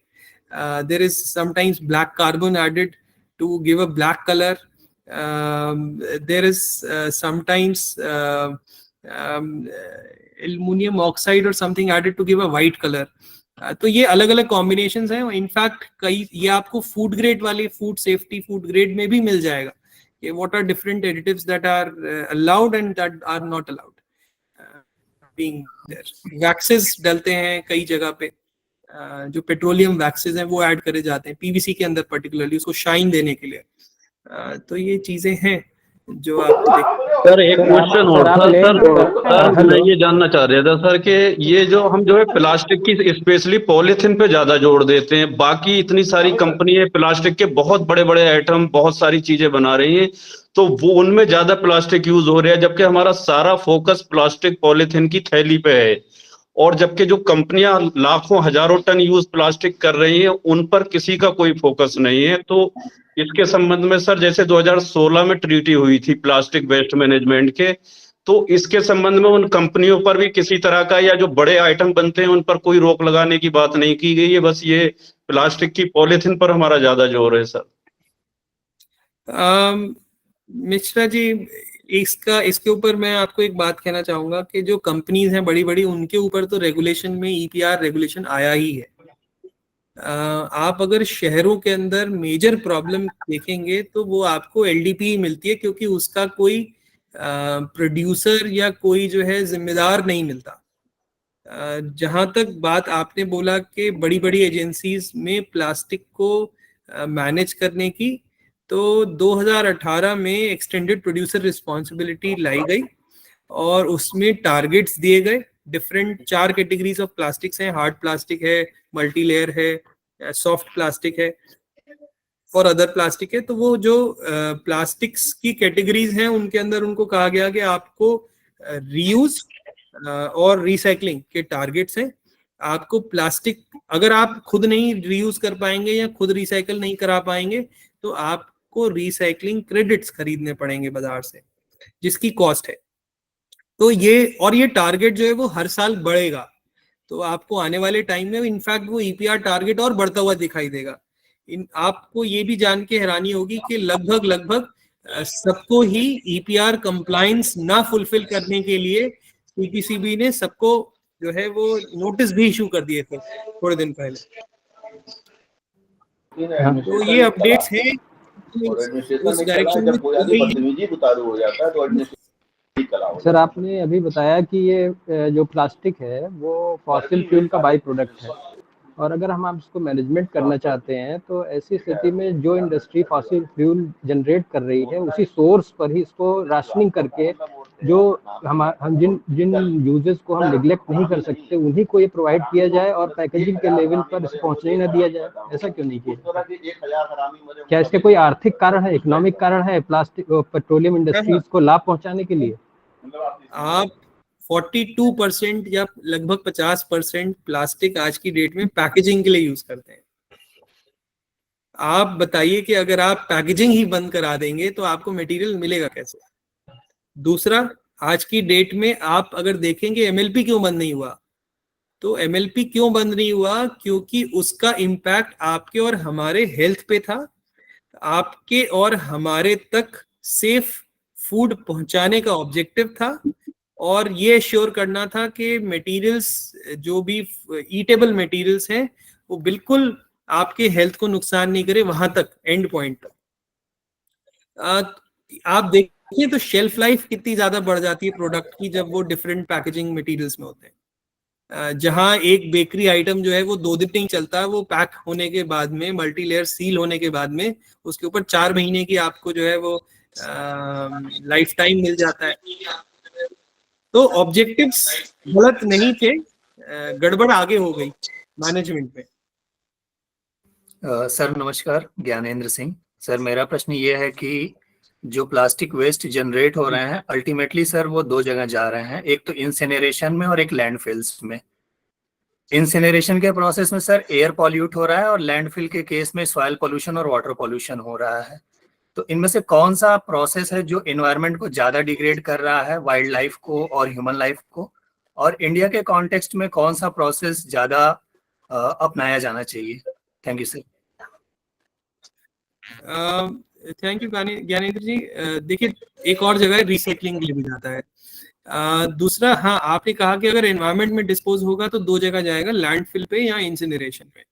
There is sometimes black carbon added to give a black colour. There is sometimes aluminium oxide और something added to give a white colour. तो ये अलग अलग कॉम्बिनेशंस हैं। इनफैक्ट कई ये आपको फूड ग्रेड वाले फूड सेफ्टी फूड ग्रेड में भी मिल जाएगा कि what are different additives that are allowed and that are not allowed being there. Waxes डलते हैं कई जगह पे, जो पेट्रोलियम वैक्सेस हैं वो ऐड करे जाते हैं पीवीसी के अंदर पर्टिकुलरली उसको शाइन देने के लिए। तो ये चीजें हैं जो आप सर एक क्वेश्चन और था सर मैं ये जानना चाह रहा था सर कि ये जो हम जो है प्लास्टिक की स्पेशली पॉलीथिन पे ज्यादा जोर देते हैं, बाकी इतनी सारी कंपनियां प्लास्टिक के बहुत बड़े बड़े आइटम बहुत सारी चीजें बना रही हैं, तो वो उनमें ज्यादा प्लास्टिक यूज हो रहा है, जबकि हमारा सारा फोकस प्लास्टिक पॉलीथिन की थैली पे है। और जबकि जो कंपनियां लाखों हजारों टन यूज प्लास्टिक कर रही हैं उन पर किसी का कोई फोकस नहीं है। तो इसके संबंध में सर जैसे 2016 में ट्रीटी हुई थी प्लास्टिक वेस्ट मैनेजमेंट के, तो इसके संबंध में उन कंपनियों पर भी किसी तरह का या जो बड़े आइटम बनते हैं उन पर कोई रोक लगाने की बात नहीं की गई है, बस ये प्लास्टिक की पॉलीथिन पर हमारा ज्यादा जोर है सर। मिश्रा जी इसके ऊपर मैं आपको एक बात कहना चाहूंगा कि जो कंपनीज हैं बड़ी बड़ी उनके ऊपर तो रेगुलेशन में ईपीआर रेगुलेशन आया ही है। आप अगर शहरों के अंदर मेजर प्रॉब्लम देखेंगे तो वो आपको एलडीपी मिलती है, क्योंकि उसका कोई प्रोड्यूसर या कोई जो है जिम्मेदार नहीं मिलता। जहां तक बात आपने बोला कि बड़ी बड़ी एजेंसीज में प्लास्टिक को मैनेज करने की, तो 2018 में एक्सटेंडेड प्रोड्यूसर रिस्पॉन्सिबिलिटी लाई गई और उसमें टारगेट्स दिए गए। डिफरेंट 4 कैटेगरीज ऑफ प्लास्टिक्स हैं, हार्ड प्लास्टिक है, मल्टी लेयर है, सॉफ्ट प्लास्टिक है और अदर प्लास्टिक है। तो वो जो प्लास्टिक्स की कैटेगरीज हैं उनके अंदर उनको कहा गया कि आपको रीयूज और रिसाइकलिंग के टारगेट्स हैं। आपको प्लास्टिक अगर आप खुद नहीं रीयूज कर पाएंगे या खुद रिसाइकल नहीं करा पाएंगे तो आपको रिसाइकलिंग क्रेडिट्स खरीदने पड़ेंगे बाजार से, जिसकी कॉस्ट है। तो ये टारगेट जो है वो हर साल बढ़ेगा, तो आपको आने वाले टाइम में इनफैक्ट वो ईपीआर टारगेट और बढ़ता हुआ दिखाई देगा। आपको ये भी जान के हैरानी होगी कि लगभग सबको ही ईपीआर कंप्लायंस ना फुलफिल करने के लिए सीपीसीबी ने सबको जो है वो नोटिस भी इशू कर दिए थे थोड़े दिन पहले। तो ये अपडेट्स हैं उस डायरेक्शन में। सर आपने अभी बताया कि ये जो प्लास्टिक है वो फॉसिल फ्यूल का बाई प्रोडक्ट है, और अगर हम इसको मैनेजमेंट करना चाहते हैं तो ऐसी स्थिति में जो इंडस्ट्री फॉसिल फ्यूल जनरेट कर रही है उसी सोर्स पर ही इसको राशनिंग करके जो हम जिन यूजेस को हम निगलेक्ट नहीं कर सकते उन्हीं को ये प्रोवाइड किया जाए और पैकेजिंग के लेवल पर इसे पहुंचने ही ना दिया जाए। ऐसा क्यों नहीं किया? क्या इसके कोई आर्थिक कारण है, इकोनॉमिक कारण है प्लास्टिक पेट्रोलियम इंडस्ट्रीज को लाभ पहुंचाने के लिए? आप 42% या लगभग 50% प्लास्टिक आज की डेट में पैकेजिंग के लिए यूज करते हैं। आप बताइए कि अगर आप पैकेजिंग ही बंद करा देंगे तो आपको मटेरियल मिलेगा कैसे? दूसरा, आज की डेट में आप अगर देखेंगे एमएलपी क्यों बंद नहीं हुआ? तो MLP क्यों बंद नहीं हुआ? क्योंकि उसका इम्पैक्ट आपके और हमारे हेल्थ पे था, आपके और हमारे तक सेफ फूड पहुंचाने का ऑब्जेक्टिव था, और ये श्योर करना था कि मटेरियल्स जो भी ईटेबल मटेरियल्स हैं वो बिल्कुल आपके हेल्थ को नुकसान नहीं करे वहां तक, एंड पॉइंट तक। आप देखिए तो शेल्फ लाइफ कितनी ज्यादा बढ़ जाती है प्रोडक्ट की जब वो डिफरेंट पैकेजिंग मटेरियल्स में होते हैं। जहां एक बेकरी आइटम जो है वो 2 दिन नहीं चलता, वो पैक होने के बाद में, मल्टी लेयर सील होने के बाद में उसके ऊपर 4 महीने की आपको जो है वो लाइफ टाइम मिल जाता है। तो ऑब्जेक्टिव्स गलत नहीं थे, गड़बड़ आगे हो गई मैनेजमेंट में। सर नमस्कार, ज्ञानेंद्र सिंह। सर मेरा प्रश्न ये है कि जो प्लास्टिक वेस्ट जनरेट हो रहे हैं अल्टीमेटली सर वो 2 जगह जा रहे हैं, एक तो इंसिनरेशन में और एक लैंडफिल्स में। इंसिनरेशन के प्रोसेस में सर एयर पॉल्यूट हो रहा है और लैंडफिल के केस में सॉइल पोल्यूशन और वाटर पोल्यूशन हो रहा है। तो इनमें से कौन सा प्रोसेस है जो एनवायरनमेंट को ज्यादा डिग्रेड कर रहा है, वाइल्ड लाइफ को और ह्यूमन लाइफ को, और इंडिया के कॉन्टेक्स्ट में कौन सा प्रोसेस ज्यादा अपनाया जाना चाहिए? Thank you sir. Thank you Gyanendra ji. देखिए एक और जगह रिसाइकलिंग के लिए भी जाता है। दूसरा, हाँ आपने कहा कि अगर एनवायरनमेंट में डिस्पोज होगा तो 2 जगह जाएगा, लैंडफिल पे या इंसिनरेशन पे।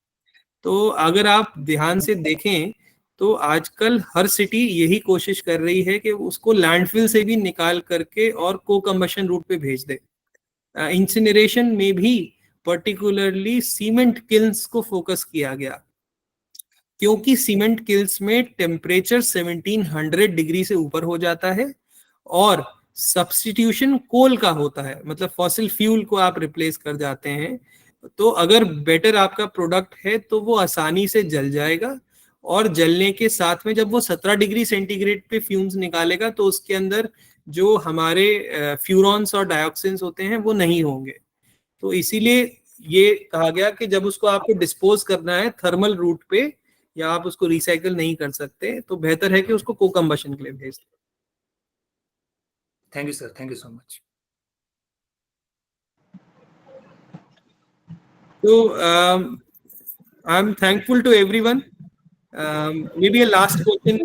तो अगर आप ध्यान से देखें तो आजकल हर सिटी यही कोशिश कर रही है कि उसको लैंडफिल से भी निकाल करके और को कंबशन रूट पे भेज दे। इंसिनरेशन में भी पर्टिकुलरली सीमेंट किल्न्स को फोकस किया गया, क्योंकि सीमेंट किल्स में टेम्परेचर 1700 डिग्री से ऊपर हो जाता है और सब्स्टिट्यूशन कोल का होता है, मतलब फॉसिल फ्यूल को आप रिप्लेस कर जाते हैं। तो अगर बेटर आपका प्रोडक्ट है तो वो आसानी से जल जाएगा, और जलने के साथ में जब वो 17 डिग्री सेंटीग्रेड पे फ्यूम्स निकालेगा तो उसके अंदर जो हमारे फ्यूरॉन्स और डायोक्सिन्स होते हैं वो नहीं होंगे। तो इसीलिए ये कहा गया कि जब उसको आपको डिस्पोज करना है थर्मल रूट पे, या आप उसको रिसाइकल नहीं कर सकते, तो बेहतर है कि उसको को कंबशन के लिए भेज दें। Thank you sir, thank you so much. तो I am thankful to everyone. maybe a last question.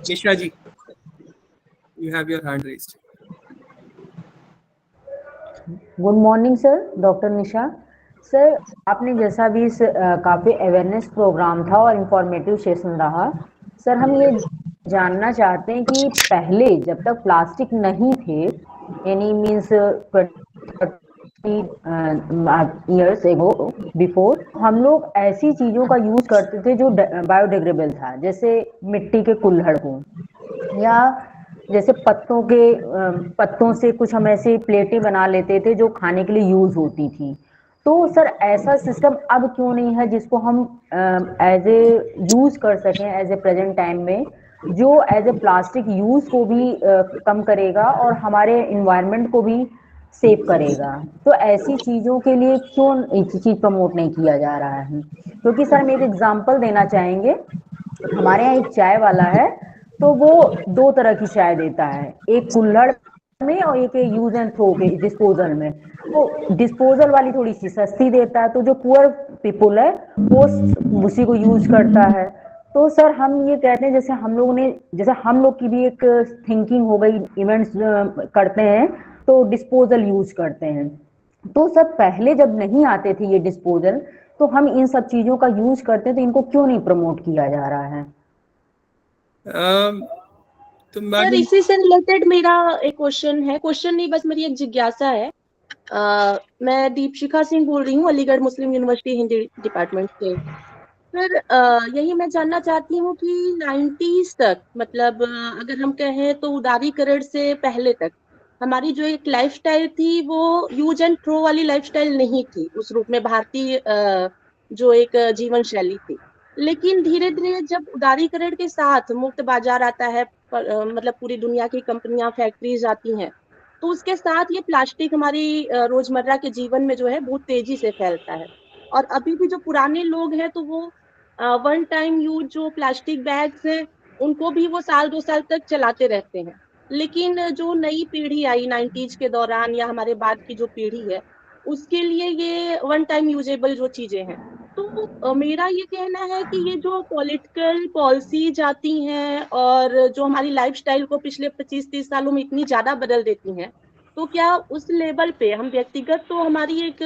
Nisha ji, you have your hand raised. Good morning sir, doctor Nisha. Sir आपने जैसा भी काफ़ी अवेयरनेस प्रोग्राम था और informative session रहा। Sir हम ये जानना चाहते हैं कि पहले जब तक प्लास्टिक नहीं थे, यानी मीन्स 20 एगो बिफोर, हम लोग ऐसी चीज़ों का यूज़ करते थे जो बायोडिग्रेडेबल था, जैसे मिट्टी के कुल्हड़ को, या जैसे पत्तों से कुछ हम ऐसे प्लेटें बना लेते थे जो खाने के लिए यूज होती थी। तो सर ऐसा सिस्टम अब क्यों नहीं है जिसको हम एज ए यूज कर सकें एज ए प्रेजेंट टाइम में, जो एज ए प्लास्टिक यूज को भी कम करेगा और हमारे इन्वायरमेंट को भी सेव करेगा? तो ऐसी चीज़ों के लिए क्यों एक चीज़ प्रमोट नहीं किया जा रहा है? क्योंकि सर हम एक एग्जांपल देना चाहेंगे। हमारे यहाँ एक चाय वाला है, तो वो 2 तरह की चाय देता है, एक कुल्हड़ में और एक यूज एंड थ्रो के डिस्पोजल में। तो डिस्पोजल वाली थोड़ी सी सस्ती देता है, तो जो पुअर पीपल है वो उसी को यूज करता है। तो सर हम ये कहते हैं, जैसे हम लोग की भी एक थिंकिंग हो गई, इवेंट्स करते हैं तो डिस्पोजल यूज करते हैं। तो सर पहले जब नहीं आते थे ये डिस्पोजल, तो हम इन सब चीजों का यूज करते हैं, तो इनको क्यों नहीं प्रमोट किया जा रहा है? तो सर इसी से रिलेटेड मेरा एक क्वेश्चन है, क्वेश्चन नहीं बस मेरी एक जिज्ञासा है। मैं दीपशिखा सिंह बोल रही हूँ, अलीगढ़ मुस्लिम यूनिवर्सिटी हिंदी डिपार्टमेंट से। सर यही मैं जानना चाहती हूँ कि 90s तक, मतलब अगर हम कहें तो उदारीकरण से पहले तक हमारी जो एक लाइफस्टाइल थी वो यूज एंड थ्रो वाली लाइफस्टाइल नहीं थी उस रूप में, भारतीय जो एक जीवन शैली थी। लेकिन धीरे धीरे जब उदारीकरण के साथ मुक्त बाजार आता है, मतलब पूरी दुनिया की कंपनियां, फैक्ट्रीज आती हैं, तो उसके साथ ये प्लास्टिक हमारी रोजमर्रा के जीवन में जो है बहुत तेजी से फैलता है। और अभी भी जो पुराने लोग हैं तो वो वन टाइम यूज जो प्लास्टिक बैग्स हैं उनको भी वो 1-2 साल तक चलाते रहते हैं। लेकिन जो नई पीढ़ी आई 90s के दौरान या हमारे बाद की जो पीढ़ी है, उसके लिए ये वन टाइम यूजेबल जो चीजें हैं। तो मेरा ये कहना है कि ये जो पॉलिटिकल पॉलिसीज आती हैं और जो हमारी लाइफस्टाइल को पिछले 25-30 सालों में इतनी ज्यादा बदल देती हैं, तो क्या उस लेवल पे हम व्यक्तिगत, तो हमारी एक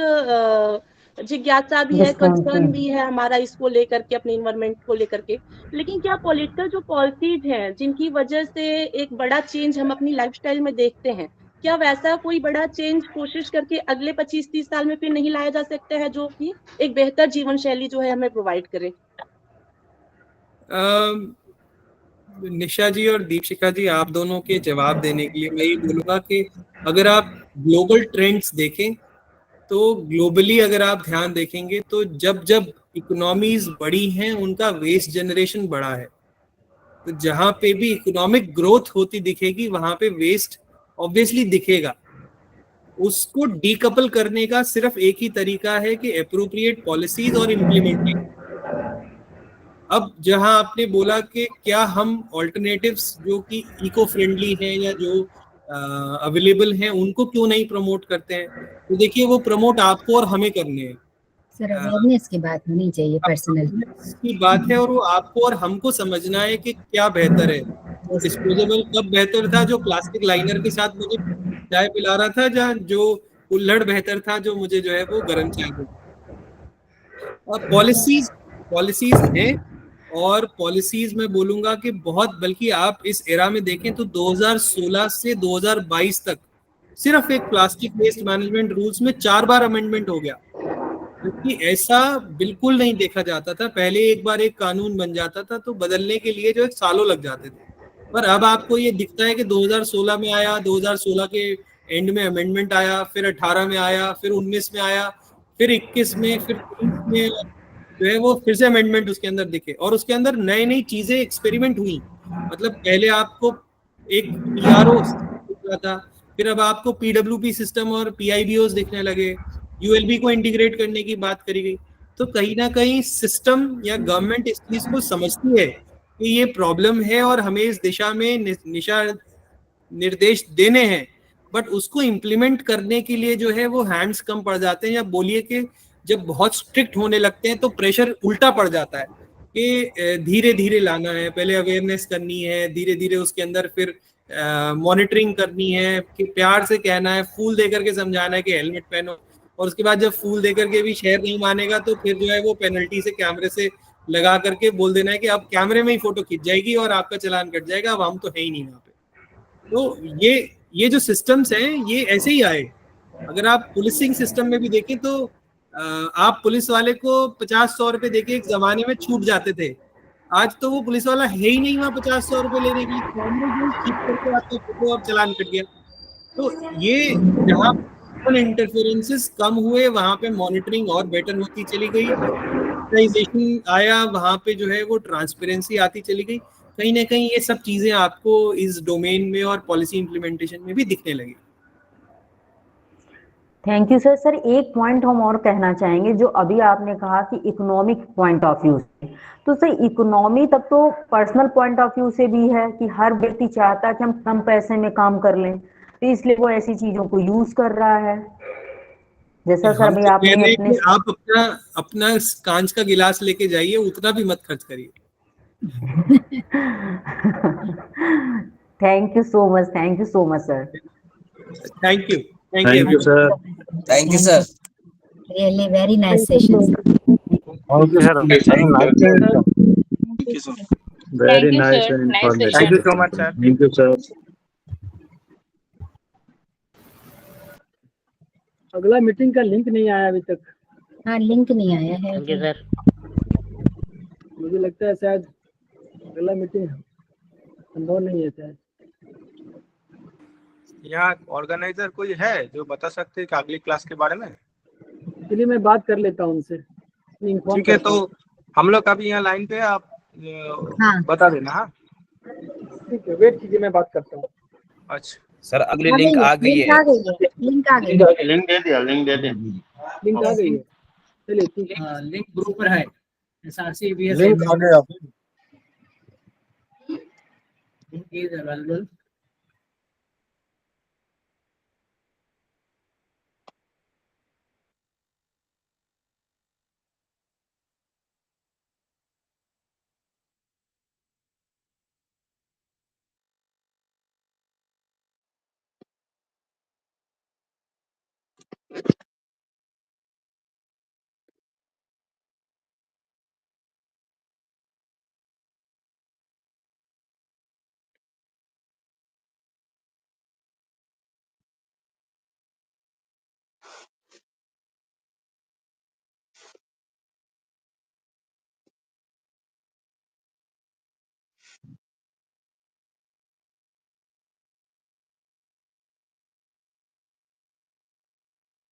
जिज्ञासा भी है, कंसर्न भी है हमारा इसको लेकर के, अपने इन्वायरमेंट को लेकर के, लेकिन क्या पॉलिटिकल जो पॉलिसीज हैं जिनकी वजह से एक बड़ा चेंज हम अपनी लाइफस्टाइल में देखते हैं, क्या वैसा कोई बड़ा चेंज कोशिश करके अगले 25-30 साल में फिर नहीं लाया जा सकता है जो कि एक बेहतर जीवन शैली जो है हमें प्रोवाइड करे? निशा जी और दीपशिखा जी, आप दोनों के जवाब देने के लिए मैं ये बोलूंगा कि अगर आप ग्लोबल ट्रेंड्स देखें तो ग्लोबली अगर आप ध्यान देखेंगे तो जब जब इकोनॉमीज बड़ी हैं उनका वेस्ट जनरेशन बढ़ा है। तो जहां पे भी इकोनॉमिक ग्रोथ होती दिखेगी वहां पे वेस्ट ऑब्वियसली दिखेगा। उसको डीकपल करने का सिर्फ एक ही तरीका है कि एप्रोप्रिएट पॉलिसीज और इम्प्लीमेंटेशन। अब जहां आपने बोला कि क्या हम ऑल्टरनेटिव्स जो कि इको फ्रेंडली हैं या जो अवेलेबल हैं उनको क्यों नहीं प्रमोट करते हैं, तो देखिए वो प्रमोट आपको और हमें करने हैं। सर अवेयरनेस की बात होनी चाहिए, पर्सनल की बात है और वो आपको और हमको समझना है कि क्या बेहतर है। वो डिस्पोजेबल कब बेहतर था जो प्लास्टिक लाइनर के साथ मुझे चाय पिला रहा था, या जो कुल्हड़ बेहतर था जो मुझे जो है वो गर्म चाय देता। और पॉलिसीज हैं, और पॉलिसीज में बोलूंगा कि बहुत, बल्कि आप इस एरा में देखें तो 2016 से 2022 तक सिर्फ एक प्लास्टिक वेस्ट मैनेजमेंट रूल्स में 4 बार अमेंडमेंट हो गया, क्योंकि ऐसा बिल्कुल नहीं देखा जाता था। पहले एक बार एक कानून बन जाता था तो बदलने के लिए जो है सालों लग जाते थे, पर अब आपको ये दिखता है कि 2016 में आया, 2016 के एंड में अमेंडमेंट आया, फिर 18 में आया, फिर 19 में आया, फिर 21 में, फिर 23 में जो है वो फिर से अमेंडमेंट उसके अंदर दिखे, और उसके अंदर नई नई चीजें एक्सपेरिमेंट हुई। मतलब पहले आपको एक PRO था, फिर अब आपको PWP सिस्टम और PIBOs दिखने लगे, ULB को इंटीग्रेट करने की बात करी गई। तो कहीं ना कहीं सिस्टम या गवर्नमेंट इस चीज को समझती है कि ये प्रॉब्लम है और हमें इस दिशा में निर्देश देने हैं, बट उसको इम्प्लीमेंट करने के लिए जो है वो हैंड्स कम पड़ जाते हैं, या बोलिए कि जब बहुत स्ट्रिक्ट होने लगते हैं तो प्रेशर उल्टा पड़ जाता है कि धीरे धीरे लाना है, पहले अवेयरनेस करनी है, धीरे धीरे उसके अंदर फिर मॉनिटरिंग करनी है, कि प्यार से कहना है, फूल देकर के समझाना है कि हेलमेट पहनो, और उसके बाद जब फूल देकर के भी शहर नहीं मानेगा तो फिर जो है वो पेनल्टी से कैमरे से लगा करके बोल देना है कि अब कैमरे में ही फोटो खींच जाएगी और आपका चालान कट जाएगा, अब हम तो है ही नहीं वहाँ पे। तो ये जो सिस्टम्स हैं ये ऐसे ही आए। अगर आप पुलिसिंग सिस्टम में भी देखें तो आप पुलिस वाले को 50-100 रुपए देके एक जमाने में छूट जाते थे, आज तो वो पुलिस वाला है ही नहीं वहाँ 50-100 रुपए लेने के लिए, करके आपका फोटो और चालान कट गया। तो ये जहाँ इंटरफेरेंसेस कम हुए वहां पे मॉनिटरिंग और बेटर होती चली गई, ऑर्गेनाइजेशन आया वहां पे जो है वो ट्रांसपेरेंसी आती चली गई। कहीं ना कहीं ये सब चीजें आपको इस डोमेन में और पॉलिसी इंप्लीमेंटेशन में भी दिखने लगी। Thank you sir. सर एक पॉइंट हम और कहना चाहेंगे, जो अभी आपने कहा कि इकोनॉमिक पॉइंट ऑफ व्यू से, तो सर इकोनॉमी तब तो पर्सनल पॉइंट ऑफ व्यू से भी है कि हर व्यक्ति चाहता है कि हम कम पैसे में काम कर लें, तो इसलिए वो ऐसी चीजों को यूज कर रहा है। जैसा सर अभी आपने अपने आप अपना कांच का गिलास लेके जाइए, उतना भी मत खर्च करिए। Thank you so much sir. Thank you sir. Thank you sir. Really very nice session. Thank you sir. Very nice and informative. Thank you so much sir. Thank you sir. अगला मीटिंग का link नहीं आया अभी तक। हाँ link नहीं आया है। Thank you sir. मुझे लगता है शायद अगला मीटिंग संभव नहीं है शायद। यहाँ ऑर्गेनाइजर कोई है जो बता सकते हैं कि अगली क्लास के बारे में? चलिए मैं बात कर लेता हूँ उनसे। ठीक है, तो हम लोग अभी यहाँ लाइन पे, आप बता देना। हाँ ठीक है, वेट कीजिए, मैं बात करता हूँ। अच्छा सर अगली लिंक आ गई है। लिंक आ गई है। लिंक दे दिया। लिंक आ गई है। चलिए ठीक है। लिंक ग्रुप पर है। SRC लिंक आ गया। is available